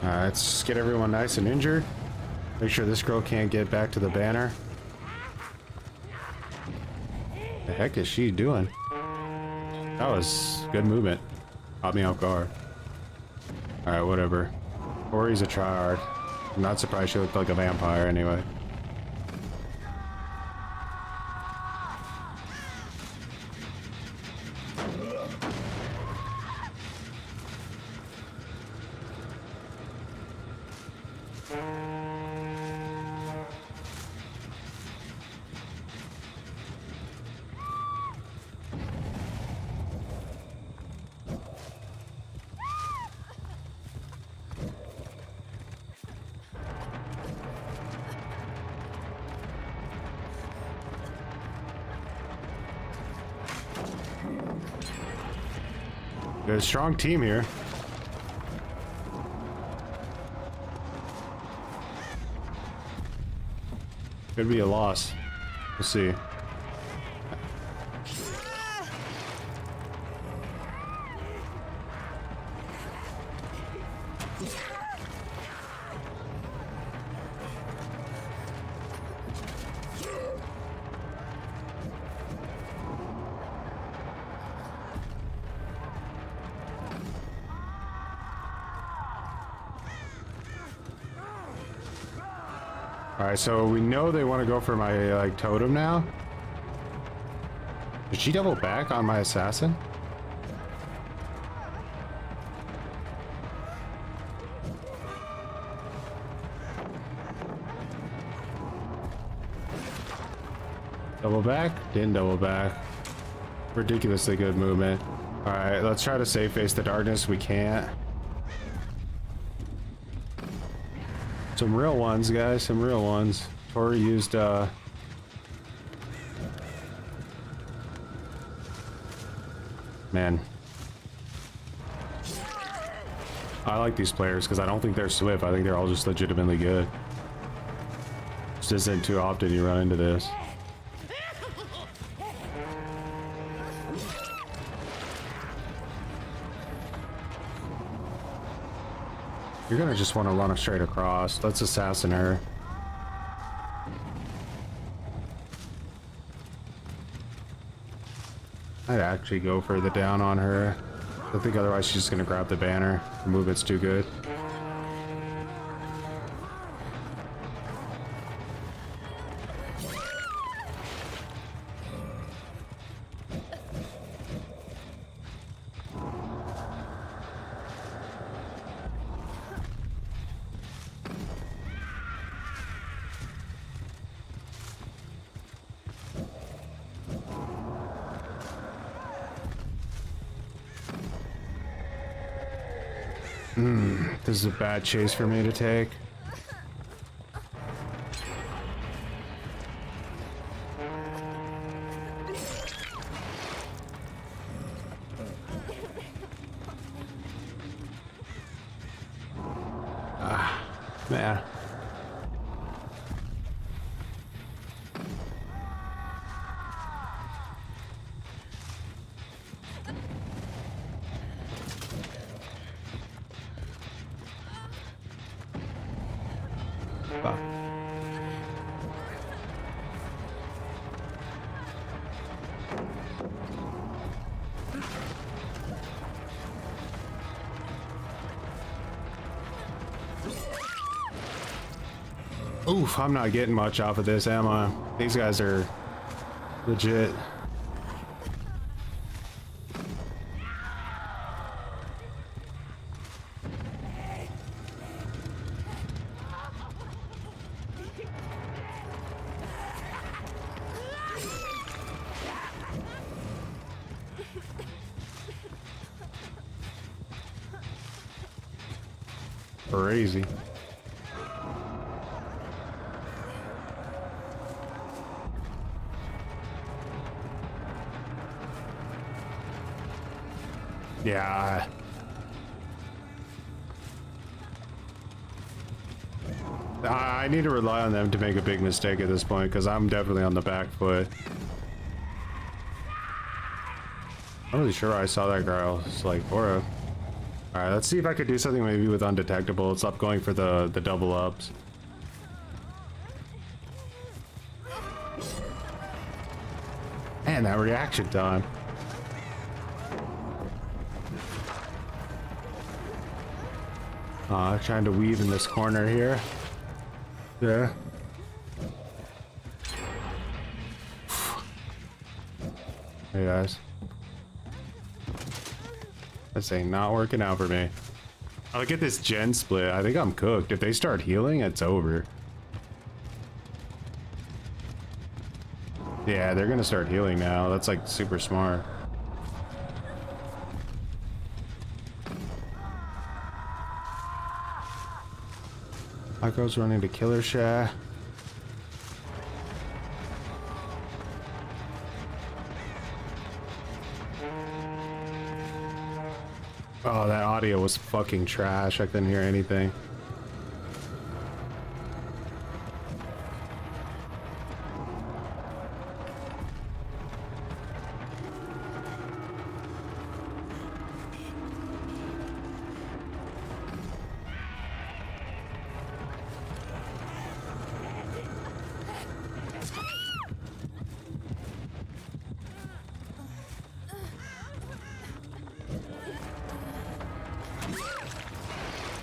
S1: Alright, let's just get everyone nice and injured. Make sure this girl can't get back to the banner. The heck is she doing? That was good movement. Caught me off guard. Alright, whatever. Tori's a tryhard. I'm not surprised she looked like a vampire anyway. Got a strong team here. Could be a loss. We'll see. Alright, so we know they want to go for my, like, totem now. Did she double back on my assassin? Double back? Didn't double back. Ridiculously good movement. Alright, let's try to save face the darkness. We can't. Some real ones, guys, some real ones. Tori used, man. I like these players because I don't think they're swift. I think they're all just legitimately good. Just isn't too often you run into this. You're gonna just want to run straight across. Let's assassin her. I'd actually go further down on her. I think otherwise she's just gonna grab the banner. The movement's too good. This is a bad chase for me to take. Ah, man. Oof, I'm not getting much off of this, am I? These guys are legit. Crazy. Yeah. I need to rely on them to make a big mistake at this point because I'm definitely on the back foot. I'm really sure I saw that girl. It's like, Aura. Alright, let's see if I could do something maybe with undetectable. Stop going for the double ups. Man, that reaction time. Trying to weave in this corner here. Yeah. Hey guys. This ain't not working out for me. Oh, look at this gen split. I think I'm cooked. If they start healing, it's over. Yeah, they're gonna start healing now. That's like super smart. Echo's running to Killer Sha. Oh, that audio was fucking trash. I couldn't hear anything.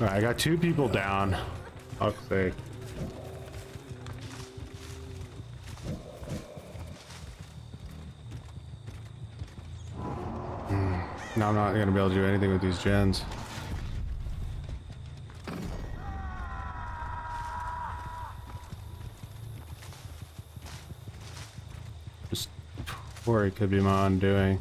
S1: Alright, I got 2 people down. Fuck's sake. Now I'm not gonna be able to do anything with these gens. Just or it could be my undoing.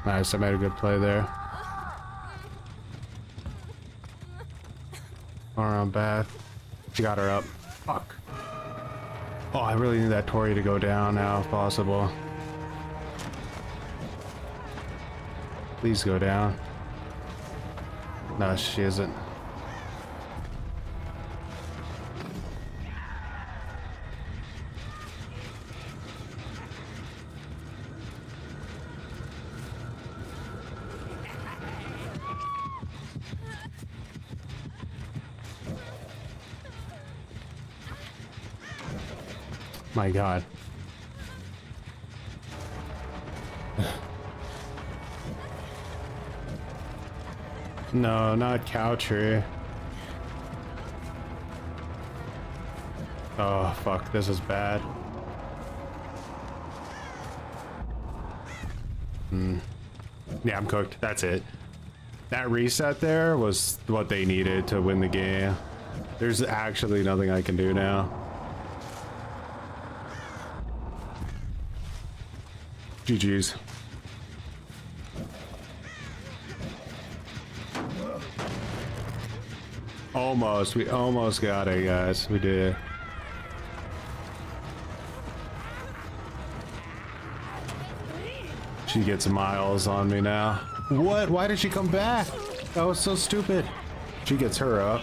S1: Nice, I made a good play there. Around bad. She got her up. Fuck. Oh, I really need that Tori to go down now if possible. Please go down. No, she isn't. My God. No, not cow tree. Oh, fuck, this is bad. Yeah, I'm cooked. That's it. That reset there was what they needed to win the game. There's actually nothing I can do now. GG's. Almost. We almost got it, guys. We did. She gets miles on me now. What? Why did she come back? That was so stupid. She gets her up.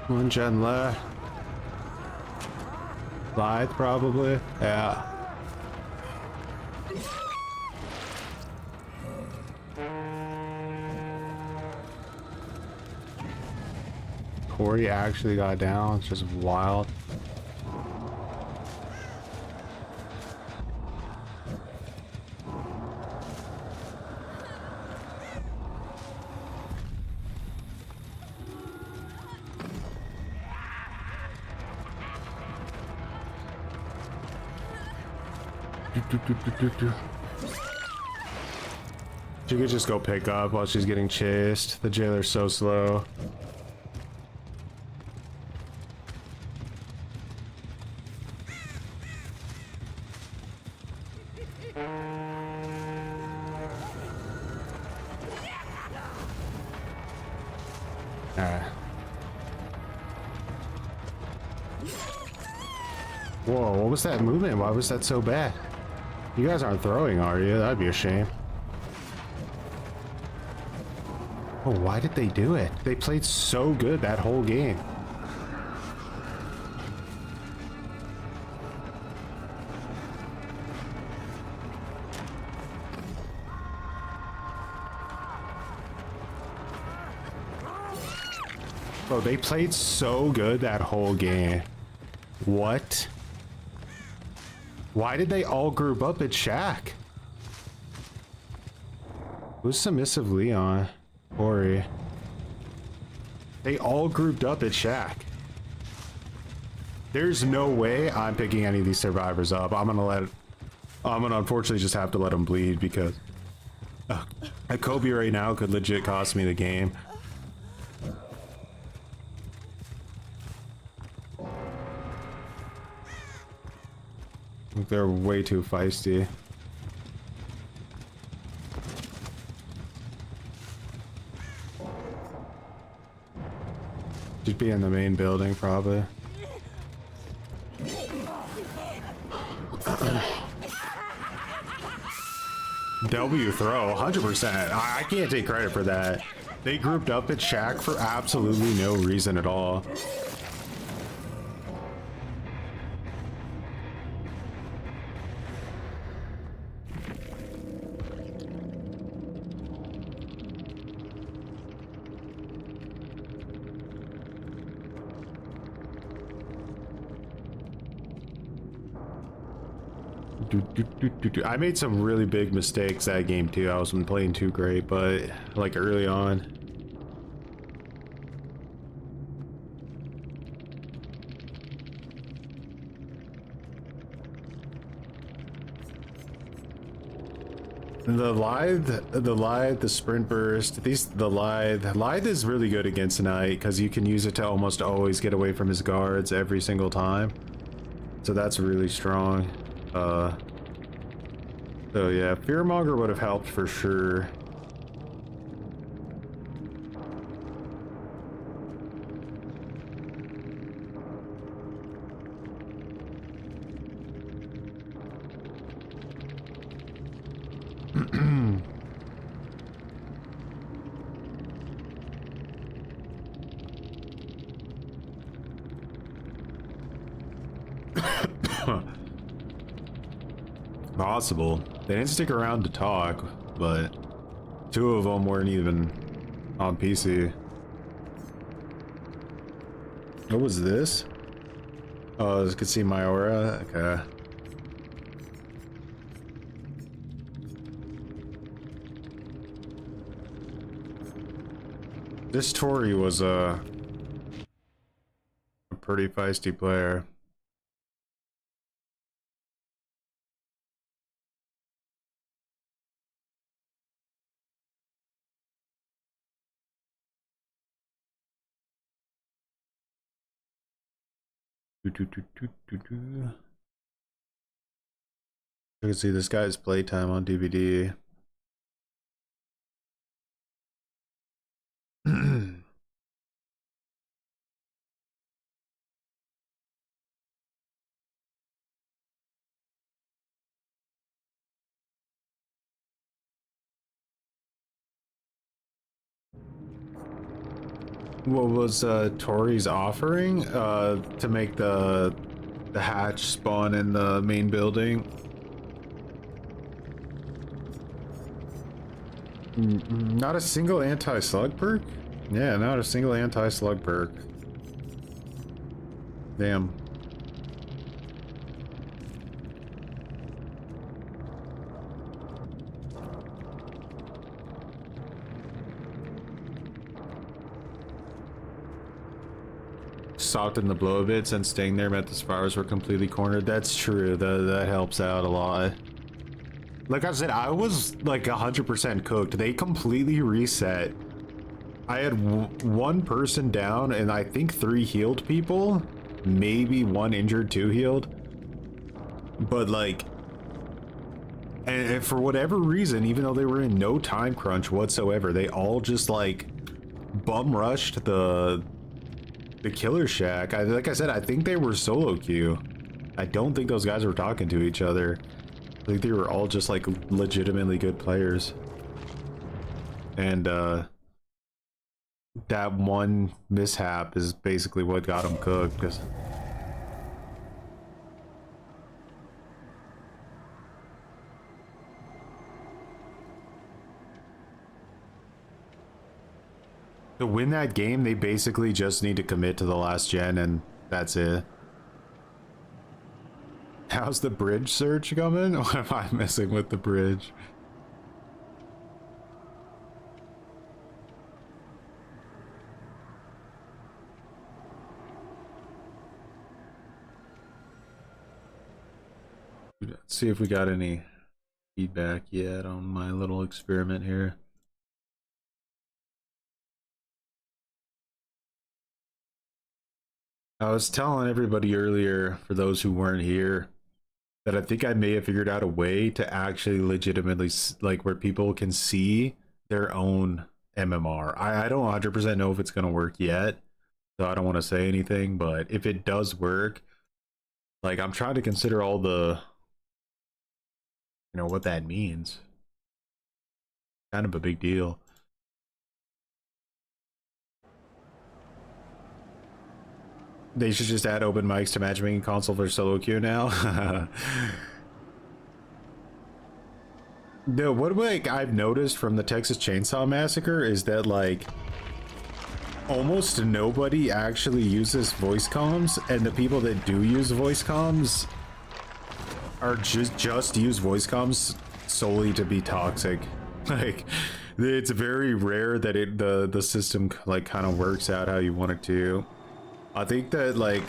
S1: One gen left. Blythe, probably. Yeah. Corey actually got down. It's just wild. She could just go pick up while she's getting chased. The jailer's so slow. Whoa, what was that movement? Why was that so bad? You guys aren't throwing, are you? That'd be a shame. Oh, why did they do it? They played so good that whole game. Bro, they played so good that whole game. What? Why did they all group up at Shack? Who's submissive Leon? Ori. They all grouped up at Shack. There's no way I'm picking any of these survivors up. I'm gonna unfortunately just have to let them bleed because a Kobe right now could legit cost me the game. They're way too feisty. Should be in the main building, probably. W throw, 100%. I can't take credit for that. They grouped up at Shack for absolutely no reason at all. I made some really big mistakes that game too. I wasn't playing too great, but like early on. The sprint burst, the Lithe is really good against Knight because you can use it to almost always get away from his guards every single time. So that's really strong. So yeah, Fearmonger would have helped for sure. Possible. They didn't stick around to talk, but two of them weren't even on PC. What was this? Oh, I could see my aura. Okay. This Tori was a pretty feisty player. You can see this guy's playtime on DVD. What was Tori's offering? To make the hatch spawn in the main building. Not a single anti-slug perk? Yeah, not a single anti-slug perk. Damn. Soften the blow a bit since staying there meant the spars were completely cornered. That's true. That helps out a lot. Like I said, I was like 100% cooked. They completely reset. I had one person down and I think 3 healed people, maybe 1 injured, 2 healed. But like, and for whatever reason, even though they were in no time crunch whatsoever, they all just like bum rushed the killer shack. Like I said, I think they were solo queue. I don't think those guys were talking to each other. I think they were all just like legitimately good players. And that one mishap is basically what got them cooked. 'Cause to win that game, they basically just need to commit to the last gen, and that's it. How's the bridge search coming? What am I missing with the bridge? Let's see if we got any feedback yet on my little experiment here. I was telling everybody earlier, for those who weren't here, that I think I may have figured out a way to actually legitimately, like, where people can see their own MMR. I don't 100% know if it's going to work yet, so I don't want to say anything, but if it does work, like, I'm trying to consider all the, you know, what that means. Kind of a big deal. They should just add open mics to matchmaking console for solo queue now. No, what like I've noticed from the Texas Chainsaw Massacre is that like almost nobody actually uses voice comms, and the people that do use voice comms are just use voice comms solely to be toxic. Like it's very rare that the system like kind of works out how you want it to. I think that like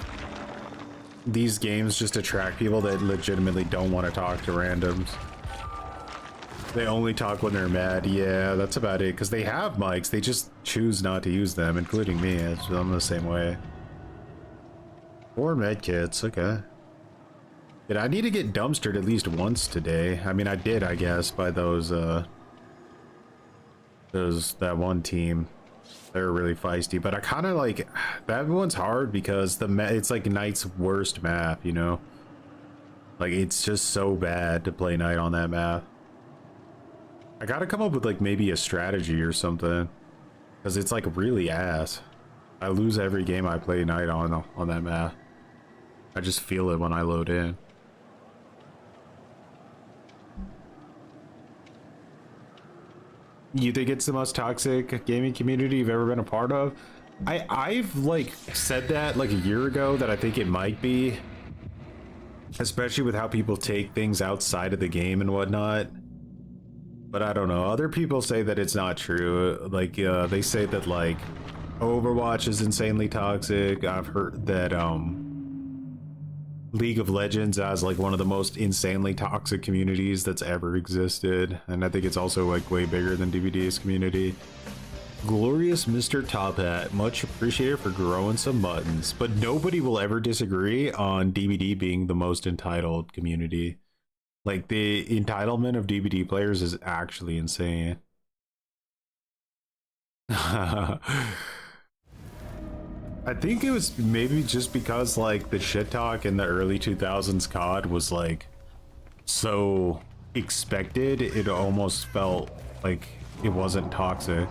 S1: these games just attract people that legitimately don't want to talk to randoms. They only talk when they're mad. Yeah, that's about it. Because they have mics, they just choose not to use them, including me. I'm the same way. 4 medkits, okay. Did I need to get dumpstered at least once today? I mean, I did, I guess, by those that one team. They're really feisty, but I kind of like that one's hard because it's like Knight's worst map, you know? Like it's just so bad to play Knight on that map. I gotta come up with like maybe a strategy or something, because it's like really ass. I lose every game I play Knight on that map. I just feel it when I load in. You think it's the most toxic gaming community you've ever been a part of? I've like said that like a year ago that I think it might be, especially with how people take things outside of the game and whatnot. But I don't know. Other people say that it's not true. Like they say that like Overwatch is insanely toxic. I've heard that League of Legends has like one of the most insanely toxic communities that's ever existed, and I think it's also like way bigger than DVD's community. Glorious Mr. Top Hat, much appreciated for growing some muttons, but nobody will ever disagree on DVD being the most entitled community. Like the entitlement of DVD players is actually insane. I think it was maybe just because like the shit talk in the early 2000s COD was like so expected, it almost felt like it wasn't toxic.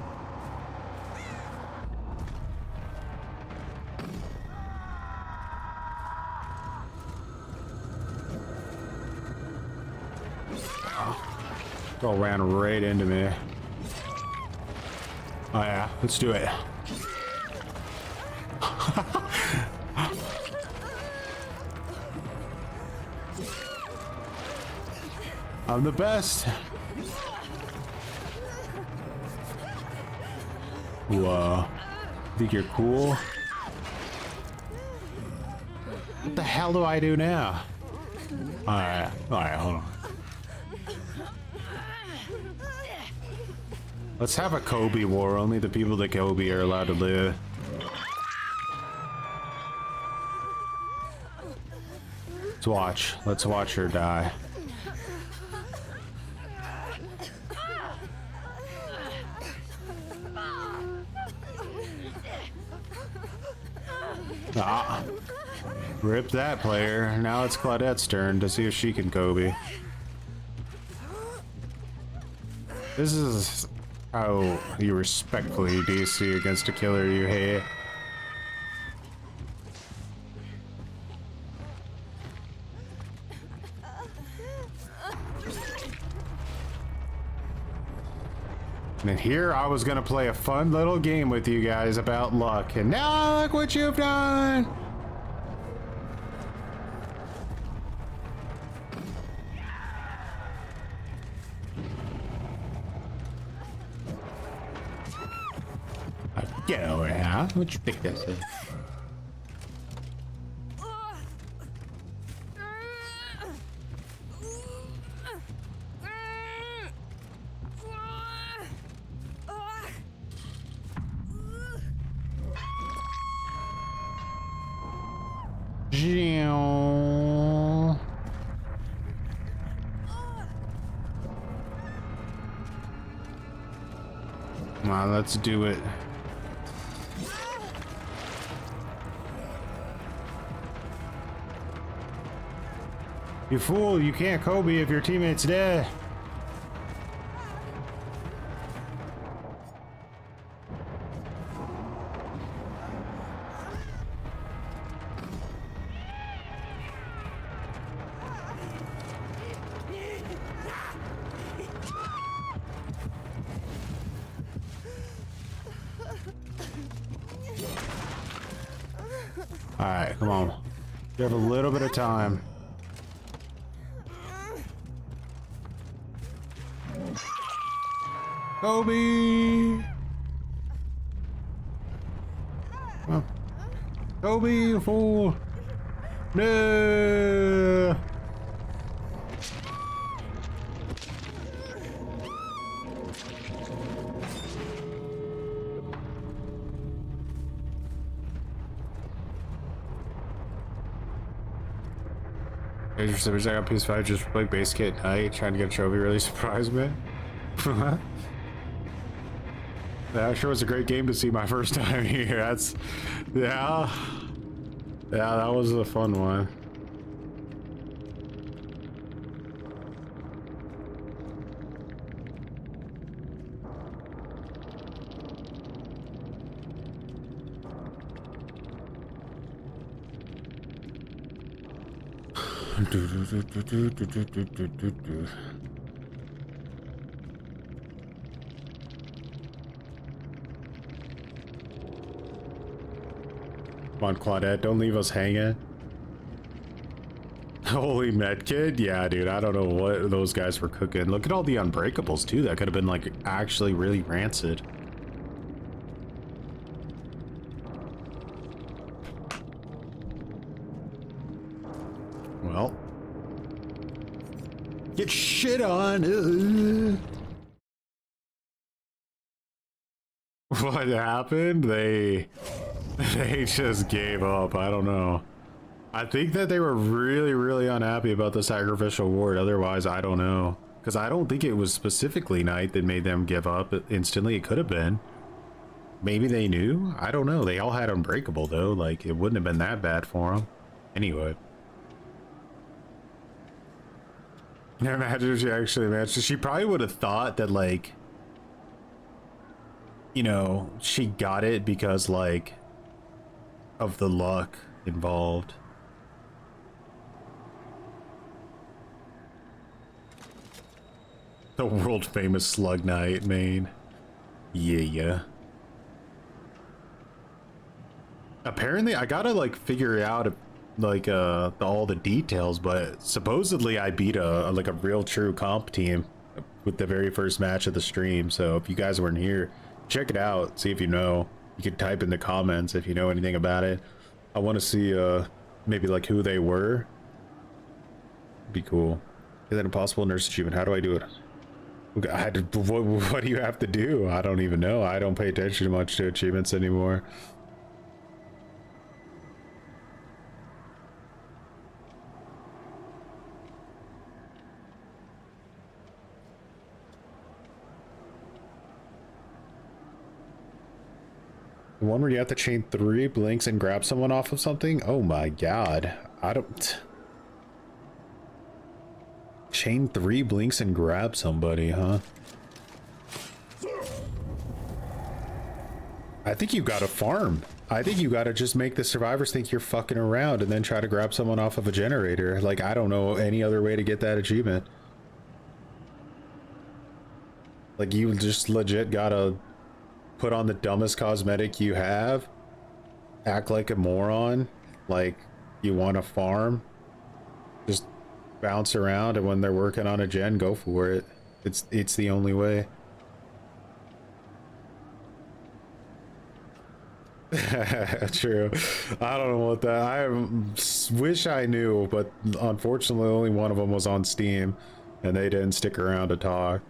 S1: Girl ran right into me. Oh yeah, let's do it. I'm the best. Whoa. Think you're cool? What the hell do I do now? Alright, hold on. Let's have a Kobe war. Only the people that Kobe are allowed to live. Let's watch. Let's watch her die. Ah. Rip that player. Now it's Claudette's turn to see if she can Kobe. This is how you respectfully DC against a killer you hate. And here I was gonna play a fun little game with you guys about luck, and now look what you've done! Get over here. What you think this is? Come on, let's do it. You fool, you can't Kobe if your teammate's dead. All right, come on. You have a little bit of time. Kobe! Oh. Kobe, you fool! No! Major Simmers, I got PS5 just play base kit night, trying to get a trophy, really surprised me. That sure was a great game to see my first time here. That's, yeah, that was a fun one. Come on, Claudette, don't leave us hanging. Holy medkit? Yeah, dude, I don't know what those guys were cooking. Look at all the unbreakables, too. That could have been, like, actually really rancid. Well. Get shit on! What happened? They just gave up. I don't know. I think that they were really unhappy about the sacrificial ward. Otherwise, I don't know. Because I don't think it was specifically night that made them give up instantly. It could have been. Maybe they knew? I don't know. They all had unbreakable though. Like, it wouldn't have been that bad for them. Anyway. Imagine if she actually matched. She probably would have thought that, like, you know, she got it because, like, of the luck involved. The world famous slug night, man. Yeah. Apparently, I gotta, like, figure out like all the details, but supposedly I beat a real true comp team with the very first match of the stream. So if you guys weren't here, check it out, see if you know. You can type in the comments if you know anything about it. I want to see maybe like who they were. Be cool. Is that impossible? Nurse achievement, how do I do it? What do you have to do? I don't even know. I don't pay attention much to achievements anymore. The one where you have to chain 3 blinks and grab someone off of something? Oh my god. I don't... Chain 3 blinks and grab somebody, huh? I think you gotta farm. I think you gotta just make the survivors think you're fucking around and then try to grab someone off of a generator. Like, I don't know any other way to get that achievement. Like, you just legit gotta put on the dumbest cosmetic you have, act like a moron, like you want to farm, just bounce around, and when they're working on a gen, go for it. It's the only way. True. I don't know what that. I wish I knew, but unfortunately only one of them was on Steam and they didn't stick around to talk.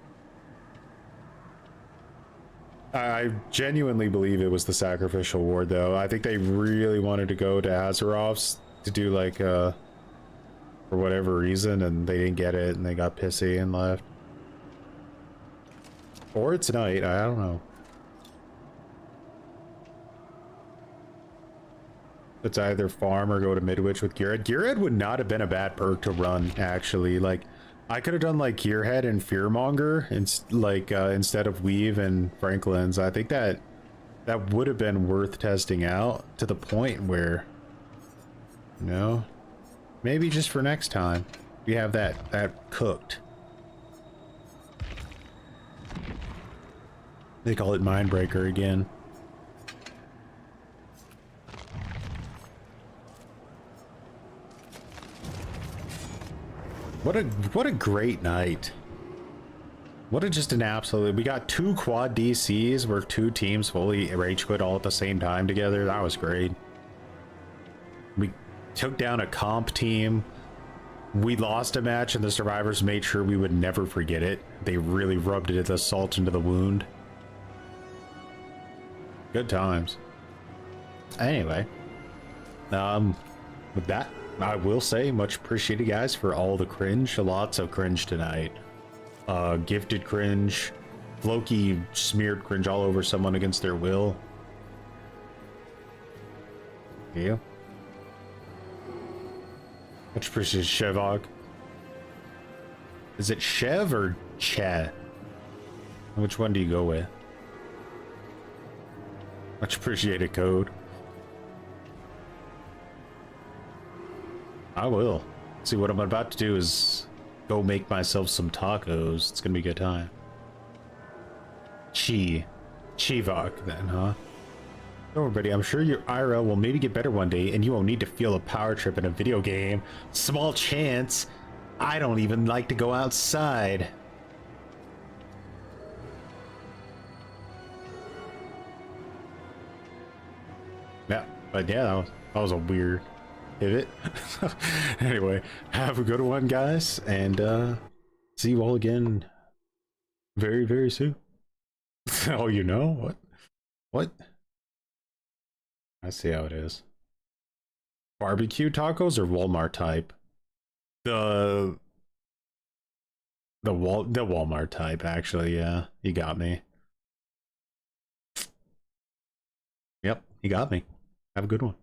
S1: I genuinely believe it was the sacrificial ward, though. I think they really wanted to go to Azeroth's to do, like, for whatever reason, and they didn't get it, and they got pissy and left. Or it's night, I don't know. It's either farm or go to Midwich with Gearhead. Gearhead would not have been a bad perk to run, actually. Like, I could have done like Gearhead and Fearmonger instead of Weave and Franklin's. I think that would have been worth testing out to the point where, you know, maybe just for next time we have that cooked. They call it Mindbreaker again. What a great night. What a just an absolute... We got 2 quad DCs where 2 teams fully rage quit all at the same time together. That was great. We took down a comp team. We lost a match and the survivors made sure we would never forget it. They really rubbed it as salt into the wound. Good times. Anyway. With that, I will say much appreciated, guys, for all the cringe. Lots of cringe tonight. Gifted cringe. Floki smeared cringe all over someone against their will. Yeah. Much appreciated, Shevog. Is it Shev or Che? Which one do you go with? Much appreciated, Code. I will. See, what I'm about to do is go make myself some tacos. It's gonna be a good time. Chivok then, huh? Don't worry, buddy. I'm sure your IRL will maybe get better one day and you won't need to feel a power trip in a video game. Small chance. I don't even like to go outside. Yeah, but yeah, that was a weird pivot. Anyway, have a good one, guys, and see you all again very, very soon. Oh, you know what? I see how it is. Barbecue tacos or Walmart type? The Walmart type, actually. Yeah, you got me. Yep, you got me. Have a good one.